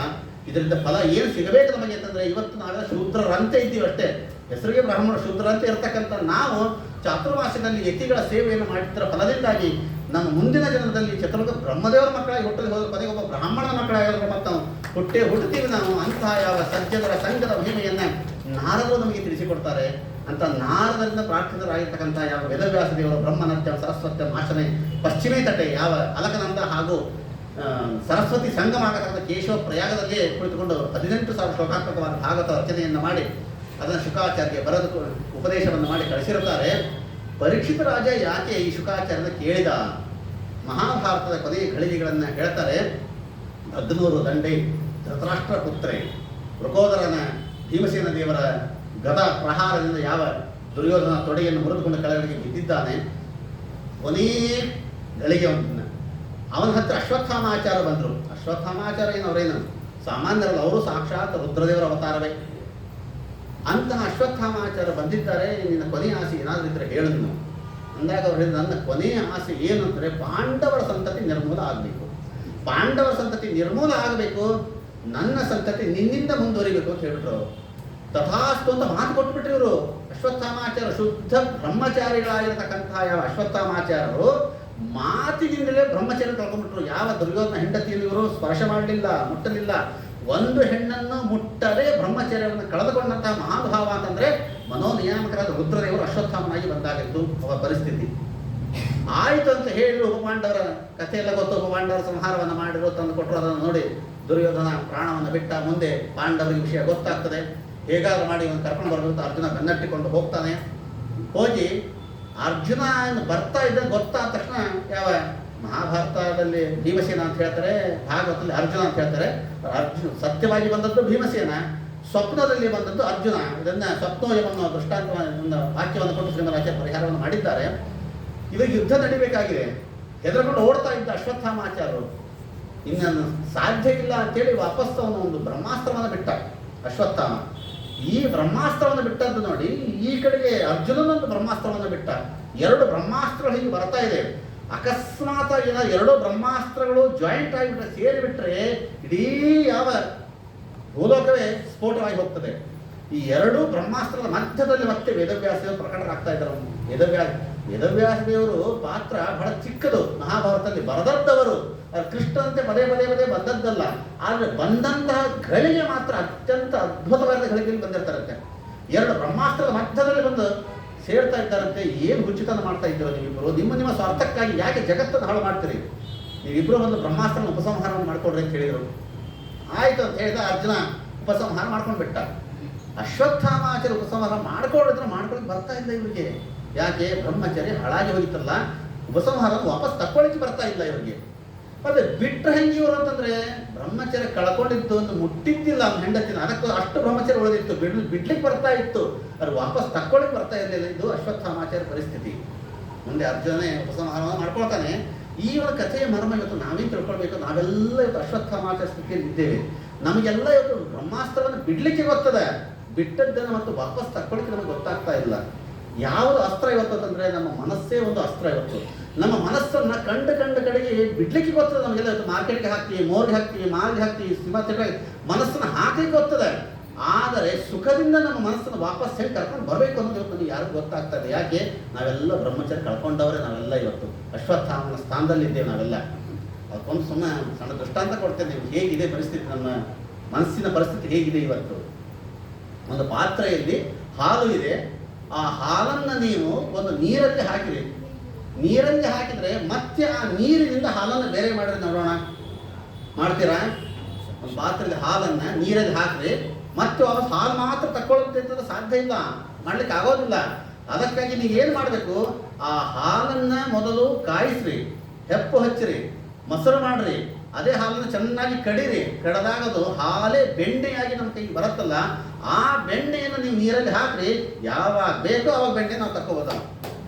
ಇದರಿಂದ ಫಲ ಏನು ಸಿಗಬೇಕು ನಮಗೆ ಅಂತಂದ್ರೆ, ಇವತ್ತು ನಾವೆಲ್ಲ ಶೂದ್ರರಂತೆ ಇದ್ದೀವಿ ಅಷ್ಟೇ, ಹೆಸರಿಗೆ ಬ್ರಾಹ್ಮಣ ಶೂದ್ರಂತೆ ಇರ್ತಕ್ಕಂಥ ನಾವು ಚಾತುರ್ಮಾಸ್ಯದಲ್ಲಿ ಯತಿಗಳ ಸೇವೆಯನ್ನು ಮಾಡಿದ್ದರ ಫಲದಿಂದಾಗಿ ನಮ್ಮ ಮುಂದಿನ ಜನ್ಮದಲ್ಲಿ ಚತುರ್ಮುಖ ಬ್ರಹ್ಮದೇವರ ಮಕ್ಕಳಾಗಿ ಹುಟ್ಟಲು ಹೋದ ಕೊನೆಗೆ ಒಬ್ಬ ಬ್ರಾಹ್ಮಣನ ಮಕ್ಕಳಾಗಿರೋ ಮತ್ತು ನಾವು ಹುಟ್ಟುತ್ತೀವಿ. ನಾವು ಅಂತಹ ಯಾವ ಸಜ್ಜನರ ಸಂಘದ ಮಹಿಮೆಯನ್ನ ನಾರದರು ನಮಗೆ ತಿಳಿಸಿಕೊಡ್ತಾರೆ. ಅಂತ ನಾರದರಿಂದ ಪ್ರಾರ್ಥಿತರಾಗಿರ್ತಕ್ಕಂಥ ಯಾವ ವೇದವ್ಯಾಸ ದೇವರು ಬ್ರಹ್ಮನತ್ಯ ಸರಸ್ವತ್ಯ ಮಾಶನೆ ಪಶ್ಚಿಮೇ ತಟೆ, ಯಾವ ಅಲಕನಂದ ಹಾಗೂ ಸರಸ್ವತಿ ಸಂಗಮ ಆಗತಕ್ಕಂಥ ಕೇಶವ ಪ್ರಯಾಗದಲ್ಲೇ ಕುಳಿತುಕೊಂಡು 18,000 ಶ್ಲೋಕಾತ್ಮಕವಾದ ಭಾಗವತ ರಚನೆಯನ್ನು ಮಾಡಿ ಅದನ್ನು ಶುಕಾಚಾರ್ಯಗೆ ಬರೆದು ಉಪದೇಶವನ್ನು ಮಾಡಿ ಕಳಿಸಿರುತ್ತಾರೆ. ಪರೀಕ್ಷಿತ ರಾಜ ಯಾಕೆ ಈ ಶುಕಾಚಾರ್ಯನ ಕೇಳಿದ? ಮಹಾಭಾರತದ ಕೊನೆಯ ಘಳಿಗೆಗಳನ್ನು ಹೇಳ್ತಾರೆ. 14 ದಂಡೆ ಧೃತರಾಷ್ಟ್ರ ಪುತ್ರೆ ವೃಕೋದರನ ಭೀಮಸೇನ ದೇವರ ಗದ ಪ್ರಹಾರದಿಂದ ಯಾವ ದುರ್ಯೋಧನ ತೊಡೆಯನ್ನು ಮುರಿದುಕೊಂಡು ಕೆಳಗಡೆಗೆ ಬಿದ್ದಿದ್ದಾನೆ. ಕೊನೆಯ ಗಳಿಗೆ ಅವನ ಹತ್ರ ಅಶ್ವತ್ಥಾಮಾಚಾರ ಬಂದರು. ಅಶ್ವತ್ಥಾಮಾಚಾರ ಅವರೇನು ಸಾಮಾನ್ಯರಲ್ಲ, ಅವರು ಸಾಕ್ಷಾತ್ ರುದ್ರದೇವರ ಅವತಾರವೇ. ಅಂತಹ ಅಶ್ವತ್ಥಾಮಾಚಾರ ಬಂದಿದ್ದಾರೆ. ನಿನ್ನ ಕೊನೆಯ ಆಸೆ ಏನಾದರೂ ಇದ್ದರೆ ಹೇಳು ನೀನು ಅಂದಾಗ ಅವ್ರು ಹೇಳಿದ, ನನ್ನ ಕೊನೆಯ ಆಸೆ ಏನು ಅಂದರೆ ಪಾಂಡವರ ಸಂತತಿ ನಿರ್ಮೂಲ ಆಗಬೇಕು. ಪಾಂಡವರ ಸಂತತಿ ನಿರ್ಮೂಲ ಆಗಬೇಕು, ನನ್ನ ಸಂತತಿ ನಿನ್ನಿಂದ ಮುಂದುವರಿಬೇಕು ಅಂತ ಹೇಳ್ಬಿಟ್ರು. ತಥಾಸ್ತು ಅಂತ ಮಾತು ಕೊಟ್ಬಿಟ್ರು ಇವರು. ಅಶ್ವತ್ಥಾಮಾಚಾರ ಶುದ್ಧ ಬ್ರಹ್ಮಚಾರಿಗಳಾಗಿರ್ತಕ್ಕಂತಹ ಯಾವ ಅಶ್ವತ್ಥಾಮಾಚಾರರು ಮಾತಿನಿಂದಲೇ ಬ್ರಹ್ಮಚಾರ್ಯ ಕಳ್ಕೊಂಡ್ಬಿಟ್ರು. ಯಾವ ದುರ್ಯೋಧನ ಹೆಂಡತಿಯಲ್ಲಿ ಇವರು ಸ್ಪರ್ಶ ಮಾಡಲಿಲ್ಲ, ಮುಟ್ಟಲಿಲ್ಲ. ಒಂದು ಹೆಣ್ಣನ್ನು ಮುಟ್ಟದೆ ಬ್ರಹ್ಮಚರ್ಯವನ್ನು ಕಳೆದುಕೊಂಡಂತಹ ಮಹಾನುಭಾವ ಅಂತಂದ್ರೆ ಮನೋನಿಯಾಮಕರಾದ ರುದ್ರದೇವರು ಅಶ್ವತ್ಥಾಮನಾಗಿ ಬಂದಾಗಿತ್ತು ಅವರ ಪರಿಸ್ಥಿತಿ. ಆಯಿತು ಅಂತ ಹೇಳಿ ಉಪಪಾಂಡವರ ಕಥೆಯೆಲ್ಲ ಗೊತ್ತು. ಉಪಪಾಂಡವರ ಸಂಹಾರವನ್ನು ಮಾಡಿದ್ರು, ತಂದು ಕೊಟ್ಟರು. ಅದನ್ನು ನೋಡಿ ದುರ್ಯೋಧನ ಪ್ರಾಣವನ್ನು ಬಿಟ್ಟ. ಮುಂದೆ ಪಾಂಡವರಿಗೆ ವಿಷಯ ಗೊತ್ತಾಗ್ತದೆ. ಹೇಗಾದ್ರೂ ಮಾಡಿ ಇವನು ಕರ್ಕೊಂಡು ಬರಬೇಕು. ಅರ್ಜುನ ಬೆನ್ನಟ್ಟಿಕೊಂಡು ಹೋಗ್ತಾನೆ. ಹೋಗಿ ಅರ್ಜುನ ಬರ್ತಾ ಇದ್ದ ಗೊತ್ತಾದ ತಕ್ಷಣ ಯಾವ ಮಹಾಭಾರತದಲ್ಲಿ ಭೀಮಸೇನ ಅಂತ ಹೇಳ್ತಾರೆ, ಭಾಗವತದಲ್ಲಿ ಅರ್ಜುನ ಅಂತ ಹೇಳ್ತಾರೆ. ಅರ್ಜುನ ಸತ್ಯವಾಗಿ ಬಂದದ್ದು ಭೀಮಸೇನ, ಸ್ವಪ್ನದಲ್ಲಿ ಬಂದದ್ದು ಅರ್ಜುನ. ಇದನ್ನು ಸ್ವಪ್ನೋಯವನ್ನು ದೃಷ್ಟಾಂತ ಒಂದು ವಾಕ್ಯವನ್ನು ಕೊಟ್ಟು ಶ್ರೀಮರಾಚಾರ್ಯ ಪರಿಹಾರವನ್ನು ಮಾಡಿದ್ದಾರೆ. ಇವಾಗ ಯುದ್ಧ ನಡಿಬೇಕಾಗಿದೆ, ಹೆದರ್ಕೊಂಡು ಓಡ್ತಾ ಇದ್ದ ಅಶ್ವತ್ಥಾಮಾಚಾರ್ಯರು ಇನ್ನನ್ನು ಸಾಧ್ಯ ಇಲ್ಲ ಅಂತೇಳಿ ವಾಪಸ್ ಅವನು ಒಂದು ಬ್ರಹ್ಮಾಸ್ತ್ರವನ್ನು ಬಿಟ್ಟ ಅಶ್ವತ್ಥಾಮ. ಈ ಬ್ರಹ್ಮಾಸ್ತ್ರವನ್ನು ಬಿಟ್ಟದ್ದು ನೋಡಿ, ಈ ಕಡೆಗೆ ಅರ್ಜುನನೊಂದು ಬ್ರಹ್ಮಾಸ್ತ್ರವನ್ನು ಬಿಟ್ಟ. 2 ಬ್ರಹ್ಮಾಸ್ತ್ರಗಳು ಹೀಗೆ ಬರ್ತಾ ಇದೆ. ಅಕಸ್ಮಾತ್ ಏನೋ 2 ಬ್ರಹ್ಮಾಸ್ತ್ರಗಳು ಜಾಯಿಂಟ್ ಆಗಿಬಿಟ್ರೆ, ಸೇರಿಬಿಟ್ರೆ ಇಡೀ ಯಾವ ಭೂಲೋಕವೇ ಸ್ಫೋಟವಾಗಿ ಹೋಗ್ತದೆ. ಈ 2 ಬ್ರಹ್ಮಾಸ್ತ್ರದ ಮಧ್ಯದಲ್ಲಿ ಮತ್ತೆ ವೇದವ್ಯಾಸ ದೇವರು ಪ್ರಕಟರಾಗ್ತಾ ಇದ್ದಾರೆ. ವೇದವ್ಯಾಸ ದೇವರು ಪಾತ್ರ ಬಹಳ ಚಿಕ್ಕದು, ಮಹಾಭಾರತದಲ್ಲಿ ಬರದದ್ದವರು. ಕೃಷ್ಣಂತೆ ಪದೇ ಪದೇ ಪದೇ ಬಂದದ್ದಲ್ಲ, ಆದರೆ ಬಂದಂತಹ ಘಳಿಗೆ ಮಾತ್ರ ಅತ್ಯಂತ ಅದ್ಭುತವಾದ ಘಳಿಗೆಯಲ್ಲಿ ಬಂದಿರ್ತಾರಂತೆ. 2 ಬ್ರಹ್ಮಾಸ್ತ್ರದ ಮಧ್ಯದಲ್ಲಿ ಬಂದು ಸೇರ್ತಾ ಇದ್ದಾರಂತೆ. ಏನು ಹುಚ್ಚಿತನ ಮಾಡ್ತಾ ಇದ್ದೀರೋ ನೀವಿಬ್ಬರು, ನಿಮ್ಮ ಸ್ವಾರ್ಥಕ್ಕಾಗಿ ಯಾಕೆ ಜಗತ್ತನ್ನು ಹಾಳು ಮಾಡ್ತೀರಿ? ನೀವಿಬ್ಬರು ಒಂದು ಬ್ರಹ್ಮಾಸ್ತ್ರನ ಉಪಸಂಹಾರವನ್ನು ಮಾಡ್ಕೊಡ್ರಿ ಅಂತ ಹೇಳಿದರು. ಆಯ್ತು ಅಂತ ಹೇಳಿದ ಅರ್ಜುನ ಉಪಸಂಹಾರ ಮಾಡ್ಕೊಂಡು ಬಿಟ್ಟ. ಅಶ್ವತ್ಥಾಮಾಚಾರ್ಯ ಉಪಸಂಹಾರ ಮಾಡ್ಕೊಳ್ಳಿದ್ರೆ ಮಾಡ್ಕೊಳ್ಳಿಕ್ಕೆ ಬರ್ತಾ ಇಲ್ಲ ಇವರಿಗೆ. ಯಾಕೆ? ಬ್ರಹ್ಮಚರ್ಯ ಹಾಳಾಗಿ ಹೋಗಿತ್ತಲ್ಲ, ಉಪಸಂಹಾರ ವಾಪಸ್ ತಕ್ಕೊಳ್ಳಿಕ್ಕೆ ಬರ್ತಾ ಇಲ್ಲ ಇವರಿಗೆ. ಮತ್ತೆ ಬಿಟ್ಟರೆ ಹೆಂಗೆ ಇವರು ಅಂತಂದ್ರೆ, ಬ್ರಹ್ಮಚರ್ಯ ಕಳ್ಕೊಂಡಿದ್ದು ಒಂದು ಮುಟ್ಟಿದ್ದಿಲ್ಲ ಅವ್ನ ಹೆಂಡತಿನ, ಅದಕ್ಕೆ ಅಷ್ಟು ಬ್ರಹ್ಮಚರ್ಯ ಉಳಿದಿತ್ತು, ಬಿಡ್ಲಿಕ್ಕೆ ಬರ್ತಾ ಇತ್ತು, ಅದು ವಾಪಸ್ ತಕ್ಕೊಳ್ಳಿಕ್ಕೆ ಬರ್ತಾ ಇರಲಿಲ್ಲ. ಇದು ಅಶ್ವತ್ಥಾಮಾಚಾರ್ಯ ಪರಿಸ್ಥಿತಿ. ಮುಂದೆ ಅರ್ಜುನನೇ ಉಪಸಂಹಾರವನ್ನು ಮಾಡ್ಕೊಳ್ತಾನೆ. ಈ ಒಂದು ಕಥೆಯ ಮರ್ಮ ಇವತ್ತು ನಾವೇನು ತಿಳ್ಕೊಳ್ಬೇಕು? ನಾವೆಲ್ಲ ಇವತ್ತು ಅಶ್ವತ್ಥಾಮಾಚಾರ್ಯ ಸ್ಥಿತಿಯಲ್ಲಿ ಇದ್ದೇವೆ. ನಮಗೆಲ್ಲ ಇವತ್ತು ಬ್ರಹ್ಮಾಸ್ತ್ರವನ್ನು ಬಿಡ್ಲಿಕ್ಕೆ ಗೊತ್ತದೆ, ಬಿಟ್ಟದ್ದನ್ನು ಮತ್ತು ವಾಪಸ್ ತಕ್ಕೊಳ್ಳಿಕ್ಕೆ ನಮಗೆ ಗೊತ್ತಾಗ್ತಾ ಇಲ್ಲ. ಯಾವುದು ಅಸ್ತ್ರ ಇವತ್ತು ಅಂತಂದ್ರೆ, ನಮ್ಮ ಮನಸ್ಸೇ ಒಂದು ಅಸ್ತ್ರ ಇವತ್ತು. ನಮ್ಮ ಮನಸ್ಸನ್ನು ಕಂಡು ಕಡೆಗೆ ಬಿಡ್ಲಿಕ್ಕೆ ಗೊತ್ತದೆ ನಮಗೆಲ್ಲ. ಇವತ್ತು ಮಾರ್ಕೆಟ್ಗೆ ಹಾಕ್ತೀವಿ, ಮೋರ್ಗೆ ಹಾಕ್ತೀವಿ, ಮಾರ್ಗೆ ಹಾಕ್ತೀವಿ, ಸಿನಿಮಾ ಥಿಯೇಟರ್ಗೆ ಮನಸ್ಸನ್ನು ಹಾಕಲಿಕ್ಕೆ ಗೊತ್ತದೆ. ಆದರೆ ಸುಖದಿಂದ ನಮ್ಮ ಮನಸ್ಸನ್ನು ವಾಪಸ್ ಹೇಗೆ ಕರ್ಕೊಂಡು ಬರಬೇಕು ಅನ್ನೋದು ಇವತ್ತು ನಮಗೆ ಯಾರಿಗೂ ಗೊತ್ತಾಗ್ತಾ ಇದೆ. ಯಾಕೆ? ನಾವೆಲ್ಲ ಬ್ರಹ್ಮಚರ್ಯ ಕಳ್ಕೊಂಡವರೇ, ನಾವೆಲ್ಲ ಇವತ್ತು ಅಶ್ವತ್ಥಾಮನ ಸ್ಥಾನದಲ್ಲಿ ಇದ್ದೇವೆ ನಾವೆಲ್ಲ. ಅದಕ್ಕೊಂದು ಸುಮ್ಮನೆ ಸಣ್ಣ ದೃಷ್ಟಾಂತ ಕೊಡ್ತೇನೆ. ಹೇಗಿದೆ ಪರಿಸ್ಥಿತಿ, ನಮ್ಮ ಮನಸ್ಸಿನ ಪರಿಸ್ಥಿತಿ ಹೇಗಿದೆ ಇವತ್ತು. ಒಂದು ಪಾತ್ರೆಯಲ್ಲಿ ಹಾಲು ಇದೆ, ಆ ಹಾಲನ್ನು ನೀವು ಒಂದು ನೀರಲ್ಲಿ ಹಾಕಿರಿ. ನೀರಲ್ಲಿ ಹಾಕಿದರೆ ಮತ್ತೆ ಆ ನೀರಿನಿಂದ ಹಾಲನ್ನು ಬೇರೆ ಮಾಡಿದ್ರೆ ನೋಡೋಣ, ಮಾಡ್ತೀರಾ? ಒಂದು ಪಾತ್ರೆಯಲ್ಲಿ ಹಾಲನ್ನು ನೀರಲ್ಲಿ ಹಾಕಿರಿ, ಮತ್ತೆ ವಾಪಸ್ ಹಾಲು ಮಾತ್ರ ತಕ್ಕೊಳ್ಳೋದು ಸಾಧ್ಯ ಇಲ್ಲ, ಮಾಡ್ಲಿಕ್ಕೆ ಆಗೋದಿಲ್ಲ. ಅದಕ್ಕಾಗಿ ನೀವು ಏನು ಮಾಡಬೇಕು? ಆ ಹಾಲನ್ನು ಮೊದಲು ಕಾಯಿಸ್ರಿ, ಹೆಪ್ಪು ಹಚ್ಚಿರಿ, ಮೊಸರು ಮಾಡ್ರಿ, ಅದೇ ಹಾಲನ್ನು ಚೆನ್ನಾಗಿ ಕಡೀರಿ. ಕಡದಾಗದು ಹಾಲೇ ಬೆಣ್ಣೆಯಾಗಿ ನಮ್ಮ ಕೈಗೆ ಬರುತ್ತಲ್ಲ, ಆ ಬೆಣ್ಣೆಯನ್ನು ನೀವು ನೀರಲ್ಲಿ ಹಾಕ್ರಿ. ಯಾವಾಗ ಬೇಕೋ ಅವಾಗ ಬೆಣ್ಣೆ ನಾವು ತಕ್ಕೋಬೋದ.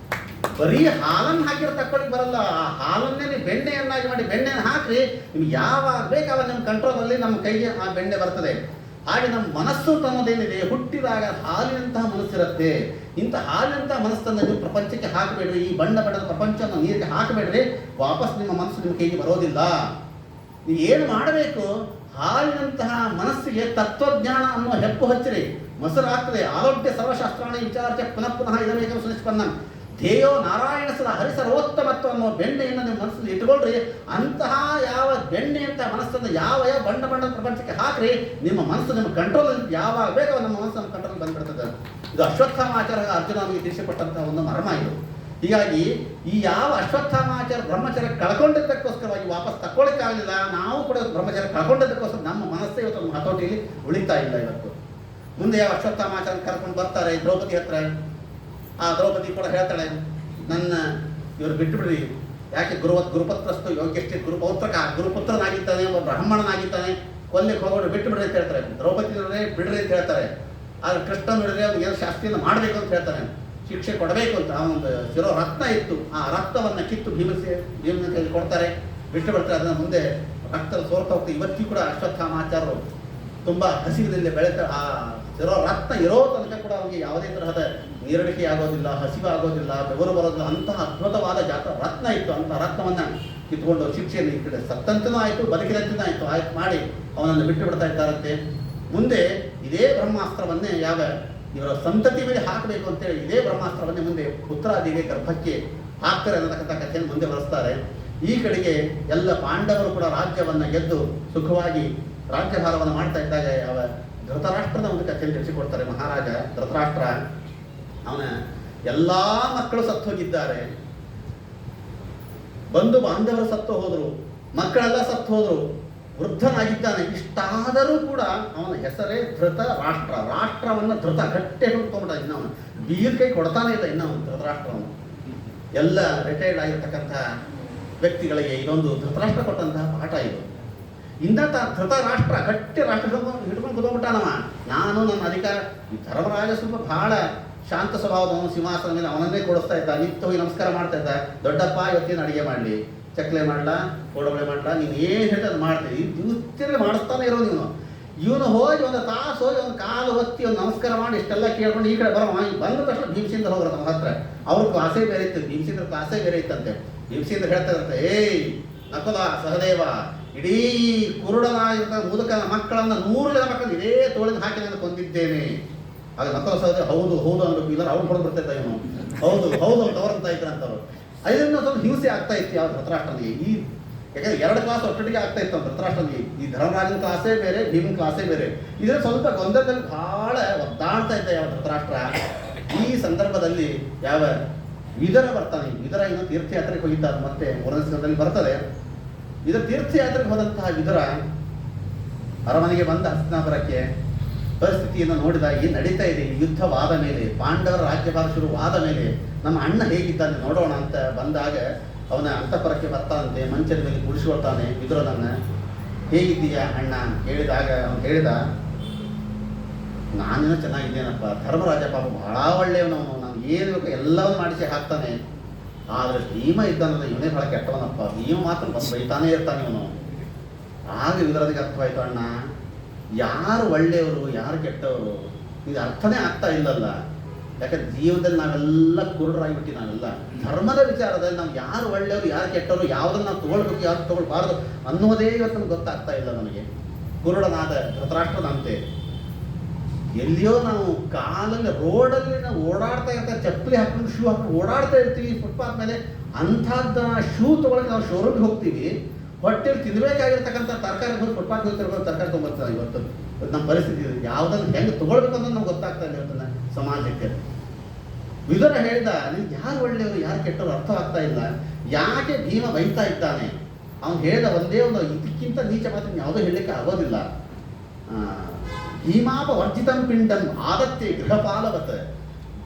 ಬರೀ ಹಾಲನ್ನು ಹಾಕಿರೋ ತಕ್ಕೊಳ್ಳಿಕ್ಕೆ ಬರಲ್ಲ. ಆ ಹಾಲನ್ನೇ ನೀವು ಬೆಣ್ಣೆಯನ್ನಾಗಿ ಮಾಡಿ ಬೆಣ್ಣೆಯನ್ನು ಹಾಕ್ರಿ. ನಿಮ್ಗೆ ಯಾವಾಗ ಬೇಕು ಅವಾಗ ನಿಮ್ಮ ಕಂಟ್ರೋಲಲ್ಲಿ ನಮ್ಮ ಕೈಗೆ ಆ ಬೆಣ್ಣೆ ಬರ್ತದೆ. ಹಾಗೆ ನಮ್ಮ ಮನಸ್ಸು ತನ್ನದೇನಿದೆ, ಹುಟ್ಟಿದಾಗ ಹಾಲಿನಂತಹ ಮನಸ್ಸಿರುತ್ತೆ. ಇಂಥ ಹಾಲಿನಂತಹ ಮನಸ್ಸನ್ನು ನೀವು ಪ್ರಪಂಚಕ್ಕೆ ಹಾಕಬೇಡ್ರಿ. ಈ ಬಣ್ಣ ಬಣ್ಣದ ಪ್ರಪಂಚವನ್ನು ನೀರಿಗೆ ಹಾಕಬೇಡ್ರಿ. ವಾಪಸ್ ನಿಮ್ಮ ಮನಸ್ಸು ನಿಮ್ಮ ಕೈಗೆ ಬರೋದಿಲ್ಲ. ನೀವು ಏನು ಮಾಡಬೇಕು? ಹಾಲಿನಂತಹ ಮನಸ್ಸಿಗೆ ತತ್ವಜ್ಞಾನ ಅನ್ನೋ ಹೆಪ್ಪು ಹಚ್ಚಿರಿ, ಮೊಸರು ಆಗ್ತದೆ. ಆರೋಗ್ಯ ಸರ್ವಶಾಸ್ತ್ರಾಣಿ ವಿಚಾರ್ಚ ಪುನಃ ಪುನಃ ಇದಮೇಕ ಸುನಿಷ್ಪನ್ನ ಧ್ಯೇಯೋ ನಾರಾಯಣ ಸದ ಹರಿಸರ್ವೋತ್ತಮತ್ವ ಅನ್ನೋ ಬೆಣ್ಣೆಯನ್ನು ನಿಮ್ಮ ಮನಸ್ಸಲ್ಲಿ ಇಟ್ಕೊಳ್ರಿ. ಅಂತಹ ಯಾವ ಬೆಣ್ಣೆಯಂತಹ ಮನಸ್ಸನ್ನು ಯಾವ ಬಣ್ಣ ಬಣ್ಣದ ಪ್ರಪಂಚಕ್ಕೆ ಹಾಕ್ರಿ. ನಿಮ್ಮ ಮನಸ್ಸು ನಿಮ್ಮ ಕಂಟ್ರೋಲಲ್ಲಿ ಯಾವಾಗ ಬೇಕೋ ನಮ್ಮ ಮನಸ್ಸು ನಮ್ಮ ಕಂಟ್ರೋಲ್ ಬಂದ್ಬಿಡ್ತದೆ. ಇದು ಅಶ್ವತ್ಥಾಮಾಚಾರ್ಯ ಅರ್ಜುನ ನಮಗೆ ತಿಳಿಸಿಕೊಟ್ಟಂತಹ ಒಂದು ಮರ್ಮ ಇದು. ಹೀಗಾಗಿ ಈ ಯಾವ ಅಶ್ವತ್ಥಾಮಾಚಾರ್ಯ ಬ್ರಹ್ಮಚರ್ಯ ಕಳ್ಕೊಂಡಿದ್ದಕ್ಕೋಸ್ಕರವಾಗಿ ವಾಪಸ್ ತಕ್ಕೊಳ್ಳಿಕ್ಕಾಗಲಿಲ್ಲ, ನಾವು ಕೂಡ ಬ್ರಹ್ಮಚರ್ಯ ಕಳ್ಕೊಂಡಿದ್ದಕ್ಕೋಸ್ಕರ ನಮ್ಮ ಮನಸ್ಸೇ ಇವತ್ತು ನಮ್ಮ ಹತೋಟಿಯಲ್ಲಿ ಉಳಿತಾ ಇಲ್ಲ ಇವತ್ತು. ಮುಂದೆ ಯಾವ ಅಶ್ವತ್ಥಾಮಾಚಾರ್ಯ ಕರ್ಕೊಂಡು ಬರ್ತಾರೆ ದ್ರೌಪದಿ ಹತ್ರ. ಆ ದ್ರೌಪದಿ ಕೂಡ ಹೇಳ್ತಾಳೆ, ನನ್ನ ಇವರು ಬಿಟ್ಟುಬಿಡ್ರಿ, ಯಾಕೆ ಗುರುಪತ್ರಸ್ತು ಯೋಗ್ಯಷ್ಟೇ ಗುರುಪುತ್ರನಾಗಿದ್ದಾನೆ, ಒಬ್ಬ ಬ್ರಾಹ್ಮಣನಾಗಿದ್ದಾನೆ, ಕೊಲ್ಲಿಗೆ ಹೋಗೋರು ಬಿಟ್ಟುಬಿಡ್ರಿ ಅಂತ ಹೇಳ್ತಾರೆ. ದ್ರೌಪದಿ ಬಿಡ್ರಿ ಅಂತ ಹೇಳ್ತಾರೆ. ಆದರೆ ಕೃಷ್ಣ ನೋಡಿದ್ರೆ ಅವ್ರಿಗೆ ಏನು ಶಾಸ್ತ್ರಿಯನ್ನು ಮಾಡಬೇಕು ಅಂತ ಹೇಳ್ತಾನೆ, ಶಿಕ್ಷೆ ಕೊಡಬೇಕು ಅಂತ. ಅವನೊಂದು ಶಿರೋ ರತ್ನ ಇತ್ತು, ಆ ರಕ್ತವನ್ನು ಕಿತ್ತು ಭೀಮನ ಕೈಲಿ ಕೊಡ್ತಾರೆ, ಬಿಟ್ಟು ಬಿಡ್ತಾರೆ. ಅದನ್ನು ಮುಂದೆ ರಕ್ತದ ಸೋರ್ತಾ ಹೋಗ್ತದೆ. ಇವತ್ತಿಗೂ ಕೂಡ ಅಶ್ವತ್ಥಾಮಾಚಾರ್ಯರು ತುಂಬ ಹಸಿವಿನಲ್ಲಿ ಬೆಳೆತ ಆ ಶಿರೋ ರತ್ನ ಇರೋ ತನಕ ಕೂಡ ಅವನಿಗೆ ಯಾವುದೇ ತರಹದ ನೀರಡಿಕೆ ಆಗೋದಿಲ್ಲ, ಹಸಿವು ಆಗೋದಿಲ್ಲ, ಬೆವರು ಬರೋದಿಲ್ಲ. ಅಂತಹ ಅದ್ಭುತವಾದ ರತ್ನ ಇತ್ತು. ಅಂತಹ ರತ್ನವನ್ನು ಕಿತ್ಕೊಂಡು ಶಿಕ್ಷೆಯಲ್ಲಿ ಈ ಕಡೆ ಸತ್ತಂತನೂ ಆಯಿತು, ಬದುಕಿದಂತನೂ ಆಯ್ತು ಮಾಡಿ ಅವನನ್ನು ಬಿಟ್ಟು ಬಿಡ್ತಾ ಇದ್ದಾರಂತೆ. ಮುಂದೆ ಇದೇ ಬ್ರಹ್ಮಾಸ್ತ್ರವನ್ನೇ ಯಾವ ಇವರ ಸಂತತಿ ಮೇಲೆ ಹಾಕಬೇಕು ಅಂತೇಳಿ ಇದೇ ಬ್ರಹ್ಮಾಸ್ತ್ರವನ್ನೇ ಮುಂದೆ ಪುತ್ರಾದಿಗೆ ಗರ್ಭಕ್ಕೆ ಹಾಕ್ತಾರೆ ಅನ್ನತಕ್ಕಂಥ ಕಥೆಯನ್ನು ಮುಂದೆ ಬರೆಸ್ತಾರೆ. ಈ ಕಡೆಗೆ ಎಲ್ಲ ಪಾಂಡವರು ಕೂಡ ರಾಜ್ಯವನ್ನು ಗೆದ್ದು ಸುಖವಾಗಿ ರಾಜ್ಯಭಾರವನ್ನು ಮಾಡ್ತಾ ಇದ್ದಾಗ ಯಾವ ಧೃತರಾಷ್ಟ್ರದ ಒಂದು ಕಥೆಯನ್ನು ತಿಳಿಸಿಕೊಡ್ತಾರೆ. ಮಹಾರಾಜ ಧೃತರಾಷ್ಟ್ರ, ಅವನ ಎಲ್ಲ ಮಕ್ಕಳು ಸತ್ತು ಹೋಗಿದ್ದಾರೆ, ಬಂಧು ಬಾಂಧವರು ಸತ್ತು ಹೋದರು, ಮಕ್ಕಳೆಲ್ಲ ಸತ್ತು ಹೋದರು, ವೃದ್ಧನಾಗಿದ್ದಾನೆ. ಇಷ್ಟಾದರೂ ಕೂಡ ಅವನ ಹೆಸರೇ ಧೃತ ರಾಷ್ಟ್ರ. ರಾಷ್ಟ್ರವನ್ನು ಧೃತ ಗಟ್ಟೆ ಹೊಂದ್ಕೊಂಡ್ಬಿಟ್ಟ. ಇನ್ನು ಅವನು ಬೀರ್ ಕೈ ಕೊಡ್ತಾನೆ ಇಲ್ಲ ಇನ್ನು ಅವನು ಧೃತರಾಷ್ಟ್ರವನ್ನು. ಎಲ್ಲ ರಿಟೈರ್ಡ್ ಆಗಿರ್ತಕ್ಕಂಥ ವ್ಯಕ್ತಿಗಳಿಗೆ ಇದೊಂದು ಧೃತರಾಷ್ಟ್ರ ಕೊಟ್ಟಂತಹ ಪಾಠ ಇದು. ಇಂಥ ಧೃತರಾಷ್ಟ್ರ ಗಟ್ಟಿ ರಾಷ್ಟ್ರ ಹಿಡ್ಕೊಂಡು ಕೂತ್ಕೊಂಡ್ಬಿಟ್ಟಾನವ. ನಾನು ನನ್ನ ಅಧಿಕಾರ, ಈ ಧರ್ಮರಾಜ ಸ್ವಲ್ಪ ಬಹಳ ಶಾಂತ ಸ್ವಭಾವದವನು, ಸಿಂಹಾಸನ ಮೇಲೆ ಅವನನ್ನೇ ಕೊಡಿಸ್ತಾ ಇದ್ದ, ನಿಂತು ಹೋಗಿ ನಮಸ್ಕಾರ ಮಾಡ್ತಾ ಇದ್ದ. ದೊಡ್ಡಪ್ಪ ಇವತ್ತೇನು ಅಡುಗೆ ಮಾಡಲಿ, ಚಕ್ಲೆ ಮಾಡಲ, ಕೋಡಬಳೆ ಮಾಡಲ, ನೀನು ಏನು ಹೇಳಿದ್ರೆ ಅದು ಮಾಡ್ತೀವಿ, ದಿವಸ ಮಾಡಿಸ್ತಾನೆ ಇರೋದು ಇವನು ಹೋಗಿ ಒಂದು ತಾಸು ಹೋಗಿ ಒಂದು ಕಾಲು ಒತ್ತಿ ಒಂದು ನಮಸ್ಕಾರ ಮಾಡಿ ಇಷ್ಟೆಲ್ಲ ಕೇಳ್ಕೊಂಡು ಈ ಕಡೆ ಬರೋ ಬಂದ ತಕ್ಷಣ ಭೀಮಸೇಂದ್ರ ಹೋಗ್ರ ನಮ್ಮ ಹತ್ರ. ಅವ್ರ ಕ್ಲಾಸೇ ಬೇರೆ ಇತ್ತು, ಭೀಮಸೇಂದ್ರ ಕ್ಲಾಸೇ ಬೇರೆ ಇತ್ತಂತೆ. ಭೀಮಸೇಂದ್ರ ಹೇಳ್ತಾ ಇರುತ್ತೆ, ಏಯ್ ನಕುಲ ಸಹದೇವ, ಇಡೀ ಕುರುಡನಾಗಿರ್ತ ಮುದುಕನ ಮಕ್ಕಳನ್ನು 100 ಜನ ಮಕ್ಕಳನ್ನು ಇದೇ ತೋಳಿದ ಹಾಕಿ ನಾನು ಕೊಂದಿದ್ದೇನೆ. ಆಗ ನಕುಲ ಸಹದೇವ ಹೌದು ಹೌದು ಅಂದ್ಬಿಟ್ಟು ಇಲ್ಲ ಅವ್ರು ಹೊಡೆದು ಬರ್ತಾ ಇದ್ದ ಇವನು, ಹೌದು ಹೌದು ಅಂತ ಅವರಂತ ಇದ್ರಂತವ್ರು. ಅದರಿಂದ ಸ್ವಲ್ಪ ಹಿಂಸೆ ಆಗ್ತಾ ಇತ್ತು ಯಾವ ಧೃತರಾಷ್ಟ್ರನಿಗೆ. ಈ ಯಾಕಂದ್ರೆ 2 ಕ್ಲಾಸ್ ಒಟ್ಟೊಟ್ಟಿಗೆ ಆಗ್ತಾ ಇತ್ತು ಧೃತರಾಷ್ಟ್ರನಿಗೆ. ಈ ಧರ್ಮರಾಜನ ಕ್ಲಾಸೇ ಬೇರೆ, ಭೀಮನ ಕ್ಲಾಸೇ ಬೇರೆ. ಇದರಲ್ಲಿ ಸ್ವಲ್ಪ ಗೊಂದಲದಲ್ಲಿ ಬಹಳ ಒದ್ದಾಡ್ತಾ ಇದ್ದ ಯಾವ ಧೃತರಾಷ್ಟ್ರ. ಈ ಸಂದರ್ಭದಲ್ಲಿ ಯಾವ ವಿದುರ ಬರ್ತಾನೆ. ವಿದುರ ಇನ್ನು ತೀರ್ಥಯಾತ್ರೆಗೆ ಹೋಗಿದ್ದ, ಮತ್ತೆ 3ನೇ ಸ್ಕಂದದಲ್ಲಿ ಬರ್ತದೆ. ಇದರ ತೀರ್ಥಯಾತ್ರೆಗೆ ಹೋದಂತಹ ವಿದುರ ಅರಮನೆಗೆ ಬಂದ ಹಸ್ತಿನಾಪುರಕ್ಕೆ ಪರಿಸ್ಥಿತಿಯನ್ನು ನೋಡಿದ. ಏನು ನಡೀತಾ ಇದೆ, ಯುದ್ಧವಾದ ಮೇಲೆ, ಪಾಂಡವರ ರಾಜ್ಯಭಾರ ಶುರುವಾದ ಮೇಲೆ ನಮ್ಮ ಅಣ್ಣ ಹೇಗಿದ್ದಾನೆ ನೋಡೋಣ ಅಂತ ಬಂದಾಗ ಅವನ ಅಂತಃಪುರಕ್ಕೆ ಬರ್ತಾನಂತೆ. ಮಂಚದ ಮೇಲೆ ಕುಡಿಸ್ಕೊಳ್ತಾನೆ ವಿದುರನನ್ನ. ಹೇಗಿದ್ದೀಯಾ ಅಣ್ಣ ಹೇಳಿದಾಗ ಅವನು ಹೇಳಿದ, ನಾನೇನೋ ಚೆನ್ನಾಗಿದ್ದೇನಪ್ಪ, ಧರ್ಮರಾಜ ಪಾಪ ಬಹಳ ಒಳ್ಳೆಯವನವನು, ನಾನು ಏನು ಬೇಕು ಎಲ್ಲವನ್ನೂ ಮಾಡಿಸಿ ಹಾಕ್ತಾನೆ. ಆದರೆ ಭೀಮ ಇದ್ದಾನಲ್ಲ ಇವನೇ ಬಹಳ ಕೆಟ್ಟವನಪ್ಪ, ಭೀಮ ಮಾತ್ರ ಬಂದು ಬೈತಾನೇ ಇರ್ತಾನೆ ಇವನು. ಆಗ ವಿದುರನಿಗೆ ಅರ್ಥವಾಯ್ತು, ಅಣ್ಣ ಯಾರು ಒಳ್ಳೆಯವರು ಯಾರು ಕೆಟ್ಟವರು ಇದು ಅರ್ಥನೇ ಆಗ್ತಾ ಇಲ್ಲಲ್ಲ. ಯಾಕಂದ್ರೆ ಜೀವನದಲ್ಲಿ ನಾವೆಲ್ಲ ಕುರುಡರಾಗಿಬಿಟ್ಟು ನಾವೆಲ್ಲ ಧರ್ಮದ ವಿಚಾರದಲ್ಲಿ ನಾವು ಯಾರು ಒಳ್ಳೆಯವರು ಯಾರು ಕೆಟ್ಟವರು, ಯಾವುದನ್ನು ನಾವು ತೊಗೊಳ್ಬೇಕು ಯಾರು ತೊಗೊಳ್ಬಾರ್ದು ಅನ್ನೋದೇ ಇವತ್ತು ನಮ್ಗೆ ಗೊತ್ತಾಗ್ತಾ ಇಲ್ಲ ನನಗೆ. ಕುರುಡನಾದ ಧೃತರಾಷ್ಟ್ರನಂತೆ ಎಲ್ಲಿಯೋ ನಾವು ಕಾಲಲ್ಲಿ ರೋಡಲ್ಲಿ ನಾವು ಓಡಾಡ್ತಾ ಇರ್ತಾರೆ, ಚಪ್ಪಲಿ ಹಾಕೊಂಡು ಶೂ ಹಾಕೊಂಡು ಓಡಾಡ್ತಾ ಇರ್ತೀವಿ ಫುಟ್ಪಾತ್ ಮೇಲೆ. ಅಂಥದ್ದು ಶೂ ತೊಗೊಳಕ್ಕೆ ನಾವು ಶೋರೂಮ್ಗೆ ಹೋಗ್ತೀವಿ, ಹೊಟ್ಟೆಲಿ ತಿನ್ನಬೇಕಾಗಿರ್ತಕ್ಕಂಥ ತರಕಾರಿ ಹೋಗಿ ಫುಟ್ಪಾತ್ ಹೋಗ್ತಿರ್ಬೋದು, ತರಕಾರಿ ತೊಗೊಂಬರ್ತಾರೆ. ಇವತ್ತು ನಮ್ಮ ಪರಿಸ್ಥಿತಿ ಯಾವುದನ್ನು ಹೆಂಗೆ ತೊಗೊಳ್ಬೇಕು ಅನ್ನೋದು ನಮ್ಗೆ ಗೊತ್ತಾಗ್ತಾ ಇಲ್ಲ ಇವತ್ತನ್ನ ಸಮಾಜಕ್ಕೆ. ವಿದುರ ಹೇಳಿದ, ನಿಮ್ಗೆ ಯಾರು ಒಳ್ಳೆಯವರು ಯಾರು ಕೆಟ್ಟವರು ಅರ್ಥ ಆಗ್ತಾ ಇಲ್ಲ. ಯಾಕೆ ಭೀಮ ಬೈತಾ ಇದ್ದಾನೆ? ಅವನು ಹೇಳಿದ ಒಂದೇ ಒಂದು ಇದಕ್ಕಿಂತ ನೀಚ ಮಾತ್ರ ಯಾವುದೂ ಹೇಳಲಿಕ್ಕೆ ಆಗೋದಿಲ್ಲ. ಭೀಮಾಪ ವರ್ಜಿತಂ ಪಿಂಡಂ ಆದತ್ತೆ ಗೃಹಪಾಲವತ್.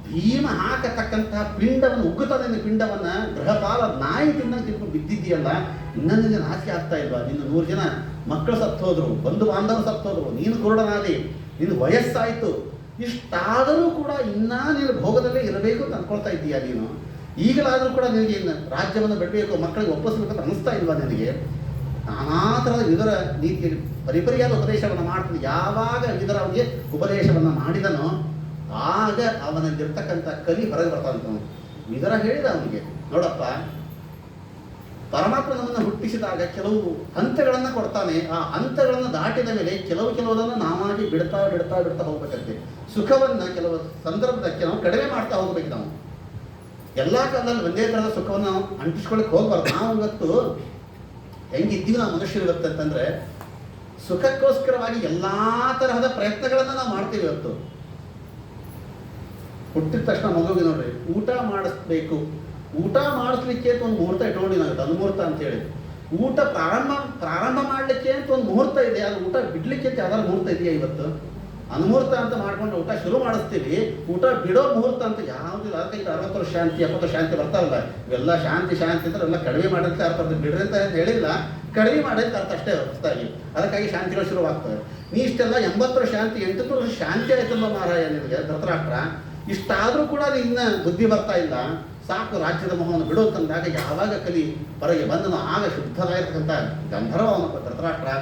ಭೀಮ ಹಾಕತಕ್ಕಂತಹ ಪಿಂಡವನ್ನು ಉಗ್ಗುತ್ತದೆ ಪಿಂಡವನ್ನ ಗೃಹಪಾಲ ನಾಯಿ ತಿಂಕೊಂಡು ಬಿದ್ದಿದ್ದೀಯಲ್ಲ, ಇನ್ನೊಂದು ನಾಚಿಕೆ ಆಗ್ತಾ ಇಲ್ವಾ? ನಿನ್ನ 100 ಜನ ಮಕ್ಕಳು ಸತ್ತೋದ್ರು, ಬಂಧು ಬಾಂಧವರು ಸತ್ತೋದ್ರು, ನೀನು ಕುರುಡನಾದಿ, ನಿನ್ನ ವಯಸ್ಸಾಯಿತು, ಇಷ್ಟಾದರೂ ಕೂಡ ಇನ್ನೂ ನೀನು ಭೋಗದಲ್ಲೇ ಇರಬೇಕು ಅಂತ ಅನ್ಕೊಳ್ತಾ ಇದ್ದೀಯಾ ನೀನು? ಈಗಲಾದರೂ ಕೂಡ ನಿನಗೆ ಇನ್ನು ರಾಜ್ಯವನ್ನು ಬಿಡಬೇಕು, ಮಕ್ಕಳಿಗೆ ಒಪ್ಪಿಸ್ಬೇಕು ಅಂತ ಅನ್ನಿಸ್ತಾ ಇಲ್ವಾ ನಿನಗೆ? ನಾನಾ ಥರದ ವಿದುರ ನೀತಿಯಲ್ಲಿ ಪರಿಪರಿಯಾದ ಉಪದೇಶವನ್ನು ಮಾಡ್ತಾನೆ. ಯಾವಾಗ ವಿದುರ ಅವನಿಗೆ ಉಪದೇಶವನ್ನು ಮಾಡಿದನೋ ಆಗ ಅವನಲ್ಲಿರ್ತಕ್ಕಂಥ ಕಲಿ ಹೊರಗೆ ಬರ್ತಾನಂತ. ವಿದುರ ಹೇಳಿದ ಅವನಿಗೆ, ನೋಡಪ್ಪ, ಪರಮಾತ್ಮ ನಮ್ಮನ್ನು ಹುಟ್ಟಿಸಿದಾಗ ಕೆಲವು ಹಂತಗಳನ್ನು ಕೊಡ್ತಾನೆ. ಆ ಹಂತಗಳನ್ನು ದಾಟಿದ ಮೇಲೆ ಕೆಲವುದನ್ನು ನಾವಾಗಿ ಬಿಡ್ತಾ ಬಿಡ್ತಾ ಬಿಡ್ತಾ ಹೋಗ್ಬೇಕಂತೆ. ಸುಖವನ್ನು ಕೆಲವು ಸಂದರ್ಭದಕ್ಕೆ ನಾವು ಕಡಿಮೆ ಮಾಡ್ತಾ ಹೋಗ್ಬೇಕು. ನಾವು ಎಲ್ಲ ಕಾಲದಲ್ಲಿ ಒಂದೇ ಥರದ ಸುಖವನ್ನು ನಾವು ಅಂಟಿಸ್ಕೊಳ್ಳಿಕ್ಕೆ ಹೋಗ್ಬಾರ್ದು. ನಾವು ಇವತ್ತು ಹೆಂಗಿದ್ದೀವಿ ನಾವು ಮನುಷ್ಯರು ಇವತ್ತು ಅಂತಂದರೆ, ಸುಖಕ್ಕೋಸ್ಕರವಾಗಿ ಎಲ್ಲ ತರಹದ ಪ್ರಯತ್ನಗಳನ್ನು ನಾವು ಮಾಡ್ತೀವಿ. ಇವತ್ತು ಹುಟ್ಟಿದ ತಕ್ಷಣ ಮಗುವಿಗೆ ನೋಡ್ರಿ ಊಟ ಮಾಡಿಸ್ಬೇಕು, ಊಟ ಮಾಡಿಸ್ಲಿಕ್ಕೆ ಅಂತ ಒಂದು ಮುಹೂರ್ತ ಇಟ್ಕೊಂಡು ನಾವು ಅನುಮುಹೂರ್ತ ಅಂತೇಳಿ, ಊಟ ಪ್ರಾರಂಭ ಮಾಡಲಿಕ್ಕೆ ಅಂತ ಒಂದು ಮುಹೂರ್ತ ಇದೆ. ಅದು ಊಟ ಬಿಡ್ಲಿಕ್ಕೆ ಅಂತ ಯಾವ್ದಾದ್ರು ಮುಹೂರ್ತ ಇದೆಯಾ ಇವತ್ತು? ಅನುಮೂರ್ತ ಅಂತ ಮಾಡ್ಕೊಂಡು ಊಟ ಶುರು ಮಾಡಿಸ್ತೀವಿ, ಊಟ ಬಿಡೋ ಮುಹೂರ್ತ ಅಂತ ಯಾವುದಿಲ್ಲ. ಅದಕ್ಕೆ 60 ವರ್ಷ ಶಾಂತಿ 70 ಶಾಂತಿ ಬರ್ತಾರಲ್ಲ, ಇವೆಲ್ಲ ಶಾಂತಿ ಅಂದ್ರೆ ಎಲ್ಲ ಕಡಿಮೆ ಮಾಡೋಂಥ ಅರ್ಥ, ಬಿಡ್ರಿ ಅಂತ ಹೇಳಿಲ್ಲ, ಕಡಿಮೆ ಮಾಡೋಂಥ ಅರ್ಥ ಅಷ್ಟೇ ಹೊಸದಾಗಿ. ಅದಕ್ಕಾಗಿ ಶಾಂತಿಗಳು ಶುರುವಾಗ್ತವೆ. ನೀ ಇಷ್ಟೆಲ್ಲ 80 ವರ್ಷ ಶಾಂತಿ 80 ವರ್ಷ ಶಾಂತಿ ಆಯ್ತಲ್ಲ ಮಾರಾಯ ನಿನಗೆ ಧೃತರಾಷ್ಟ್ರ. ಇಷ್ಟಾದರೂ ಕೂಡ ನಿನ್ನ ಬುದ್ಧಿ ಬರ್ತಾ ಇಲ್ಲ, ಸಾಕು ರಾಜ್ಯದ ಮೊಹವನ್ನು ಬಿಡೋತಂದಾಗ ಯಾವಾಗ ಕಲಿ ಹೊರಗೆ ಬಂದನು ಆಗ ಶುದ್ಧರಾಗಿರ್ತಕ್ಕಂಥ ಗಂಧರ್ವ ಅವನ ಧೃತರಾಷ್ಟ್ರ.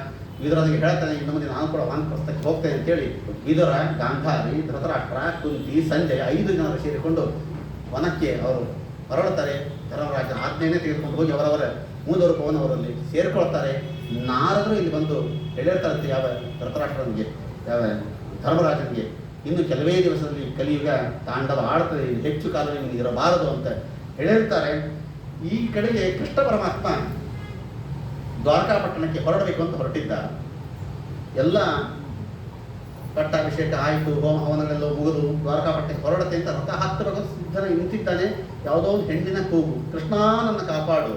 ವಿದುರನಿಗೆ ಹೇಳ್ತಾನೆ, ಇನ್ನು ಮುಂದೆ ನಾನು ಕೂಡ ವಾನಪ್ರಸ್ಥಕ್ಕೆ ಹೋಗ್ತೇನೆ ಅಂತೇಳಿ ವಿದುರ, ಗಾಂಧಾರಿ, ಧೃತರಾಷ್ಟ್ರ, ಕುಂತಿ, ಸಂಜಯ 5 ಜನರು ಸೇರಿಕೊಂಡು ವನಕ್ಕೆ ಅವರು ಹೊರಡ್ತಾರೆ. ಧರ್ಮರಾಜನ ಆಜ್ಞೆಯನ್ನೇ ತೆಗೆದುಕೊಂಡು ಹೋಗಿ ಅವರವರ ಮೂಲರೂಪವನ್ನವರಲ್ಲಿ ಸೇರಿಕೊಳ್ತಾರೆ. ನಾರದರು ಇಲ್ಲಿ ಬಂದು ಹೇಳಿರ್ತಾರಂತೆ ಯಾವ ಧೃತರಾಷ್ಟ್ರನಿಗೆ, ಯಾವ ಧರ್ಮರಾಜನಿಗೆ, ಇನ್ನು ಕೆಲವೇ ದಿವಸದಲ್ಲಿ ಕಲಿಯುಗ ತಾಂಡವ ಆಡ್ತದೆ, ಹೆಚ್ಚು ಕಾಲ ನಿಮಗೆ ಇರಬಾರದು ಅಂತ ಹೇಳಿರ್ತಾರೆ. ಈ ಕಡೆಗೆ ಕೃಷ್ಣ ಪರಮಾತ್ಮ ದ್ವಾರಕಾಪಟ್ಟಣಕ್ಕೆ ಹೊರಡಬೇಕು ಅಂತ ಹೊರಟಿದ್ದ. ಎಲ್ಲ ಪಟ್ಟಾಭಿಷೇಕ ಆಯಿತು, ಹೋಮ ಹವನಗಳೆಲ್ಲ ಮುಗಿದು ದ್ವಾರಕಾಪಟ್ಟಣಕ್ಕೆ ಹೊರಡತೆ ಅಂತ ರಥ ಹತ್ತಬೇಕು ಸಿದ್ಧನ ನಿಂತಿದ್ದಾನೆ. ಯಾವುದೋ ಒಂದು ಹೆಣ್ಣಿನ ಕೂಗು, ಕೃಷ್ಣ ನನ್ನ ಕಾಪಾಡು.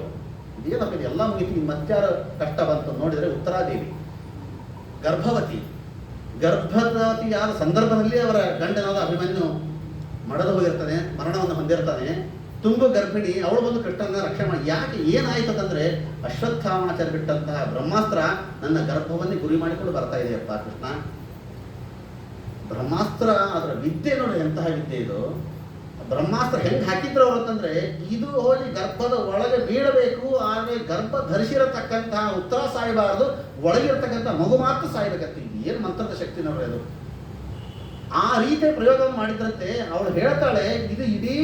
ಏನಪ್ಪ ಎಲ್ಲ ಮುಗಿತು, ಮತ್ಯಾರ ಕಷ್ಟ ಬಂತು ನೋಡಿದರೆ ಉತ್ತರಾದೇವಿ ಗರ್ಭವತಿಯಾದ ಸಂದರ್ಭದಲ್ಲಿ ಅವರ ಗಂಡನಾದ ಅಭಿಮನ್ಯು ಮಡದು ಹೋಗಿರ್ತಾನೆ, ಮರಣವನ್ನು ಹೊಂದಿರ್ತಾನೆ. ತುಂಬು ಗರ್ಭಿಣಿ, ಅವಳು ಬಂದು ಕೃಷ್ಣನ ರಕ್ಷಣೆ ಮಾಡಿ. ಯಾಕೆ ಏನಾಯ್ತದಂದ್ರೆ ಅಶ್ವತ್ಥಾಮಾಚಾರ್ಯ ಬಿಟ್ಟಂತಹ ಬ್ರಹ್ಮಾಸ್ತ್ರ ನನ್ನ ಗರ್ಭವನ್ನೇ ಗುರಿ ಮಾಡಿಕೊಂಡು ಬರ್ತಾ ಇದೆಯಪ್ಪ ಕೃಷ್ಣ. ಬ್ರಹ್ಮಾಸ್ತ್ರ ಅದರ ವಿದ್ಯೆ ನೋಡಿ ಎಂತಹ ವಿದ್ಯೆ ಇದು. ಬ್ರಹ್ಮಾಸ್ತ್ರ ಹೆಂಗೆ ಹಾಕಿದ್ರು ಅವರು ಅಂತಂದ್ರೆ ಇದು ಹೋಗಿ ಗರ್ಭದ ಒಳಗೆ ಬೀಳಬೇಕು, ಆಮೇಲೆ ಗರ್ಭ ಧರಿಸಿರತಕ್ಕಂತಹ ಉತ್ತರ ಸಾಯಬಾರದು, ಒಳಗಿರತಕ್ಕಂಥ ಮಗು ಮಾತ್ರ ಸಾಯ್ಬೇಕಂತ. ಏನು ಮಂತ್ರದ ಶಕ್ತಿ ನೋಡ್ರಿ ಅದು. ಆ ರೀತಿಯ ಪ್ರಯೋಗವನ್ನು ಮಾಡಿದ್ರಂತೆ. ಅವಳು ಹೇಳ್ತಾಳೆ ಇದು ಇಡೀ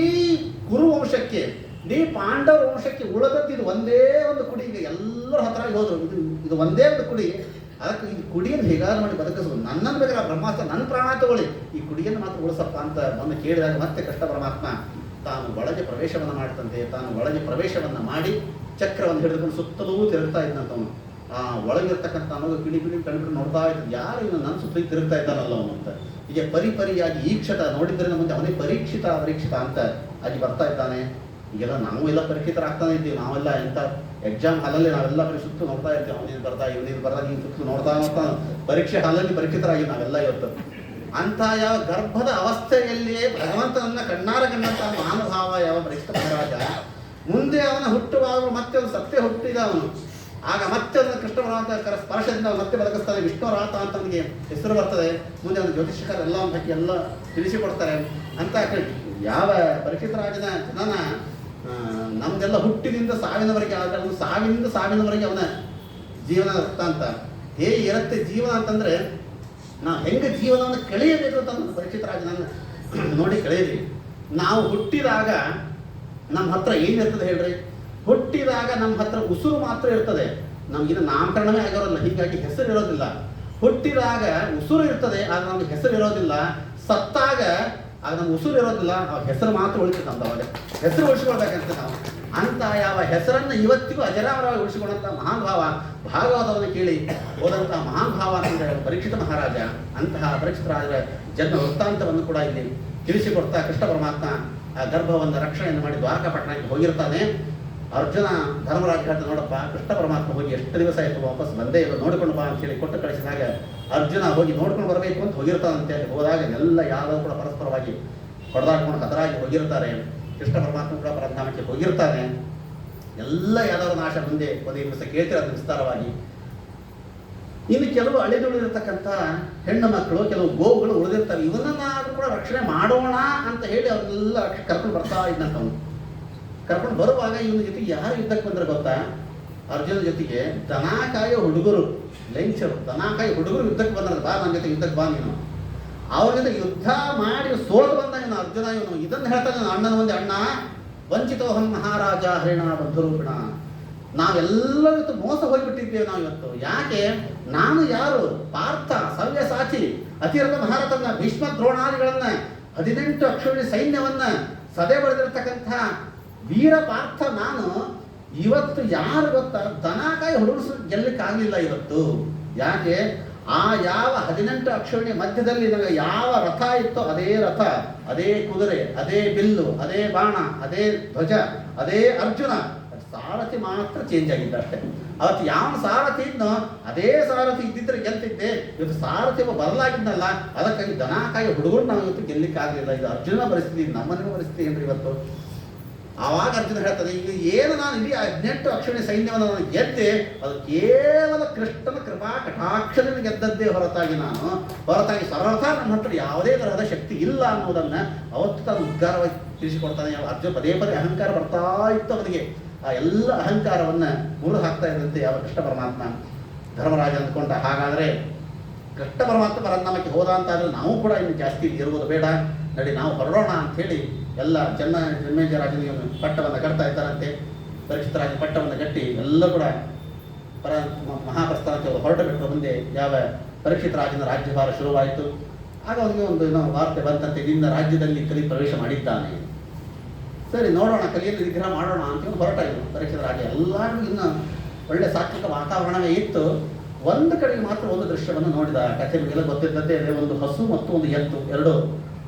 ಕುರು ವಂಶಕ್ಕೆ, ಇಡೀ ಪಾಂಡವ ವಂಶಕ್ಕೆ ಉಳದದ್ದು ಇದು ಒಂದೇ ಒಂದು ಕುಡಿ. ಈಗ ಎಲ್ಲರ ಹತ್ರ ಹೋದ್ರು, ಇದು ಒಂದೇ ಒಂದು ಕುಡಿ, ಅದಕ್ಕೆ ಈ ಕುಡಿಯನ್ನು ಹೇಗಾದ್ರು ಮಾಡಿ ಬದುಕಿಸೋದು. ನನ್ನನ್ನು ಬೇಕಾದ್ರೆ ಬ್ರಹ್ಮಾಸ್ತ್ರ ನನ್ನ ಪ್ರಾಣ ತಗೊಳ್ಳಿ, ಈ ಕುಡಿಯನ್ನು ಮಾತ್ರ ಉಳಿಸಪ್ಪ ಅಂತ ಬಂದು ಕೇಳಿದಾಗ ಮತ್ತೆ ಕೃಷ್ಣ ಪರಮಾತ್ಮ ತಾನು ಒಳಗೆ ಪ್ರವೇಶವನ್ನು ಮಾಡ್ತಂತೆ. ತಾನು ಒಳಗೆ ಪ್ರವೇಶವನ್ನು ಮಾಡಿ ಚಕ್ರವನ್ನು ಹಿಡಿದುಕೊಂಡು ಸುತ್ತಲೂ ತಿರುಗ್ತಾ ಇದ್ದಂತವನು. ಆ ಒಳಗಿರ್ತಕ್ಕಂಥ ಮಗು ಪಿಡಿ ಕಣ್ಬಿಟ್ಟು ನೋಡ್ತಾ ಇದ್ದಾನೆ, ಯಾರು ಇವನು ನನ್ನ ಸುತ್ತಲೂ ತಿರುಗ್ತಾ ಇದ್ದಾನಲ್ಲ ಅವನು ಅಂತ. ಹೀಗೆ ಪರಿಯಾಗಿ ಈಕ್ಷತ ನೋಡಿದ್ರೆ ಮುಂದೆ ಅವನೇ ಪರೀಕ್ಷಿತ ಅಂತ ಆಗಿ ಬರ್ತಾ ಇದ್ದಾನೆ. ಈಗೆಲ್ಲ ನಾವು ಎಲ್ಲ ಪರೀಕ್ಷಿತರಾಗ್ತಾನೆ ಇದ್ದೀವಿ. ನಾವೆಲ್ಲ ಎಂಥ ಎಕ್ಸಾಮ್ ಹಾಲಲ್ಲಿ ನಾವೆಲ್ಲ ಬರೀ ಸುತ್ತು ನೋಡ್ತಾ ಇರ್ತೀವಿ. ಅವನೇನು ಬರ್ತಾ ಇವನೇನು ಬರ್ತಾ ನೀನು ಸುತ್ತು ನೋಡ್ತಾ ಪರೀಕ್ಷೆ ಹಾಲಲ್ಲಿ ಪರೀಕ್ಷಿತರಾಗಿ ನಾವೆಲ್ಲ ಇವತ್ತು. ಅಂಥ ಯಾವ ಗರ್ಭದ ಅವಸ್ಥೆಯಲ್ಲಿಯೇ ಭಗವಂತನನ್ನ ಕಣ್ಣಾರ ಕಂಡಂತಹ ಮಹಾನುಭಾವ ಯಾವ ಪರೀಕ್ಷಿತ ಮಹಾರಾಜ, ಮುಂದೆ ಅವನ ಹುಟ್ಟುವಾಗ ಮತ್ತೆ ಒಂದು ಸತ್ಯ ಹುಟ್ಟಿದ ಅವನು. ಆಗ ಮತ್ತೆ ಅದನ್ನು ಕೃಷ್ಣ ಪರಮಾತ್ಮ ಸ್ಪರ್ಶದಿಂದ ಮತ್ತೆ ಬದುಕಿಸ್ತಾನೆ. ವಿಷ್ಣುರಾತ ಅಂತ ಅವನಿಗೆ ಹೆಸರು ಬರ್ತದೆ. ಮುಂದೆ ಅವನು ಜ್ಯೋತಿಷಕರು ಎಲ್ಲ ಹಾಕಿ ಎಲ್ಲ ತಿಳಿಸಿಕೊಡ್ತಾರೆ ಅಂತ. ಯಾವ ಪರೀಕ್ಷಿತ ರಾಜನ ಜನನ ನಮ್ದೆಲ್ಲ ಹುಟ್ಟಿನಿಂದ ಸಾವಿನವರೆಗೆ, ಆದರೆ ಅವನು ಸಾವಿನವರೆಗೆ ಅವನ ಜೀವನ ವೃತ್ತಾಂತ ಹೇಗೆ ಇರುತ್ತೆ. ಜೀವನ ಅಂತಂದ್ರೆ ನಾವು ಹೆಂಗೆ ಜೀವನವನ್ನು ಕಳೆಯಬೇಕು ಅಂತ ಪರೀಕ್ಷಿತ ರಾಜನನ್ನು ನೋಡಿ ಕಳೆಯಿರಿ. ನಾವು ಹುಟ್ಟಿದಾಗ ನಮ್ಮ ಹತ್ರ ಏನಿರ್ತದೆ ಹೇಳ್ರಿ? ಹುಟ್ಟಿದಾಗ ನಮ್ಮ ಹತ್ರ ಉಸಿರು ಮಾತ್ರ ಇರ್ತದೆ. ನಮಗಿನ್ನ ನಾಮಕರಣವೇ ಆಗಿರೋದಿಲ್ಲ, ಹೀಗಾಗಿ ಹೆಸರು ಇರೋದಿಲ್ಲ. ಹುಟ್ಟಿದಾಗ ಉಸಿರು ಇರ್ತದೆ, ಆಗ ನಮ್ಗೆ ಹೆಸರು ಇರೋದಿಲ್ಲ. ಸತ್ತಾಗ ಆಗ ನಮ್ಗೆ ಉಸಿರು ಇರೋದಿಲ್ಲ, ಆ ಹೆಸರು ಮಾತ್ರ ಉಳಿತದೆ. ನಮ್ದು ಅವಾಗ ಹೆಸರು ಉಳಿಸ್ಕೊಳ್ಬೇಕಂತ ನಾವು. ಅಂತ ಯಾವ ಹೆಸರನ್ನು ಇವತ್ತಿಗೂ ಅಜರಾಮರವಾಗಿ ಉಳಿಸಿಕೊಂಡಂಥ ಮಹಾನುಭಾವ ಭಾಗವತವನ್ನು ಕೇಳಿ ಹೋದಂತಹ ಮಹಾನುಭಾವ ಅಂತ ಪರೀಕ್ಷಿತ ಮಹಾರಾಜ. ಅಂತಹ ಪರೀಕ್ಷಿತ ರಾಜರ ಜನ್ಮ ವೃತ್ತಾಂತವನ್ನು ಕೂಡ ಇಲ್ಲಿ ತಿಳಿಸಿಕೊಡ್ತಾ ಕೃಷ್ಣ ಪರಮಾತ್ಮ ಆ ಗರ್ಭವನ್ನು ರಕ್ಷಣೆಯನ್ನು ಮಾಡಿ ದ್ವಾರಕಾಪಟ್ಟಣಕ್ಕೆ ಹೋಗಿರ್ತಾನೆ. ಅರ್ಜುನ ಧರ್ಮರಾಜ ಹೇಳ್ತಾ, ನೋಡಪ್ಪ ಕೃಷ್ಣ ಪರಮಾತ್ಮ ಹೋಗಿ ಎಷ್ಟು ದಿವಸ ಆಯಿತು ವಾಪಸ್ ಬಂದೇ ಇಲ್ಲ, ನೋಡಿಕೊಂಡು ಬಾ ಅಂತೇಳಿ ಕೊಟ್ಟು ಕಳಿಸಿದಾಗ ಅರ್ಜುನ ಹೋಗಿ ನೋಡ್ಕೊಂಡು ಬರಬೇಕು ಅಂತ ಹೋಗಿರ್ತಾನಂತೆ. ಹೋದಾಗ ಎಲ್ಲ ಯಾರು ಕೂಡ ಪರಸ್ಪರವಾಗಿ ಹೊಡೆದಾಡ್ಕೊಂಡು ಹತರಾಗಿ ಹೋಗಿರ್ತಾರೆ. ಕೃಷ್ಣ ಪರಮಾತ್ಮ ಕೂಡ ಪರಧಾಮಕ್ಕೆ ಹೋಗಿರ್ತಾನೆ. ಎಲ್ಲ ಯಾದವರ ನಾಶ ಮುಂದೆ ಕೊನೆಯ ದಿವಸ ಕೇಳ್ತೀರ ಅದು ವಿಸ್ತಾರವಾಗಿ. ಇನ್ನು ಕೆಲವು ಅಳಿದುಳಿದಿರ್ತಕ್ಕಂಥ ಹೆಣ್ಣು ಮಕ್ಕಳು, ಕೆಲವು ಗೋವುಗಳು ಉಳಿದಿರ್ತವೆ. ಇವನನ್ನಾದ್ರೂ ಕೂಡ ರಕ್ಷಣೆ ಮಾಡೋಣ ಅಂತ ಹೇಳಿ ಅವನ್ನೆಲ್ಲ ಕರ್ಕೊಂಡು ಬರ್ತಾ ಇದ್ದಂಥವನು. ಕರ್ಕೊಂಡು ಬರುವಾಗ ಇವನ ಜೊತೆಗೆ ಯಾರು ಯುದ್ಧಕ್ಕೆ ಬಂದ್ರೆ ಗೊತ್ತಾ? ಅರ್ಜುನ ಜೊತೆಗೆ ದನಾಕಾಯ ಹುಡುಗರು, ಲೈಂಚರು, ದನಾಕಾಯ ಹುಡುಗರು ಯುದ್ಧಕ್ಕೆ ಬಂದ್ರೆ, ಬಾ ನನ್ನ ಜೊತೆ ಯುದ್ಧಕ್ಕೆ ಬಾ ನೀನು. ಅವ್ರ ಜೊತೆ ಯುದ್ಧ ಮಾಡಿ ಸೋತು ಬಂದ ಇವನು ಅರ್ಜುನ. ಇವನು ಇದನ್ನು ಹೇಳ್ತಾನೆ ಅಣ್ಣನ ಮುಂದೆ, ಅಣ್ಣ ವಂಚಿತೋಹಂ ಮಹಾರಾಜ ಹರಿಣ ಬಂಧುರೂಪಿಣ. ನಾವೆಲ್ಲರೂ ಇವತ್ತು ಮೋಸ ಹೋಗಿಬಿಟ್ಟಿದ್ದೇವೆ ನಾವು ಇವತ್ತು. ಯಾಕೆ? ನಾನು ಯಾರು? ಪಾರ್ಥ ಸವ್ಯಸಾಚಿ, ಅತಿರಥ ಮಹಾರಥನ್ನ, ಭೀಷ್ಮ ದ್ರೋಣಾದಿಗಳನ್ನ, 18 ಅಕ್ಷೋಣಿ ಸೈನ್ಯವನ್ನ ಸದೆ ಬರೆದಿರ್ತಕ್ಕಂಥ ವೀರ ಪಾರ್ಥ ನಾನು ಇವತ್ತು ಯಾರು ಗೊತ್ತಾ? ದನಕಾಯಿ ಹುಡುಗರು ಗೆಲ್ಲಕ್ಕಾಗಲಿಲ್ಲ ಇವತ್ತು. ಯಾಕೆ? ಆ ಯಾವ 18 ಅಕ್ಷೋಣಿ ಮಧ್ಯದಲ್ಲಿ ನನಗೆ ಯಾವ ರಥ ಇತ್ತೋ ಅದೇ ರಥ, ಅದೇ ಕುದುರೆ, ಅದೇ ಬಿಲ್ಲು, ಅದೇ ಬಾಣ, ಅದೇ ಧ್ವಜ, ಅದೇ ಅರ್ಜುನ. ಸಾರಥಿ ಮಾತ್ರ ಚೇಂಜ್ ಆಗಿದ್ದ ಅಷ್ಟೇ. ಅವತ್ತು ಯಾವ ಸಾರಥಿ ಇದ್ನೋ ಅದೇ ಸಾರಥಿ ಇದ್ದಿದ್ರೆ ಗೆಲ್ತಿದ್ದೆ. ಇವತ್ತು ಸಾರಥಿ ಬದಲಾಗಿದ್ನಲ್ಲ, ಅದಕ್ಕಾಗಿ ದನಕಾಯಿ ಹುಡುಗರು ನಾವು ಇವತ್ತು ಗೆಲ್ಲಿಕ್ಕಾಗಲಿಲ್ಲ. ಇದು ಅರ್ಜುನ ಪರಿಸ್ಥಿತಿ, ನಮ್ಮನಿಗೂ ಪರಿಸ್ಥಿತಿ ಏನ್ರಿ ಇವತ್ತು? ಆವಾಗ ಅರ್ಜುನ ಹೇಳ್ತಾರೆ, ಈಗ ಏನು ನಾನು ಇಡೀ 18 ಅಕ್ಷೋಣಿ ಸೈನ್ಯವನ್ನು ನಾನು ಗೆದ್ದೆ, ಅದು ಕೇವಲ ಕೃಷ್ಣನ ಕೃಪಾ ಕಟಾಕ್ಷದಿಂದ ಗೆದ್ದದ್ದೇ ಹೊರತಾಗಿ ಸರ್ವಥ ನನ್ನ ಹತ್ರ ಯಾವುದೇ ತರಹದ ಶಕ್ತಿ ಇಲ್ಲ ಅನ್ನೋದನ್ನ ಅವತ್ತು ತಾನು ಉದ್ಗಾರವಾಗಿ ತಿಳಿಸಿಕೊಡ್ತಾನೆ. ಅರ್ಜುನ ಪದೇ ಅಹಂಕಾರ ಬರ್ತಾ ಇತ್ತು ಅವನಿಗೆ. ಆ ಎಲ್ಲ ಅಹಂಕಾರವನ್ನ ಮುರಿದು ಹಾಕ್ತಾ ಇದ್ದಂತೆ ಯಾವ ಕೃಷ್ಣ ಪರಮಾತ್ಮ. ಧರ್ಮರಾಜ ಅಂದ್ಕೊಂಡ, ಹಾಗಾದ್ರೆ ಕೃಷ್ಣ ಪರಮಾತ್ಮ ಪರಧಾಮಕ್ಕೆ ಹೋದ ಅಂತಾದ್ರೆ ನಾವು ಕೂಡ ಇನ್ನು ಜಾಸ್ತಿ ಇರುವುದು ಬೇಡ, ನಡಿ ನಾವು ಹೊರಡೋಣ ಅಂಥೇಳಿ ಎಲ್ಲ ಜನ್ಮೇಜಯ ರಾಜನಿಗೆ ಪಟ್ಟವನ್ನು ಕಟ್ತಾ ಇದ್ದಾರಂತೆ. ಪರೀಕ್ಷಿತ ರಾಜನ ಪಟ್ಟವನ್ನು ಕಟ್ಟಿ ಎಲ್ಲ ಕೂಡ ಮಹಾಪ್ರಸ್ಥಾನಕ್ಕೆ ಹೊರಟು ಬಿಟ್ಟರು. ಮುಂದೆ ಯಾವ ಪರೀಕ್ಷಿತ ರಾಜನ ರಾಜ್ಯಭಾರ ಶುರುವಾಯಿತು. ಆಗ ಅವನಿಗೆ ಒಂದು ವಾರ್ತೆ ಬಂತಂತೆ, ನಿನ್ನ ರಾಜ್ಯದಲ್ಲಿ ಕಲಿ ಪ್ರವೇಶ ಮಾಡಿದ್ದಾನೆ. ಸರಿ ನೋಡೋಣ, ಕಲಿಯಲ್ಲಿ ನಿಗ್ರಹ ಮಾಡೋಣ ಅಂತ ಹೊರಟ ಇದ್ರು ಪರೀಕ್ಷಿತ ರಾಜ. ಎಲ್ಲರಿಗೂ ಇನ್ನು ಒಳ್ಳೆ ಸಾತ್ವಿಕ ವಾತಾವರಣವೇ ಇತ್ತು. ಒಂದು ಕಡೆಗೆ ಮಾತ್ರ ಒಂದು ದೃಶ್ಯವನ್ನು ನೋಡಿದ. ಕಥೆ ನಿಮಗೆಲ್ಲ ಗೊತ್ತಿದ್ದಂತೆ, ಒಂದು ಹಸು ಮತ್ತು ಒಂದು ಎತ್ತು ಎರಡು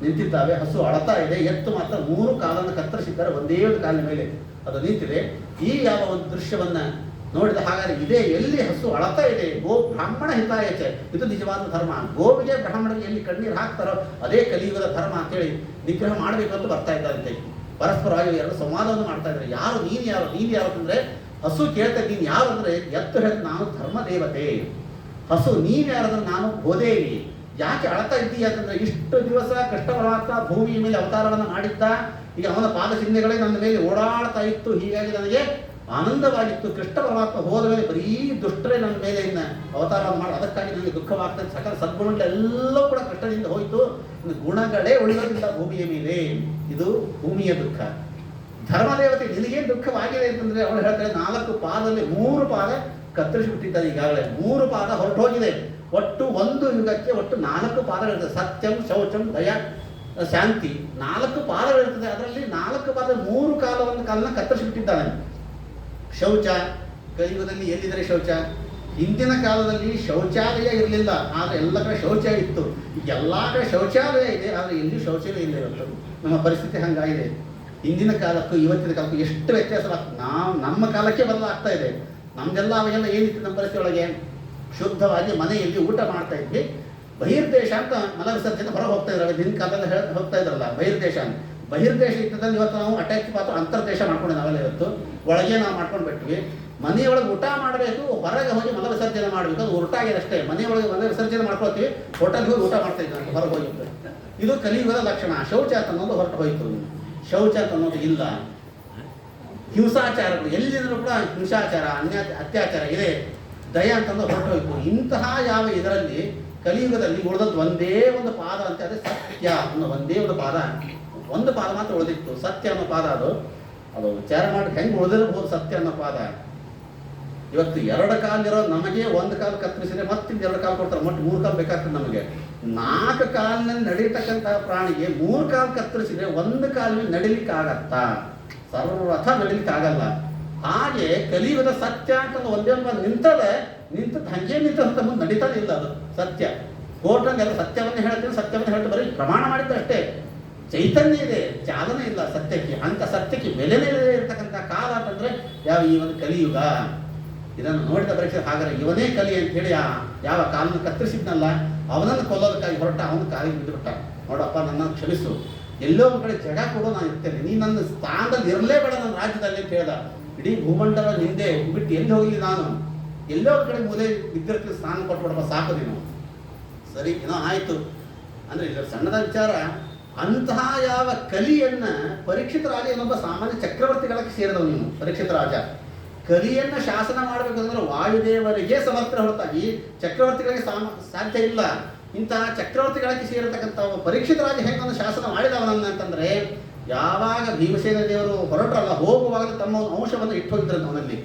ನಿಂತಿದ್ದಾವೆ. ಹಸು ಅಳತಾ ಇದೆ, ಎತ್ತು ಮಾತ್ರ 3 ಕಾಲನ್ನು ಕತ್ತರಿಸಿದ್ದಾರೆ, ಒಂದೇ ಒಂದು ಕಾಲಿನ ಮೇಲೆ ಅದು ನಿಂತಿದೆ. ಈ ಯಾವ ಒಂದು ದೃಶ್ಯವನ್ನ ನೋಡಿದ. ಹಾಗಾದ್ರೆ ಇದೇ ಎಲ್ಲಿ ಹಸು ಅಳತಾ ಇದೆ, ಗೋ ಬ್ರಾಹ್ಮಣ ಹಿತಾಯಚೆ, ಇದು ನಿಜವಾದ ಧರ್ಮ. ಗೋವಿಗೆ ಬ್ರಾಹ್ಮಣರಿಗೆ ಎಲ್ಲಿ ಕಣ್ಣೀರು ಹಾಕ್ತಾರೋ ಅದೇ ಕಲಿಯುಗದ ಧರ್ಮ ಅಂತೇಳಿ ನಿಗ್ರಹ ಮಾಡಬೇಕು ಅಂತ ಬರ್ತಾ ಇದ್ದಾರಂತೆ. ಪರಸ್ಪರವಾಗಿ ಎರಡು ಸಂವಾದವನ್ನು ಮಾಡ್ತಾ ಇದ್ದಾರೆ. ಯಾರು ನೀನು ಯಾರು ನೀನು ಯಾರು ಅಂದರೆ ಹಸು ಕೇಳ್ತಾ ನೀನು ಯಾರು ಅಂದರೆ ಎತ್ತು ಹೇಳ್ತ ನಾನು ಧರ್ಮ ದೇವತೆ. ಹಸು ನೀನು ಯಾರಂದ್ರೆ ನಾನು ಗೋದೇವಿ. ಯಾಕೆ ಅಳತಾ ಇದ್ದೀಯ ಅಂತಂದ್ರೆ ಇಷ್ಟು ದಿವಸ ಕೃಷ್ಣ ಪರಮಾತ್ಮ ಭೂಮಿಯ ಮೇಲೆ ಅವತಾರವನ್ನು ಮಾಡಿದ್ದ. ಈಗ ಅವನ ಪಾದ ಚಿಹ್ನೆಗಳೇ ನನ್ನ ಮೇಲೆ ಓಡಾಡ್ತಾ ಇತ್ತು. ಹೀಗಾಗಿ ನನಗೆ ಆನಂದವಾಗಿತ್ತು. ಕೃಷ್ಣ ಪರಮಾತ್ಮ ಹೋದ ಮೇಲೆ ಬರೀ ದುಷ್ಟರೇ ನನ್ನ ಮೇಲೆ ಇನ್ನು ಅವತಾರವನ್ನು ಮಾಡಿ ಅದಕ್ಕಾಗಿ ನನಗೆ ದುಃಖವಾಗ್ತದೆ. ಸಕಲ ಸದ್ಗುಣಗಳೆಲ್ಲವೂ ಕೂಡ ಕೃಷ್ಣದಿಂದ ಹೋಯಿತು. ಗುಣಗಳೇ ಉಳಿಯೋದಿಲ್ಲ ಭೂಮಿಯ ಮೇಲೆ. ಇದು ಭೂಮಿಯ ದುಃಖ. ಧರ್ಮದೇವತೆ ನಿನಗೇನು ದುಃಖವಾಗಿದೆ ಅಂತಂದ್ರೆ ಅವಳು ಹೇಳ್ತಾರೆ 4 ಪಾದದಲ್ಲಿ 3 ಪಾದ ಕತ್ತರಿಸಿಬಿಟ್ಟಿದ್ದಾರೆ. ಈಗಾಗಲೇ 3 ಪಾದ ಹೊರಟು ಹೋಗಿದೆ. ಒಟ್ಟು ಒಂದು ಯುಗಕ್ಕೆ ಒಟ್ಟು 4 ಪಾದಗಳಿರ್ತದೆ. ಸತ್ಯಂ ಶೌಚಂ ದಯ ಶಾಂತಿ 4 ಪಾದಗಳಿರ್ತದೆ. ಅದರಲ್ಲಿ 4 ಪಾದ 3 ಕಾಲನ ಕತ್ತರಿಸಿಬಿಟ್ಟಿದ್ದಾನೆ. ಶೌಚ ಕಲಿಯುಗದಲ್ಲಿ ಎಲ್ಲಿದ್ದಾರೆ ಶೌಚ? ಹಿಂದಿನ ಕಾಲದಲ್ಲಿ ಶೌಚಾಲಯ ಇರಲಿಲ್ಲ, ಆದರೆ ಎಲ್ಲ ಕಡೆ ಶೌಚ ಇತ್ತು. ಎಲ್ಲ ಕಡೆ ಶೌಚಾಲಯ ಇದೆ, ಆದರೆ ಎಲ್ಲಿ ಶೌಚಾಲಯ ಇಲ್ಲ ಇವತ್ತು. ನಮ್ಮ ಪರಿಸ್ಥಿತಿ ಹಾಗಾಗಿದೆ. ಹಿಂದಿನ ಕಾಲಕ್ಕೂ ಇವತ್ತಿನ ಕಾಲಕ್ಕೂ ಎಷ್ಟು ವ್ಯತ್ಯಾಸವಾಗ್ತದೆ. ನಮ್ಮ ಕಾಲಕ್ಕೆ ಬದಲಾಗ್ತಾ ಇದೆ. ನಮ್ದೆಲ್ಲ ಅವಾಗೆಲ್ಲ ಏನಿತ್ತು ನಮ್ಮ ಪರಿಸ್ಥಿತಿ ಒಳಗೆ? ಶುದ್ಧವಾಗಿ ಮನೆಯಲ್ಲಿ ಊಟ ಮಾಡ್ತಾ ಇದ್ವಿ. ಬಹಿರ್ದೇಶ ಅಂತ ಮಲ ವಿಸರ್ಜನೆ ಹೊರಗೆ ಹೋಗ್ತಾ ಇದ್ದಾರೆ. ಹಿಂದಿನ ಕಾಲದಲ್ಲಿ ಹೋಗ್ತಾ ಇದ್ರಲ್ಲ ಬಹಿರ್ದೇಶ ಅಂತ. ಬಹಿರ್ದೇಶ ಇದ್ದದಲ್ಲಿ ಇವತ್ತು ನಾವು ಅಟ್ಯಾಚ್ ಮಾತ್ರ ಅಂತರ್ದೇಶ ಮಾಡ್ಕೊಂಡು ನಾವೆಲ್ಲ ಇವತ್ತು ಒಳಗೆ ನಾವು ಮಾಡ್ಕೊಂಡು ಬಿಟ್ವಿ. ಮನೆಯೊಳಗೆ ಊಟ ಮಾಡಬೇಕು, ಹೊರಗೆ ಹೋಗಿ ಮಲ ವಿಸರ್ಜನೆ ಮಾಡಬೇಕು. ಅದು ಉಲ್ಟಾಗಿದೆ ಅಷ್ಟೇ. ಮನೆಯೊಳಗೆ ಮಲ ವಿಸರ್ಜನೆ ಮಾಡ್ಕೊಳ್ತೀವಿ, ಹೋಟೆಲ್ಗೆ ಹೋಗಿ ಊಟ ಮಾಡ್ತಾ ಇದ್ವಿ ಹೊರಗೆ ಹೋಗಿದ್ದು. ಇದು ಕಲಿಯುಗದ ಲಕ್ಷಣ. ಶೌಚ ಅನ್ನೋದು ಹೊರಟು ಹೋಯಿತು. ಶೌಚ ಅನ್ನೋದು ಇಲ್ಲ. ಹಿಂಸಾಚಾರಗಳು ಎಲ್ಲಿದ್ರು ಕೂಡ ಹಿಂಸಾಚಾರ ಅತ್ಯಾಚಾರ ಇದೆ. ದಯ ಅಂತಂದು ಹೊರಟು ಹೋಯಿತು. ಇಂತಹ ಯಾವ ಇದರಲ್ಲಿ ಕಲಿಯುಗದಲ್ಲಿ ಉಳಿದದ್ದು ಒಂದೇ ಒಂದು ಪಾದ ಅಂತ, ಅದೇ ಸತ್ಯ ಅನ್ನೋ ಒಂದೇ ಒಂದು ಪಾದ. ಒಂದು ಪಾದ ಮಾತ್ರ ಉಳಿದಿತ್ತು, ಸತ್ಯ ಅನ್ನೋ ಪಾದ. ಅದು ವಿಚಾರ ಮಾಡಿ ಹೆಂಗೆ ಉಳಿದಿರಬಹುದು ಸತ್ಯ ಅನ್ನೋ ಪಾದ. ಇವತ್ತು 2 ಕಾಲಿರೋ ನಮಗೆ 1 ಕಾಲು ಕತ್ತರಿಸಿದ್ರೆ ಮತ್ತಿಂದ 2 ಕಾಲು ಕೊಡ್ತಾರೆ. ಮತ್ತೆ 3 ಕಾಲು ಬೇಕಾಗ್ತದೆ ನಮಗೆ. 4 ಕಾಲಿನಲ್ಲಿ ನಡೀತಕ್ಕಂತಹ ಪ್ರಾಣಿಗೆ 3 ಕಾಲು ಕತ್ತರಿಸಿದ್ರೆ 1 ಕಾಲಿನಲ್ಲಿ ನಡಿಲಿಕ್ಕಾಗತ್ತಾ? ಸರ್ವಥ ನಡಿಲಿಕ್ಕಾಗಲ್ಲ. ಹಾಗೆ ಕಲಿಯುಗದ ಸತ್ಯ ಅಂತ ಒಂದೇ ಒಂದು ನಿಂತದ್ದು ಹಂಗೆ ನಿಂತ ಮುಂದೆ ನಡೀತಾನೆ ಇಲ್ಲ. ಅದು ಸತ್ಯ. ಕೋರ್ಟ್ನಲ್ಲಿ ಎಲ್ಲ ಸತ್ಯವನ್ನೇ ಹೇಳ್ತಾರೆ ಬರೀ ಪ್ರಮಾಣ ಮಾಡಿದ್ದು ಅಷ್ಟೇ. ಚೈತನ್ಯ ಇದೆ, ಚಾಲನೆ ಇಲ್ಲ ಸತ್ಯಕ್ಕೆ. ಅಂತ ಸತ್ಯಕ್ಕೆ ಬೆಲೆನೇ ಇರತಕ್ಕಂಥ ಕಾಲ ಅಂತಂದ್ರೆ ಈ ಒಂದು ಕಲಿಯುಗ. ಇದನ್ನು ನೋಡಿದ ಪರೀಕ್ಷೆ ಹಾಗಾದ್ರೆ ಇವನೇ ಕಲಿ ಅಂತ ಹೇಳಿ ಯಾವ ಕಾಲನ್ನು ಕತ್ತರಿಸಿದ್ನಲ್ಲ ಅವನನ್ನು ಕೊಲ್ಲೋದಕ್ಕಾಗಿ ಹೊರಟ, ಅವನ ಕಾಲಿಗೆ ಬಿದ್ದುಬಿಟ್ಟ. ನೋಡಪ್ಪ ನನ್ನ ಕ್ಷಮಿಸು, ಎಲ್ಲೋ ಒಂದು ಕಡೆ ಜಗ ಕೊಡೋ ನಾನು ಇರ್ತೇನೆ, ನೀನು ನನ್ನ ಸ್ಥಾನದಲ್ಲಿ ಇರಲೇಬೇಡ ನನ್ನ ರಾಜ್ಯದಲ್ಲಿ ಅಂತ ಹೇಳ್ದ. ಇಡೀ ಭೂಮಂಡಲ ನಿಂದೆ ಬಿಟ್ಟು ಎಲ್ಲಿ ಹೋಗಲಿ ನಾನು, ಎಲ್ಲೋ ಒಂದು ಕಡೆ ಮೂಲೆ ವಿದ್ಯಾರ್ಥಿ ಸ್ಥಾನ ಕೊಟ್ಬಿಡಪ್ಪ ಸಾಕು ನೀನು. ಸರಿ ಏನೋ ಆಯಿತು ಅಂದರೆ ಇದು ಸಣ್ಣದ ವಿಚಾರ. ಅಂತಹ ಯಾವ ಕಲಿಯನ್ನ ಪರೀಕ್ಷಿತ ರಾಜ ಏನೊಬ್ಬ ಸಾಮಾನ್ಯ ಚಕ್ರವರ್ತಿಗಳಿಗೆ ಸೇರಿದವು. ನೀನು ಪರೀಕ್ಷಿತ ರಾಜ ಕಲಿಯನ್ನ ಶಾಸನ ಮಾಡಬೇಕಂದ್ರೆ ವಾಯುದೇವರಿಗೆ ಸಮರ್ಥ ಹೊರತಾಗಿ ಚಕ್ರವರ್ತಿಗಳಿಗೆ ಸಾಧ್ಯ ಇಲ್ಲ. ಇಂತಹ ಚಕ್ರವರ್ತಿಗಳಿಗೆ ಸೇರತಕ್ಕಂಥ ಪರೀಕ್ಷಿತ ರಾಜ ಹೆಂಗೊಂದು ಶಾಸನ ಮಾಡಿದವನನ್ನ ಅಂತಂದ್ರೆ, ಯಾವಾಗ ಭೀಮಸೇನ ದೇವರು ಹೊರಟರಲ್ಲ ಹೋಗುವಾಗಲೂ ತಮ್ಮ ಅಂಶವನ್ನು ಇಟ್ಟು ಹೋಗಿದ್ರಂತ ಅವನಲ್ಲಿ.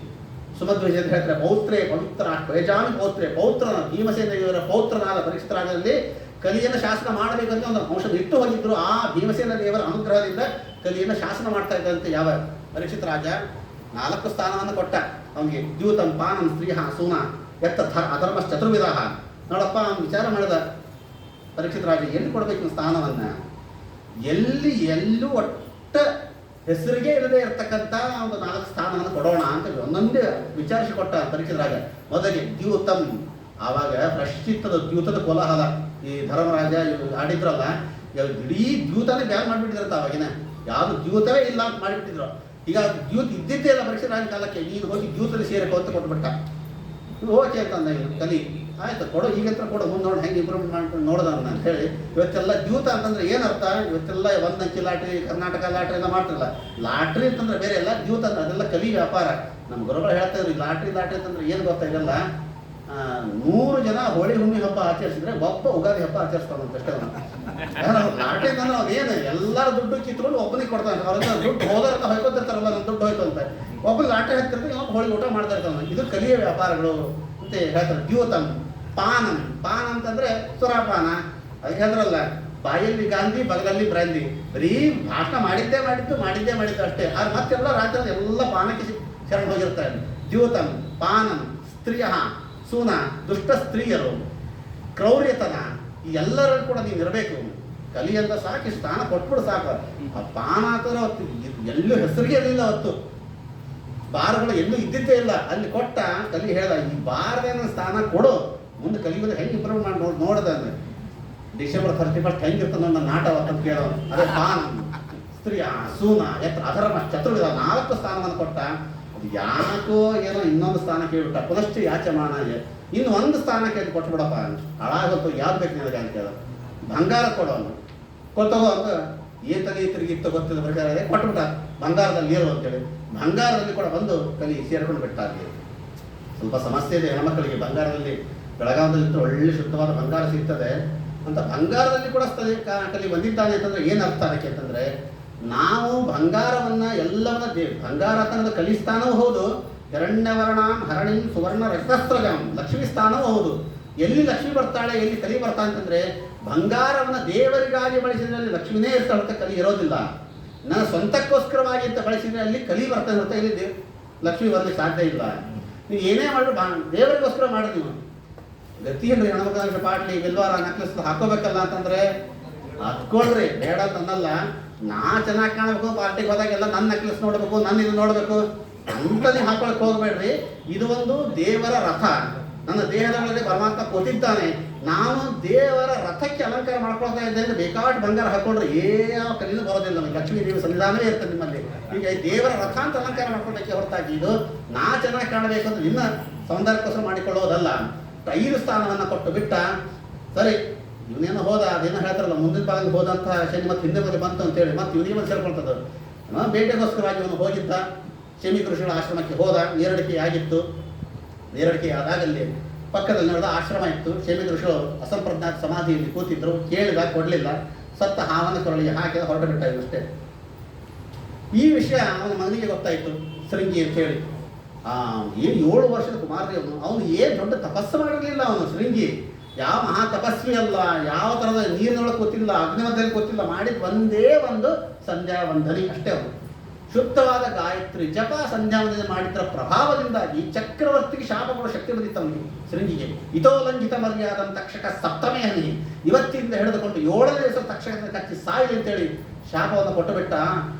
ಸುಮಧ್ವಜ ಅಂತ ಹೇಳ್ತಾರೆ, ಪೌತ್ರೇ ಪವಿತ್ರ ವೇಜಾಮಿ ಪೌತ್ರೇ, ಪೌತ್ರನ ಭೀಮಸೇನ ದೇವರ ಪೌತ್ರನಾದ ಪರೀಕ್ಷಿತ ರಾಜನಲ್ಲಿ ಕಲಿಯನ್ನು ಶಾಸನ ಮಾಡಬೇಕಂತ ಒಂದು ಅಂಶದ ಇಟ್ಟು ಹೋಗಿದ್ರು. ಆ ಭೀಮಸೇನ ದೇವರ ಅನುಗ್ರಹದಿಂದ ಕಲಿಯನ್ನು ಶಾಸನ ಮಾಡ್ತಾ ಇದ್ದಂತೆ ಯಾವ ಪರೀಕ್ಷಿತ ರಾಜ 4 ಸ್ಥಾನವನ್ನು ಕೊಟ್ಟ ಅವನಿಗೆ. ದ್ಯೂತಂ ಪಾನಂ ಸ್ತ್ರೀಹ ಸೂನ ಎತ್ತ ಅಧರ್ಮ ಚತುರ್ವಿಧ. ನೋಡಪ್ಪ ಅವನು ವಿಚಾರ ಮಾಡಿದ ಪರೀಕ್ಷಿತ ರಾಜ, ಎಲ್ಲಿ ಕೊಡಬೇಕು ಸ್ಥಾನವನ್ನ? ಎಲ್ಲೂ ಒಟ್ಟ ಹೆಸರಿಗೆ ಇಲ್ಲದೆ ಇರತಕ್ಕಂಥ ಒಂದು 4 ಸ್ಥಾನವನ್ನು ಕೊಡೋಣ ಅಂತ ಒಂದೊಂದೇ ವಿಚಾರಿಸಿಕೊಟ್ಟ ಪರೀಕ್ಷಿತ ರಾಜ. ಮೊದಲಿಗೆ ದ್ಯೂತಂ. ಆವಾಗ ಪ್ರಶ್ಚಿತ್ತದ ದ್ಯೂತದ ಕೋಲಾಹಲ. ಈ ಧರ್ಮರಾಜ ಆಡಿದ್ರಲ್ಲ, ಇಡೀ ದ್ಯೂತನೇ ಬ್ಯಾನ್ ಮಾಡಿಬಿಟ್ಟಿದ್ರಂತ. ಅವಾಗಿನ ಯಾವುದು ದ್ಯೂತವೇ ಇಲ್ಲ ಅಂತ ಮಾಡಿಬಿಟ್ಟಿದ್ರು. ಈಗ ದ್ಯೂತ ಇದ್ದಿದ್ದೇ ಇಲ್ಲ ಪರೀಕ್ಷೆ ರಾಜ ಕಾಲಕ್ಕೆ. ನೀನು ಹೋಗಿ ದ್ಯೂತದಲ್ಲಿ ಸೇರಕ್ಕೆ ಅಂತ ಕೊಟ್ಬಿಟ್ಟ. ಓಕೆ ಅಂತಂದ ಇವನು ಕಲಿ. ಆಯ್ತು ಕೊಡು, ಈಗಂತ ಕೊಡು, ಮುಂದೆ ನೋಡಿ ಹೆಂಗೆ ಇಂಪ್ರೂವ್ಮೆಂಟ್ ಮಾಡ್ಕೊಂಡು ನೋಡೋದನ್ನ ಅಂತ ಹೇಳಿ. ಇವತ್ತೆಲ್ಲ ದ್ಯೂತ ಅಂತಂದ್ರೆ ಏನರ್ಥ? ಇವತ್ತೆಲ್ಲ 1 ಅಂಕಿ ಲಾಟ್ರಿ, ಕರ್ನಾಟಕ ಲಾಟ್ರಿ ಎಲ್ಲ ಮಾಡ್ತಿರಲ್ಲ. ಲಾಟ್ರಿ ಅಂತಂದ್ರೆ ಬೇರೆ ಎಲ್ಲ, ದ್ಯೂತ ಅಂದ್ರೆ ಅದೆಲ್ಲ ಕಲಿ ವ್ಯಾಪಾರ. ನಮ್ಮ ಗುರುಗಳು ಹೇಳ್ತಾ ಇದ್ರು ಲಾಟ್ರಿ ಅಂತಂದ್ರೆ ಏನು ಗೊತ್ತಾ? ಇದೆಲ್ಲ 100 ಜನ ಹೋಳಿ ಹುಣ್ಣಿ ಹಬ್ಬ ಆಚರಿಸಿದ್ರೆ ಒಬ್ಬ ಉಗಾದಿ ಹಬ್ಬ ಆಚರಿಸ್ತಾನಂತಷ್ಟೇ. ಲಾಟ್ರಿ ಅಂತಂದ್ರೆ ಅವ್ರು ಏನು ಎಲ್ಲರೂ ದುಡ್ಡು ಕಿತ್ಕೊಂಡು ಒಬ್ಬನಿಗೆ ಕೊಡ್ತಾನೆ. ಅವ್ರನ್ನ ದುಡ್ಡು ಹೋದವ್ರನ್ನ ಹೊಯ್ಕೊತಿರ್ತಾರಲ್ಲ, ನನ್ನ ದುಡ್ಡು ಹೋಯ್ತು ಅಂತ. ಒಬ್ಬರು ಲಾಟ್ರಿ ಹಾಕ್ತಿರ್ತಾರೆ, ಇನ್ನೊಬ್ಬ ಹೋಳಿ ಊಟ ಮಾಡ್ತಾ ಇರ್ತಾನೆ. ಇದು ಕಲಿಯ ವ್ಯಾಪಾರಗಳು ಅಂತ ಹೇಳ್ತಾರೆ. ದ್ಯೂತಂ ಪಾನಂ. ಪಾನ ಅಂತಂದ್ರೆ ಸುರಾಪಾನ. ಅದಕ್ಕೆ ಹೇಳಿದ್ರಲ್ಲ, ಬಾಯಲ್ಲಿ ಗಾಂಧಿ ಬಗಲಲ್ಲಿ ಬ್ರಾಂದಿ. ಬರೀ ಭಾಷಣ ಮಾಡಿದ್ದೇ ಅಷ್ಟೇ. ಆದ್ರೆ ಮತ್ತೆಲ್ಲ ರಾಜ್ಯದ ಎಲ್ಲ ಪಾನಕ್ಕೆ ಶರಣ ಹೋಗಿರ್ತಾರೆ. ದ್ಯೂತಂ ಪಾನಂ ಸ್ತ್ರೀಯ ಸೂನ ದುಷ್ಟ ಸ್ತ್ರೀಯರು, ಕ್ರೌರ್ಯತನ, ಈ ಎಲ್ಲರೂ ಕೂಡ ನೀನು ಇರಬೇಕು. ಕಲಿ ಅಂತ ಸಾಕಿ ಸ್ಥಾನ ಕೊಟ್ಬಿಡು ಸಾಕು. ಆ ಪಾನ ಅಥವಾ ಎಲ್ಲೂ ಹೆಸರಿಗೆ ಇರಲಿಲ್ಲ ಅವತ್ತು. ಬಾರ್ಗಳು ಎಲ್ಲೂ ಇದ್ದಿದ್ದೇ ಇಲ್ಲ. ಅಲ್ಲಿ ಕೊಟ್ಟ ಕಲಿ ಹೇಳ್ದ, ಈ ಬಾರ್ದೇನ ಸ್ಥಾನ ಕೊಡು, ಮುಂದೆ ಕಲಿಯೋದು ಹೆಂಗೆ ಇಂಪ್ರೂವ್ ಮಾಡಿ ನೋಡದ. ಡಿಸೆಂಬರ್ 31 ಹೆಂಗಿರ್ತದೆ ನನ್ನ ನಾಟ ಅಂತ ಕೇಳೋ. ಅದೇ ಪಾನ ಸ್ತ್ರೀಯ ಸೂನ ಯತ್ರ ಅಧರ್ಮ ಚತುರ್ವಿಧ 4 ಸ್ಥಾನವನ್ನು ಕೊಟ್ಟ. ಅದು ಯಾಕೋ ಏನೋ ಇನ್ನೊಂದು ಸ್ಥಾನ ಕೇಳ್ಬಿಟ್ಟ. ಪುನಶ್ಚ ಯಾಚಮಾನ, ಇನ್ನು ಒಂದು ಸ್ಥಾನಕ್ಕೆ ಅದು ಕೊಟ್ಬಿಡಪ್ಪ, ಹಾಳಾಗೊತ್ತು, ಯಾವ್ದು ಬೇಕು ನಿನಗೆ ಅಂತ ಕೇಳ. ಬಂಗಾರ ಕೊಡೋನು ಕೊಟ್ಟಗೋ ಅಂತ ಏತಲಿ ತಿರುಗಿತ್ತು ಗೊತ್ತಿಲ್ಲ ಪ್ರಕಾರ ಕೊಟ್ಬಿಟ್ಟ. ಬಂಗಾರದಲ್ಲಿ ಏರು ಅಂತೇಳಿ ಬಂಗಾರದಲ್ಲಿ ಕೂಡ ಬಂದು ಕಲಿ ಸೇರ್ಕೊಂಡು ಬಿಟ್ಟ. ಅಲ್ಲಿ ಸ್ವಲ್ಪ ಸಮಸ್ಯೆ ಇದೆ ಹೆಣ್ಮಕ್ಕಳಿಗೆ. ಬಂಗಾರದಲ್ಲಿ ಬೆಳಗಾವದಲ್ಲಿ ಒಳ್ಳೆ ಶುದ್ಧವಾದ ಬಂಗಾರ ಸಿಗ್ತದೆ ಅಂತ ಬಂಗಾರದಲ್ಲಿ ಕೂಡ ಕಲಿ ಬಂದಿದ್ದಾನೆ ಅಂತಂದ್ರೆ ಏನು ಅರ್ಥ ಅದಕ್ಕೆ ಅಂತಂದ್ರೆ, ನಾವು ಬಂಗಾರವನ್ನ ಎಲ್ಲವನ್ನ ಬಂಗಾರ ಅಂತಂದ್ರೆ ಕಲಿ ಸ್ಥಾನವೂ ಹೌದು, ಹಿರಣ್ಯವರ್ಣಾಂ ಹರಣಿಂ ಸುವರ್ಣ ರಕ್ತಸ್ತ್ರಜಾಂ ಲಕ್ಷ್ಮೀ ಸ್ಥಾನವೂ ಹೌದು. ಎಲ್ಲಿ ಲಕ್ಷ್ಮಿ ಬರ್ತಾಳೆ, ಎಲ್ಲಿ ಕಲಿ ಬರ್ತಾ ಅಂತಂದ್ರೆ, ಬಂಗಾರವನ್ನ ದೇವರಿಗಾಗಿ ಬಳಸಿದ್ರಲ್ಲಿ ಲಕ್ಷ್ಮಿನೇ ಇರ್ತಾಳೆ, ಕಲಿ ಇರೋದಿಲ್ಲ. ನನ್ನ ಸ್ವಂತಕ್ಕೋಸ್ಕರವಾಗಿ ಅಂತ ಬಳಸಿದ್ರೆ ಅಲ್ಲಿ ಕಲಿ ಬರ್ತಾ ಇರುತ್ತೆ, ಇಲ್ಲಿ ಲಕ್ಷ್ಮಿ ಬರ್ಲಿಕ್ಕೆ ಸಾಧ್ಯ ಇಲ್ಲ. ನೀವು ಏನೇ ಮಾಡಿದ್ರು ದೇವರಿಗೋಸ್ಕರ ಮಾಡಿ. ನೀವು ಗತಿ ಏನ್ರಿ ಹೆಣ್ಮಕ್ಳು ಪಾಟ್ಲಿ ಬಿಲ್ವಾರ ನೆಕ್ಲೆಸ್ ಹಾಕೋಬೇಕಲ್ಲ ಅಂತಂದ್ರೆ ಹತ್ಕೊಳ್ರಿ, ಬೇಡ ಅಂತನ್ನಲ್ಲ. ನಾ ಚೆನ್ನಾಗಿ ಕಾಣಬೇಕು, ಪಾರ್ಟಿಗೆ ಹೋದಾಗೆಲ್ಲ ನನ್ನ ನೆಕ್ಲೆಸ್ ನೋಡ್ಬೇಕು, ನನ್ನ ಇದು ನೋಡ್ಬೇಕು ಅಂತ ನೀವು ಹಾಕೊಳಕ್ ಹೋಗ್ಬೇಡ್ರಿ. ಇದು ಒಂದು ದೇವರ ರಥ, ನನ್ನ ದೇಹದ ಒಳಗೆ ಪರಮಾತ್ಮ ಕೂತಿದ್ದಾನೆ, ನಾನು ದೇವರ ರಥಕ್ಕೆ ಅಲಂಕಾರ ಮಾಡ್ಕೊಳ್ತಾ ಇದ್ದೇನೆ. ಬೇಕಾಟ್ ಬಂಗಾರ ಹಾಕೊಂಡ್ರೆ ಯಾವ ಕಲಿನೂ ಬರೋದಿಲ್ಲ. ನಮಗೆ ಲಕ್ಷ್ಮೀ ದೇವಿ ಸಂವಿಧಾನವೇ ಇರ್ತದೆ ನಿಮ್ಮಲ್ಲಿ. ಈಗ ದೇವರ ರಥ ಅಂತ ಅಲಂಕಾರ ಮಾಡ್ಕೊಳ್ಬೇಕೆ ಹೊರತಾಗಿ ಇದು ನಾ ಚೆನ್ನಾಗಿ ಕಾಣಬೇಕು ಅಂತ ನಿಮ್ಮ ಸೌಂದರ್ಯಕ್ಕೋಸ್ಕರ ಮಾಡಿಕೊಳ್ಳೋದಲ್ಲ. 5 ಸ್ಥಾನವನ್ನ ಕೊಟ್ಟು ಬಿಟ್ಟ. ಸರಿ, ಇವನೇನೋ ಹೋದ, ಅದೇನೋ ಹೇಳ್ತಾರಲ್ಲ ಮುಂದಿನ ಭಾಗಕ್ಕೆ ಹೋದಂತಹ ಶನಿ ಮತ್ತೆ ಹಿಂದೆ ಬಂದು ಬಂತು ಅಂತೇಳಿ ಮತ್ತೆ ಇವನಿಗೆ ಮತ್ತೆ ಸೇರ್ಕೊಳ್ತದ. ಬೇಟೆಗೋಸ್ಕರವಾಗಿ ಇವನು ಹೋಗಿದ್ದ, ಶಮಿ ಋಷಿಗಳ ಆಶ್ರಮಕ್ಕೆ ಹೋದ. ನೇರಡಿಕೆ ಆಗಿತ್ತು. ನೇರಡಿಕೆ ಆದಾಗಲ್ಲಿ ಪಕ್ಕದಲ್ಲಿ ನೋಡಿದ ಆಶ್ರಮ ಇತ್ತು. ಶಮಿ ಋಷಿಗಳು ಅಸಂಪ್ರಜ್ಞಾತ ಸಮಾಧಿಯಲ್ಲಿ ಕೂತಿದ್ರು. ಕೇಳಿದ, ಕೊಡ್ಲಿಲ್ಲ. ಸತ್ತ ಹಾವನ ಕೊರಳಿಗೆ ಹಾಕಿದ, ಹೊರಟು ಬಿಟ್ಟ ಇವಷ್ಟೇ. ಈ ವಿಷಯ ಅವನ ಮಗನಿಗೆ ಗೊತ್ತಾಯಿತು, ಶೃಂಗಿ ಅಂತ ಹೇಳಿ. ಏನು 7 ವರ್ಷದ ಕುಮಾರನೇ ಅವನು ಏನು ದೊಡ್ಡ ತಪಸ್ಸು ಮಾಡಿರಲಿಲ್ಲ. ಅವನು ಶೃಂಗಿ ಯಾವ ಮಹಾ ತಪಸ್ವಿ ಅಲ್ಲ, ಯಾವ ಥರದ ನೀರಿನೊಳಗೆ ಗೊತ್ತಿಲ್ಲ, ಅಗ್ನಿಮಧ್ಯದಲ್ಲಿ ಗೊತ್ತಿಲ್ಲ. ಮಾಡಿದ ಒಂದೇ ಒಂದು ಸಂಧ್ಯಾ ವಂದನೆ ಅಷ್ಟೇ. ಅವನು ಶುದ್ಧವಾದ ಗಾಯತ್ರಿ ಜಪ ಸಂಧ್ಯಾವಂದನೆ ಮಾಡಿದ್ರ ಪ್ರಭಾವದಿಂದಾಗಿ ಚಕ್ರವರ್ತಿಗೆ ಶಾಪ ಕೊಡೋ ಶಕ್ತಿ ಬಂದಿತ್ತು ಅವನಿಗೆ, ಶೃಂಗಿಗೆ. ಇತೋಲಂಘಿತ ಮರ್ಯಾದ ತಕ್ಷಕ ಸಪ್ತಮೇ ಹನಿ, ಇವತ್ತಿಂದ ಹಿಡಿದುಕೊಂಡು 7ನೇ ದಿವಸ ತಕ್ಷಕನ ಕಚ್ಚಿ ಸಾಯಿಲಿ ಅಂತೇಳಿ ಶಾಪವನ್ನು ಕೊಟ್ಟು ಬಿಟ್ಟ.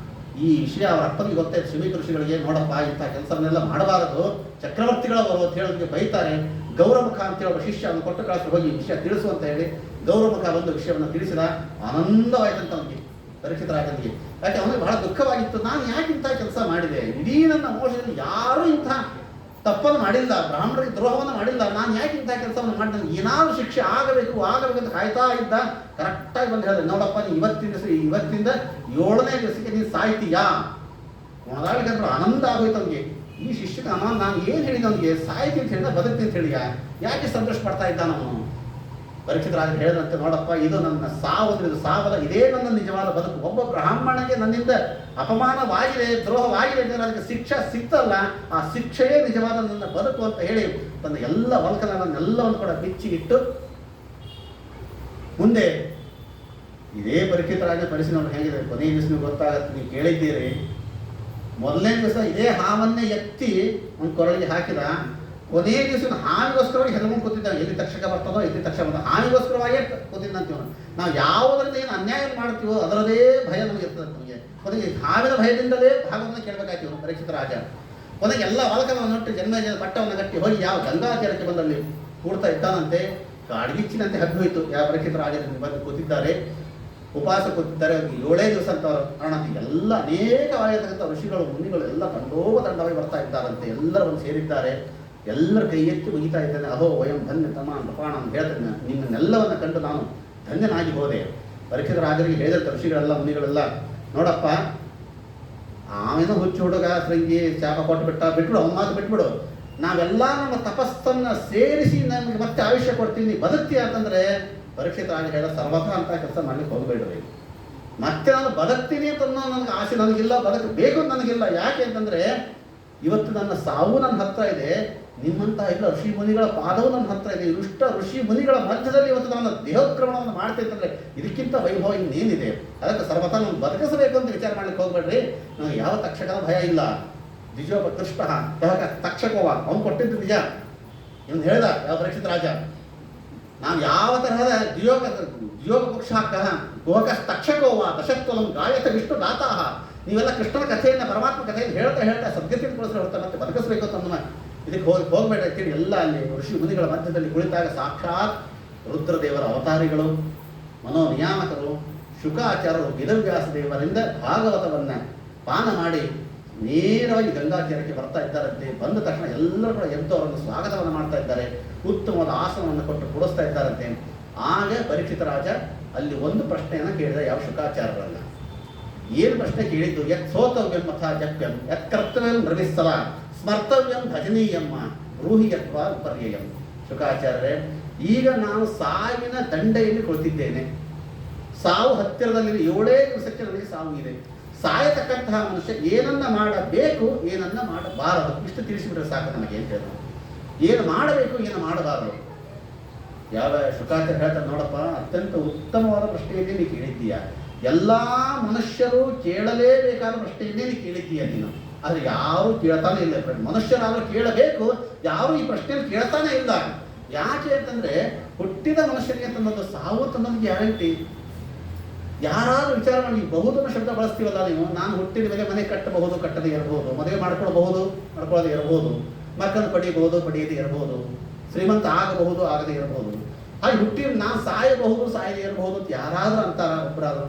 ಈ ವಿಷಯ ಅವರ ಅಪ್ಪನಿಗೆ ಗೊತ್ತಾಯ್ತು, ಶಮಿ ಋಷಿಗಳಿಗೆ. ನೋಡಪ್ಪ, ಇಂಥ ಕೆಲಸವನ್ನೆಲ್ಲ ಮಾಡಬಾರದು, ಚಕ್ರವರ್ತಿಗಳವರು ಅಂತ ಹೇಳೋದಕ್ಕೆ ಬೈತಾರೆ. ಗೌರಮುಖ ಅಂತೇಳಿ ಒಬ್ಬ ಶಿಷ್ಯವನ್ನು ಕೊಟ್ಟು ಕಳಿಸಿ ಹೋಗಿ ವಿಷಯ ತಿಳಿಸು ಅಂತ ಹೇಳಿ ಗೌರಮುಖ ಬಂದು ವಿಷಯವನ್ನು ತಿಳಿಸಿದ. ಆನಂದವಾಯ್ತಂತ ಅವನಿಗೆ, ಪರೀಕ್ಷಿತ ರಾಜನಿಗೆ. ಯಾಕೆ ಅವನಿಗೆ ಬಹಳ ದುಃಖವಾಗಿತ್ತು. ನಾನು ಯಾಕೆ ಇಂಥ ಕೆಲಸ ಮಾಡಿದೆ, ಇಡೀ ನನ್ನ ಮೋಕ್ಷದಲ್ಲಿ ಯಾರೂ ಇಂಥ ತಪ್ಪನ್ನು ಮಾಡಿಲ್ಲ, ಬ್ರಾಹ್ಮಣರಿಗೆ ದ್ರೋಹವನ್ನು ಮಾಡಿಲ್ಲ, ನಾನು ಯಾಕೆ ಇಂಥ ಕೆಲಸವನ್ನು ಮಾಡಿದೆ, ಏನಾದರೂ ಶಿಕ್ಷೆ ಆಗಬೇಕು ಅಂತ ಕಾಯ್ತಾ ಇದ್ದ. ಕರೆಕ್ಟಾಗಿ ಬಂದು ಹೇಳಿದೆ, ನೋಡಪ್ಪ, ನೀ ಇವತ್ತಿಂದ 7ನೇ ದಿವಸಕ್ಕೆ ನೀನು ಸಾಯ್ತೀಯಾ. ಒಣದಾಳಿಗಂದ್ರೆ ಆನಂದ ಆಗೋಯ್ತು ಅವನಿಗೆ. ಈ ಶಿಷ್ಯಕ ನಾನು ಏನು ಹೇಳಿದ ಅವನಿಗೆ, ಸಾಯ್ತಿ ಅಂತ ಹೇಳಿದ, ಬದುಕ್ತಿ ಅಂತ ಹೇಳಿಯ, ಯಾಕೆ ಸಂತೋಷ ಪಡ್ತಾ ಇದ್ದಾನ ಅವನು. ಪರೀಕ್ಷಿತ ರಾಜ ಹೇಳಿದಂತೆ, ನೋಡಪ್ಪ, ಇದು ನನ್ನ ಸಾವು, ಇದು ಸಾವಲ್ಲ, ಇದೇ ನನ್ನ ನಿಜವಾದ ಬದುಕು. ಒಬ್ಬ ಬ್ರಾಹ್ಮಣನಿಗೆ ನನ್ನಿಂದ ಅಪಮಾನವಾಗಿದೆ, ದ್ರೋಹವಾಗಿದೆ ಅಂತ ಅದಕ್ಕೆ ಶಿಕ್ಷೆ ಸಿಕ್ತಲ್ಲ, ಆ ಶಿಕ್ಷೆಯೇ ನಿಜವಾದ ನನ್ನ ಬದುಕು ಅಂತ ಹೇಳಿ ತನ್ನ ಎಲ್ಲ ವಲ್ಕಲನ್ನೆಲ್ಲವನ್ನು ಕೂಡ ಬಿಚ್ಚಿಗಿಟ್ಟು ಮುಂದೆ ಇದೇ ಪರೀಕ್ಷಿತ ರಾಜ ಪರಿಸ್ಥಿತಿ ನೋಡಿ ಹೇಗಿದೆ. ಕೊನೆಯ ದಿವಸ ನೀವು ಗೊತ್ತಾಗತ್ತೆ, ನೀವು ಕೇಳಿದ್ದೀರಿ. ಮೊದಲನೇ ದಿವಸ ಇದೇ ಹಾವನ್ನೇ ಎತ್ತಿ ಒಂದು ಕೊರಳಿಗೆ ಹಾಕಿದ. ಕೊನೆಯ ದಿವಸ ಹಾವಿಗೋಸ್ಕರವಾಗಿ ಹೆದರ್ಕೊಂಡು ಕೂತಿದ್ದ. ಎಲ್ಲಿ ತಕ್ಷಕ ಬರ್ತದೋ, ಎಲ್ಲಿ ತಕ್ಷಕ ಬರ್ತದೋ, ಹಾವಿಗೋಸ್ಕರವಾಗಿಯೇ ಕೂತಿದ್ದಂತೀವಿ ನಾವು. ಯಾವುದರಿಂದ ಏನು ಅನ್ಯಾಯ ಮಾಡ್ತೀವೋ ಅದರದೇ ಭಯ ನಮಗೆ ಇರ್ತದೆ. ನಮಗೆ ಕೊನೆಗೆ ಹಾವಿನ ಭಯದಿಂದಲೇ ಭಾಗವನ್ನು ಕೇಳಬೇಕಾಯ್ತೀವಿ ಪರೀಕ್ಷಿತ ರಾಜ. ಕೊನೆಗೆ ಎಲ್ಲ ವಾಲಕವನ್ನು ನಟ್ಟು ಜನ್ಮ ಪಟ್ಟವನ್ನು ಗಟ್ಟಿ ಹೋಗಿ ಯಾವ ಗಂಗಾ ತೀರಕ್ಕೆ ಬಂದಲ್ಲಿ ಕೂಡ್ತಾ ಇದ್ದಾನಂತೆ. ಅಡಗಿಚ್ಚಿನಂತೆ ಹಗ್ಗೋಯ್ತು. ಯಾವ ಪರೀಕ್ಷಿತ ರಾಜರು ಬಂದು ಕೂತಿದ್ದಾರೆ, ಉಪವಾಸ ಕೂತಿದ್ದಾರೆ. 7ನೇ ದಿವಸ ಅಂತ ಕಾರಣಂತೆ ಎಲ್ಲ ಅನೇಕವಾಗಿರ್ತಕ್ಕಂಥ ಋಷಿಗಳು ಮುನಿಗಳು ಎಲ್ಲ ತಂಡೋಪತಂಡವಾಗಿ ಬರ್ತಾ ಇದ್ದಾರಂತೆ. ಎಲ್ಲರೂ ಒಂದು ಸೇರಿದ್ದಾರೆ. ಎಲ್ಲರ ಕೈ ಎತ್ತಿ ಮುಗಿತಾ ಇದ್ದಾನೆ. ಅಹೋ ವಯಂ ಧನ್ಯ ತಮ ನಪಾಣ ಅಂತ ಹೇಳ್ತಾನೆ. ನಿಮ್ಮನ್ನೆಲ್ಲವನ್ನು ಕಂಡು ನಾನು ಧನ್ಯನಾಗಿ ಹೋದೆ. ಪರೀಕ್ಷಿತ ರಾಜರಿಗೆ ಹೇಳಿದಂಥ ಋಷಿಗಳೆಲ್ಲ ಮುನಿಗಳೆಲ್ಲ, ನೋಡಪ್ಪ, ಆಮೇಲೆ ಹುಚ್ಚು ಹುಡುಗ ಶೃಂಗಿ ಶಾಪ ಕೊಟ್ಟು ಬಿಟ್ಬಿಡು, ಅವನ ಮಾತು ಬಿಟ್ಬಿಡು. ನಾವೆಲ್ಲ ನಮ್ಮ ತಪಸ್ಸನ್ನ ಸೇರಿಸಿ ನಮಗೆ ಮತ್ತೆ ಆಯುಷ್ಯ ಕೊಡ್ತೀನಿ, ಬದುಕ್ತೀಯ ಅಂತಂದ್ರೆ ಪರೀಕ್ಷಿತ ರಾಜ ಹೇಳ, ಸರ್ವಥ ಅಂತ ಕೆಲಸ ಮಾಡ್ಲಿಕ್ಕೆ ಹೋಗ್ಬೇಡ್ರಿ. ಮತ್ತೆ ನಾನು ಬದುಕ್ತೀನಿ ಅಂತ ನನಗೆ ಆಸೆ ನನಗಿಲ್ಲ, ಬದುಕಬೇಕು ನನಗಿಲ್ಲ. ಯಾಕೆ ಅಂತಂದ್ರೆ ಇವತ್ತು ನನ್ನ ಸಾವು ನನ್ನ ಹತ್ರ ಇದೆ, ನಿಮ್ಮಂತ ಇಲ್ಲ ಋಷಿ ಮುನಿಗಳ ಪಾದವು ನನ್ನ ಹತ್ರ ಇದೆ. ಋಷಿ ಮುನಿಗಳ ಮಧ್ಯದಲ್ಲಿ ಇವತ್ತು ನಾನು ದೇಹೋತ್ಕ್ರಮಣವನ್ನು ಮಾಡ್ತೇನೆ ಅಂತಂದ್ರೆ ಇದಕ್ಕಿಂತ ವೈಭವ ಇನ್ನೇನಿದೆ. ಅದಕ್ಕೆ ಸರ್ವಥ ನಾನು ಬದುಕಿಸಬೇಕು ಅಂತ ವಿಚಾರ ಮಾಡ್ಲಿಕ್ಕೆ ಹೋಗ್ಬೇಡ್ರಿ. ನನಗೆ ಯಾವ ತಕ್ಷಕದ ಭಯ ಇಲ್ಲ. ದ್ವಿಜೋಪ ಕೃಷ್ಣ ತಕ್ಷಕೋವ ಅವನು ಕೊಟ್ಟಿದ್ದು ನಿಜ. ಇವನು ಹೇಳ್ದ ಯಾವ ಪರೀಕ್ಷಿತ ರಾಜ, ನಾನು ಯಾವ ತರಹದ ದ್ವಿಯೋಗ ಪಕ್ಷ ಗೋಕ ತಕ್ಷಕೋವ ದಶತ್ವಲಂ ಗಾಯಕ ವಿಷ್ಣು ದಾತಾಹ. ನೀವೆಲ್ಲ ಕೃಷ್ಣನ ಕಥೆಯನ್ನು, ಪರಮಾತ್ಮ ಕಥೆಯನ್ನು ಹೇಳ್ತಾ ಸದ್ಗತಿಯನ್ನು ಕೊಡಿಸ್ತಾ ಮತ್ತೆ ಬದುಕಿಸ್ಬೇಕು ಅಂತ ನಮ್ಮ ಇದಕ್ಕೆ ಹೋಗ್ಬೇಡ ಅಂತೇಳಿ ಎಲ್ಲ ಅಲ್ಲಿ ಋಷಿ ಮುನಿಗಳ ಮಧ್ಯದಲ್ಲಿ ಕುಳಿತಾಗ ಸಾಕ್ಷಾತ್ ರುದ್ರದೇವರ ಅವತಾರಿಗಳು, ಮನೋನಿಯಾಮಕರು, ಶುಕಾಚಾರ್ಯರು ವೇದವ್ಯಾಸ ದೇವರಿಂದ ಭಾಗವತವನ್ನು ಪಾನ ಮಾಡಿ ನೇರವಾಗಿ ಗಂಗಾತೀರಕ್ಕೆ ಬರ್ತಾ ಇದ್ದಾರಂತೆ. ಬಂದ ತಕ್ಷಣ ಎಲ್ಲರೂ ಕೂಡ ಎದ್ದು ಅವರನ್ನು ಸ್ವಾಗತವನ್ನು ಮಾಡ್ತಾ ಇದ್ದಾರೆ. ಉತ್ತಮವಾದ ಆಸನವನ್ನು ಕೊಟ್ಟು ಕೊಡಿಸ್ತಾ ಇದ್ದಾರಂತೆ. ಆಗ ಪರೀಕ್ಷಿತ ರಾಜ ಅಲ್ಲಿ ಒಂದು ಪ್ರಶ್ನೆಯನ್ನು ಕೇಳಿದ ಯಾವ ಶುಕಾಚಾರ್ಯರನ್ನ. ಏನು ಪ್ರಶ್ನೆ ಕೇಳಿದ್ದು? ಯತ್ ಸೋತವ್ಯಂ ಮಥಾ ಜಪ್ಯಂ ಯತ್ ಕರ್ತವ್ಯಂ ರವಿಸ್ಸಲ ಸ್ಮರ್ತವ್ಯಂ ಭಜನೀಯಮ್ಮ ರೂಹಿ ಯತ್ವಾ ವಿಪರ್ಯಯಂ. ಶುಕಾಚಾರ್ಯರೇ, ಈಗ ನಾನು ಸಾವಿನ ದಂಡೆಯಲ್ಲಿ ಕುಳಿತಿದ್ದೇನೆ. ಸಾವು ಹತ್ತಿರದಲ್ಲಿ 7 ದಿವಸಕ್ಕೆ ನನಗೆ ಸಾವು ಇದೆ. ಸಾಯತಕ್ಕಂತಹ ಮನುಷ್ಯ ಏನನ್ನ ಮಾಡಬೇಕು, ಏನನ್ನ ಮಾಡಬಾರದು, ಇಷ್ಟು ತಿಳಿಸಿಬಿಟ್ರೆ ಸಾಕು ನಮಗೆ ಅಂತ ಹೇಳಿದ್ರು. ಏನು ಮಾಡಬೇಕು, ಏನು ಮಾಡಬಾರದು. ಯಾವ ಶುಕಾಚಾರ್ಯ ಹೇಳ್ತಾರೆ, ನೋಡಪ್ಪ, ಅತ್ಯಂತ ಉತ್ತಮವಾದ ಪ್ರಶ್ನೆಯನ್ನೇ ನೀನು ಕೇಳಿದ್ದೀಯ. ಎಲ್ಲ ಮನುಷ್ಯರು ಕೇಳಲೇಬೇಕಾದ ಪ್ರಶ್ನೆಯನ್ನೇ ನೀನು ಕೇಳಿದ್ದೀಯ ನೀನು. ಆದರೆ ಯಾರೂ ಕೇಳ್ತಾನೆ ಇಲ್ಲ. ಮನುಷ್ಯರಾದರೂ ಕೇಳಬೇಕು, ಯಾರೂ ಈ ಪ್ರಶ್ನೆಯನ್ನು ಕೇಳ್ತಾನೆ ಇಲ್ಲ. ಯಾಕೆ ಅಂತಂದ್ರೆ ಹುಟ್ಟಿದ ಮನುಷ್ಯನಿಗೆ ತನ್ನೊಂದು ಸಾವು ತನ್ನೊಂದು ಗ್ಯಾರಂಟಿ. ಯಾರಾದ್ರೂ ವಿಚಾರ ಮಾಡಿ, ಬಹುದನ ಶಬ್ದ ಬಳಸ್ತೀವಲ್ಲ ನೀವು. ನಾನು ಹುಟ್ಟಿದ ಮೇಲೆ ಮನೆ ಕಟ್ಟಬಹುದು, ಕಟ್ಟದೇ ಇರಬಹುದು. ಮದುವೆ ಮಾಡ್ಕೊಳ್ಬಹುದು, ಮಾಡ್ಕೊಳ್ಳದೆ ಇರಬಹುದು. ಮಕ್ಕಳನ್ನು ಪಡೆಯಬಹುದು, ಪಡೆಯದೇ ಇರಬಹುದು. ಶ್ರೀಮಂತ ಆಗಬಹುದು, ಆಗದೇ ಇರಬಹುದು. ಹಾಗೆ ಹುಟ್ಟಿದ ನಾನು ಸಾಯಬಹುದು, ಸಾಯದೇ ಇರಬಹುದು ಅಂತ ಯಾರಾದ್ರೂ ಅಂತಾರ? ಒಬ್ಬರಾದ್ರು?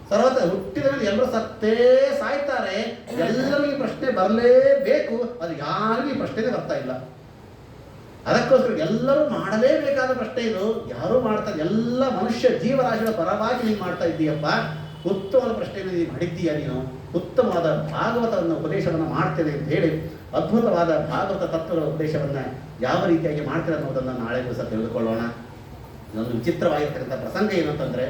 ಸರ್ವತ ಹುಟ್ಟಿದ ಮೇಲೆ ಎಲ್ಲರೂ ಸತ್ತೇ ಸಾಯ್ತಾರೆ. ಎಲ್ಲರಿಗೂ ಈ ಪ್ರಶ್ನೆ ಬರಲೇಬೇಕು. ಅದು ಯಾರಿಗೂ ಈ ಪ್ರಶ್ನೆನೇ ಬರ್ತಾ ಇಲ್ಲ. ಅದಕ್ಕೋಸ್ಕರ ಎಲ್ಲರೂ ಮಾಡಲೇಬೇಕಾದ ಪ್ರಶ್ನೆ ಇದು. ಯಾರೂ ಮಾಡ್ತಾರೆ, ಎಲ್ಲ ಮನುಷ್ಯ ಜೀವರಾಶಿಗಳ ಪರವಾಗಿ ನೀನು ಮಾಡ್ತಾ ಇದ್ದೀಯಪ್ಪ. ಉತ್ತಮವಾದ ಪ್ರಶ್ನೆಯನ್ನು ನೀನು ಮಾಡಿದ್ದೀಯ. ನೀನು ಉತ್ತಮವಾದ ಭಾಗವತವನ್ನು ಉಪದೇಶವನ್ನು ಮಾಡ್ತೇನೆ ಅಂತ ಹೇಳಿ ಅದ್ಭುತವಾದ ಭಾಗವತ ತತ್ವಗಳ ಉಪದೇಶವನ್ನು ಯಾವ ರೀತಿಯಾಗಿ ಮಾಡ್ತಾರೆ ಅನ್ನೋದನ್ನು ನಾಳೆ ದಿವಸ ತಿಳಿದುಕೊಳ್ಳೋಣ. ಇದೊಂದು ವಿಚಿತ್ರವಾಗಿರ್ತಕ್ಕಂಥ ಪ್ರಸಂಗ ಏನು ಅಂತಂದರೆ,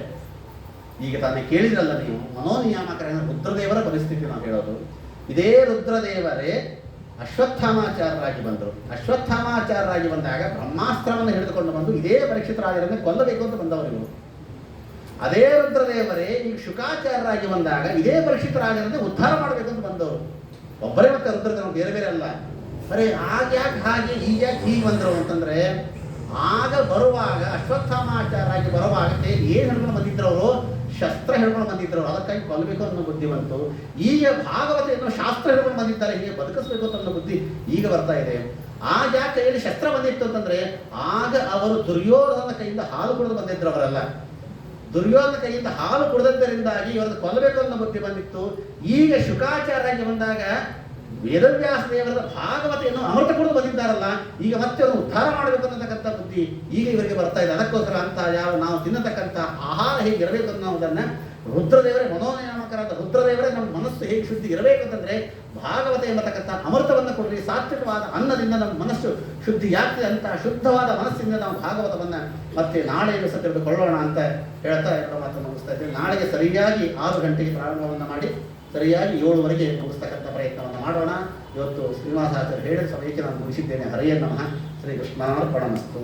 ಈಗ ತಾನೇ ಕೇಳಿದ್ರಲ್ಲ ನೀವು, ಮನೋನಿಯಾಮಕರ ರುದ್ರದೇವರ ಪರಿಸ್ಥಿತಿ ನಾವು ಹೇಳೋದು. ಇದೇ ರುದ್ರದೇವರೇ ಅಶ್ವತ್ಥಾಮಾಚಾರ್ಯರಾಗಿ ಬಂದರು. ಅಶ್ವತ್ಥಾಮಾಚಾರ್ಯರಾಗಿ ಬಂದಾಗ ಬ್ರಹ್ಮಾಸ್ತ್ರವನ್ನು ಹಿಡಿದುಕೊಂಡು ಬಂದು ಇದೇ ಪರೀಕ್ಷಿತ ರಾಜರನ್ನೇ ಕೊಲ್ಲಬೇಕು ಅಂತ ಬಂದವರು ಇವರು. ಅದೇ ರುದ್ರದೇವರೇ ಈಗ ಶುಕಾಚಾರ್ಯರಾಗಿ ಬಂದಾಗ ಇದೇ ಪರೀಕ್ಷಿತ ರಾಜರನ್ನೇ ಉದ್ಧಾರ ಮಾಡಬೇಕು ಅಂತ ಬಂದವರು. ಒಬ್ಬರೇ ಮತ್ತೆ ರುದ್ರದೇವರು, ಬೇರೆ ಬೇರೆ ಅಲ್ಲ. ಅರೆ ಆಗ್ಯಾಕೆ ಹಾಗೆ, ಈಗ್ಯಾಕೆ ಹೀಗೆ ಬಂದರು ಅಂತಂದ್ರೆ, ಆಗ ಬರುವಾಗ ಅಶ್ವತ್ಥಾಮಾಚಾರ್ಯರಾಗಿ ಬರುವಾಗ ಏನು ಹೇಳ್ಕೊಂಡು ಬಂದಿದ್ರು ಅವರು? ಶಸ್ತ್ರ ಹೇಳ್ಕೊಂಡು ಬಂದಿದ್ರು. ಅದಕ್ಕಾಗಿ ಕೊಲ್ಲಬೇಕು ಅನ್ನೋ ಬುದ್ಧಿ ಬಂತು. ಈಗ ಭಾಗವತ ಏನೋ ಶಾಸ್ತ್ರ ಹೇಳ್ಕೊಂಡು ಬಂದಿದ್ದಾರೆ, ಹೀಗೆ ಬದುಕಿಸ್ಬೇಕು ಅನ್ನೋ ಬುದ್ಧಿ ಈಗ ಬರ್ತಾ ಇದೆ. ಆಗ ಯಾಕೆ ಕೈಯಲ್ಲಿ ಶಸ್ತ್ರ ಬಂದಿತ್ತು ಅಂತಂದ್ರೆ, ಆಗ ಅವರು ದುರ್ಯೋಧನ ಕೈಯಿಂದ ಹಾಲು ಕುಡಿದು ಬಂದಿದ್ರು. ಅವರೆಲ್ಲ ದುರ್ಯೋಧನ ಕೈಯಿಂದ ಹಾಲು ಕುಡಿದದ್ದರಿಂದಾಗಿ ಇವರನ್ನು ಕೊಲ್ಲಬೇಕು ಅನ್ನೋ ಬುದ್ಧಿ ಬಂದಿತ್ತು. ಈಗ ಶುಕಾಚಾರ್ಯರಾಗಿ ಬಂದಾಗ ವೇದವ್ಯಾಸ ದೇವರ ಭಾಗವತ ಏನೋ ಅಮೃತ ಕುಡಿದು ಬಂದಿದ್ದಾರಲ್ಲ, ಈಗ ಮತ್ತೆ ಅವರು ಉದ್ಧಾರ ಮಾಡಬೇಕು ಅನ್ನತಕ್ಕಂಥ ಬುದ್ಧಿ ಈಗ ಇವರಿಗೆ ಬರ್ತಾ ಇದೆ. ಅದಕ್ಕೋಸ್ಕರ ಅಂತ ಯಾವ ನಾವು ತಿನ್ನತಕ್ಕಂಥ ಆಹಾರ ಹೇಗೆ ಇರಬೇಕು ಅನ್ನೋದನ್ನ ರುದ್ರದೇವರೇ, ಮನೋನಿಯಾಮಕರಾದ ರುದ್ರದೇವರೇ ನಮ್ಮ ಮನಸ್ಸು ಹೇಗೆ ಶುದ್ಧಿ ಇರಬೇಕು ಅಂತಂದ್ರೆ ಭಾಗವತ ಎಂಬತಕ್ಕಂಥ ಅಮೃತವನ್ನು ಕೊಡಲಿ. ಸಾತ್ವಿಕವಾದ ಅನ್ನದಿಂದ ನಮ್ಮ ಮನಸ್ಸು ಶುದ್ಧಿ ಆಗ್ತದೆ. ಅಂತ ಶುದ್ಧವಾದ ಮನಸ್ಸಿನಿಂದ ನಾವು ಭಾಗವತವನ್ನು ಮತ್ತೆ ನಾಳೆ ದಿವಸ ತಿಳಿದುಕೊಳ್ಳೋಣ ಅಂತ ಹೇಳ್ತಾ ಎರಡು ಮಾತನ್ನು ಮುಗಿಸ್ತಾ ಇದ್ದೇವೆ. ನಾಳೆಗೆ ಸರಿಯಾಗಿ 6 ಗಂಟೆಗೆ ಪ್ರಾರಂಭವನ್ನು ಮಾಡಿ ಸರಿಯಾಗಿ 7ವರೆಗೆ ಮುಗಿಸ್ತಕ್ಕಂಥ ಪ್ರಯತ್ನವನ್ನು ಮಾಡೋಣ. ಇವತ್ತು ಶ್ರೀನಿವಾಸಾಚಾರ್ಯ ಹೇಳಿದ ಸಮಯಕ್ಕೆ ನಾನು ಮುಗಿಸಿದ್ದೇನೆ. ಹರಿಯೇ ನಮಃ. ಶ್ರೀ ಕೃಷ್ಣಾರ್ಪಣಮಸ್ತು.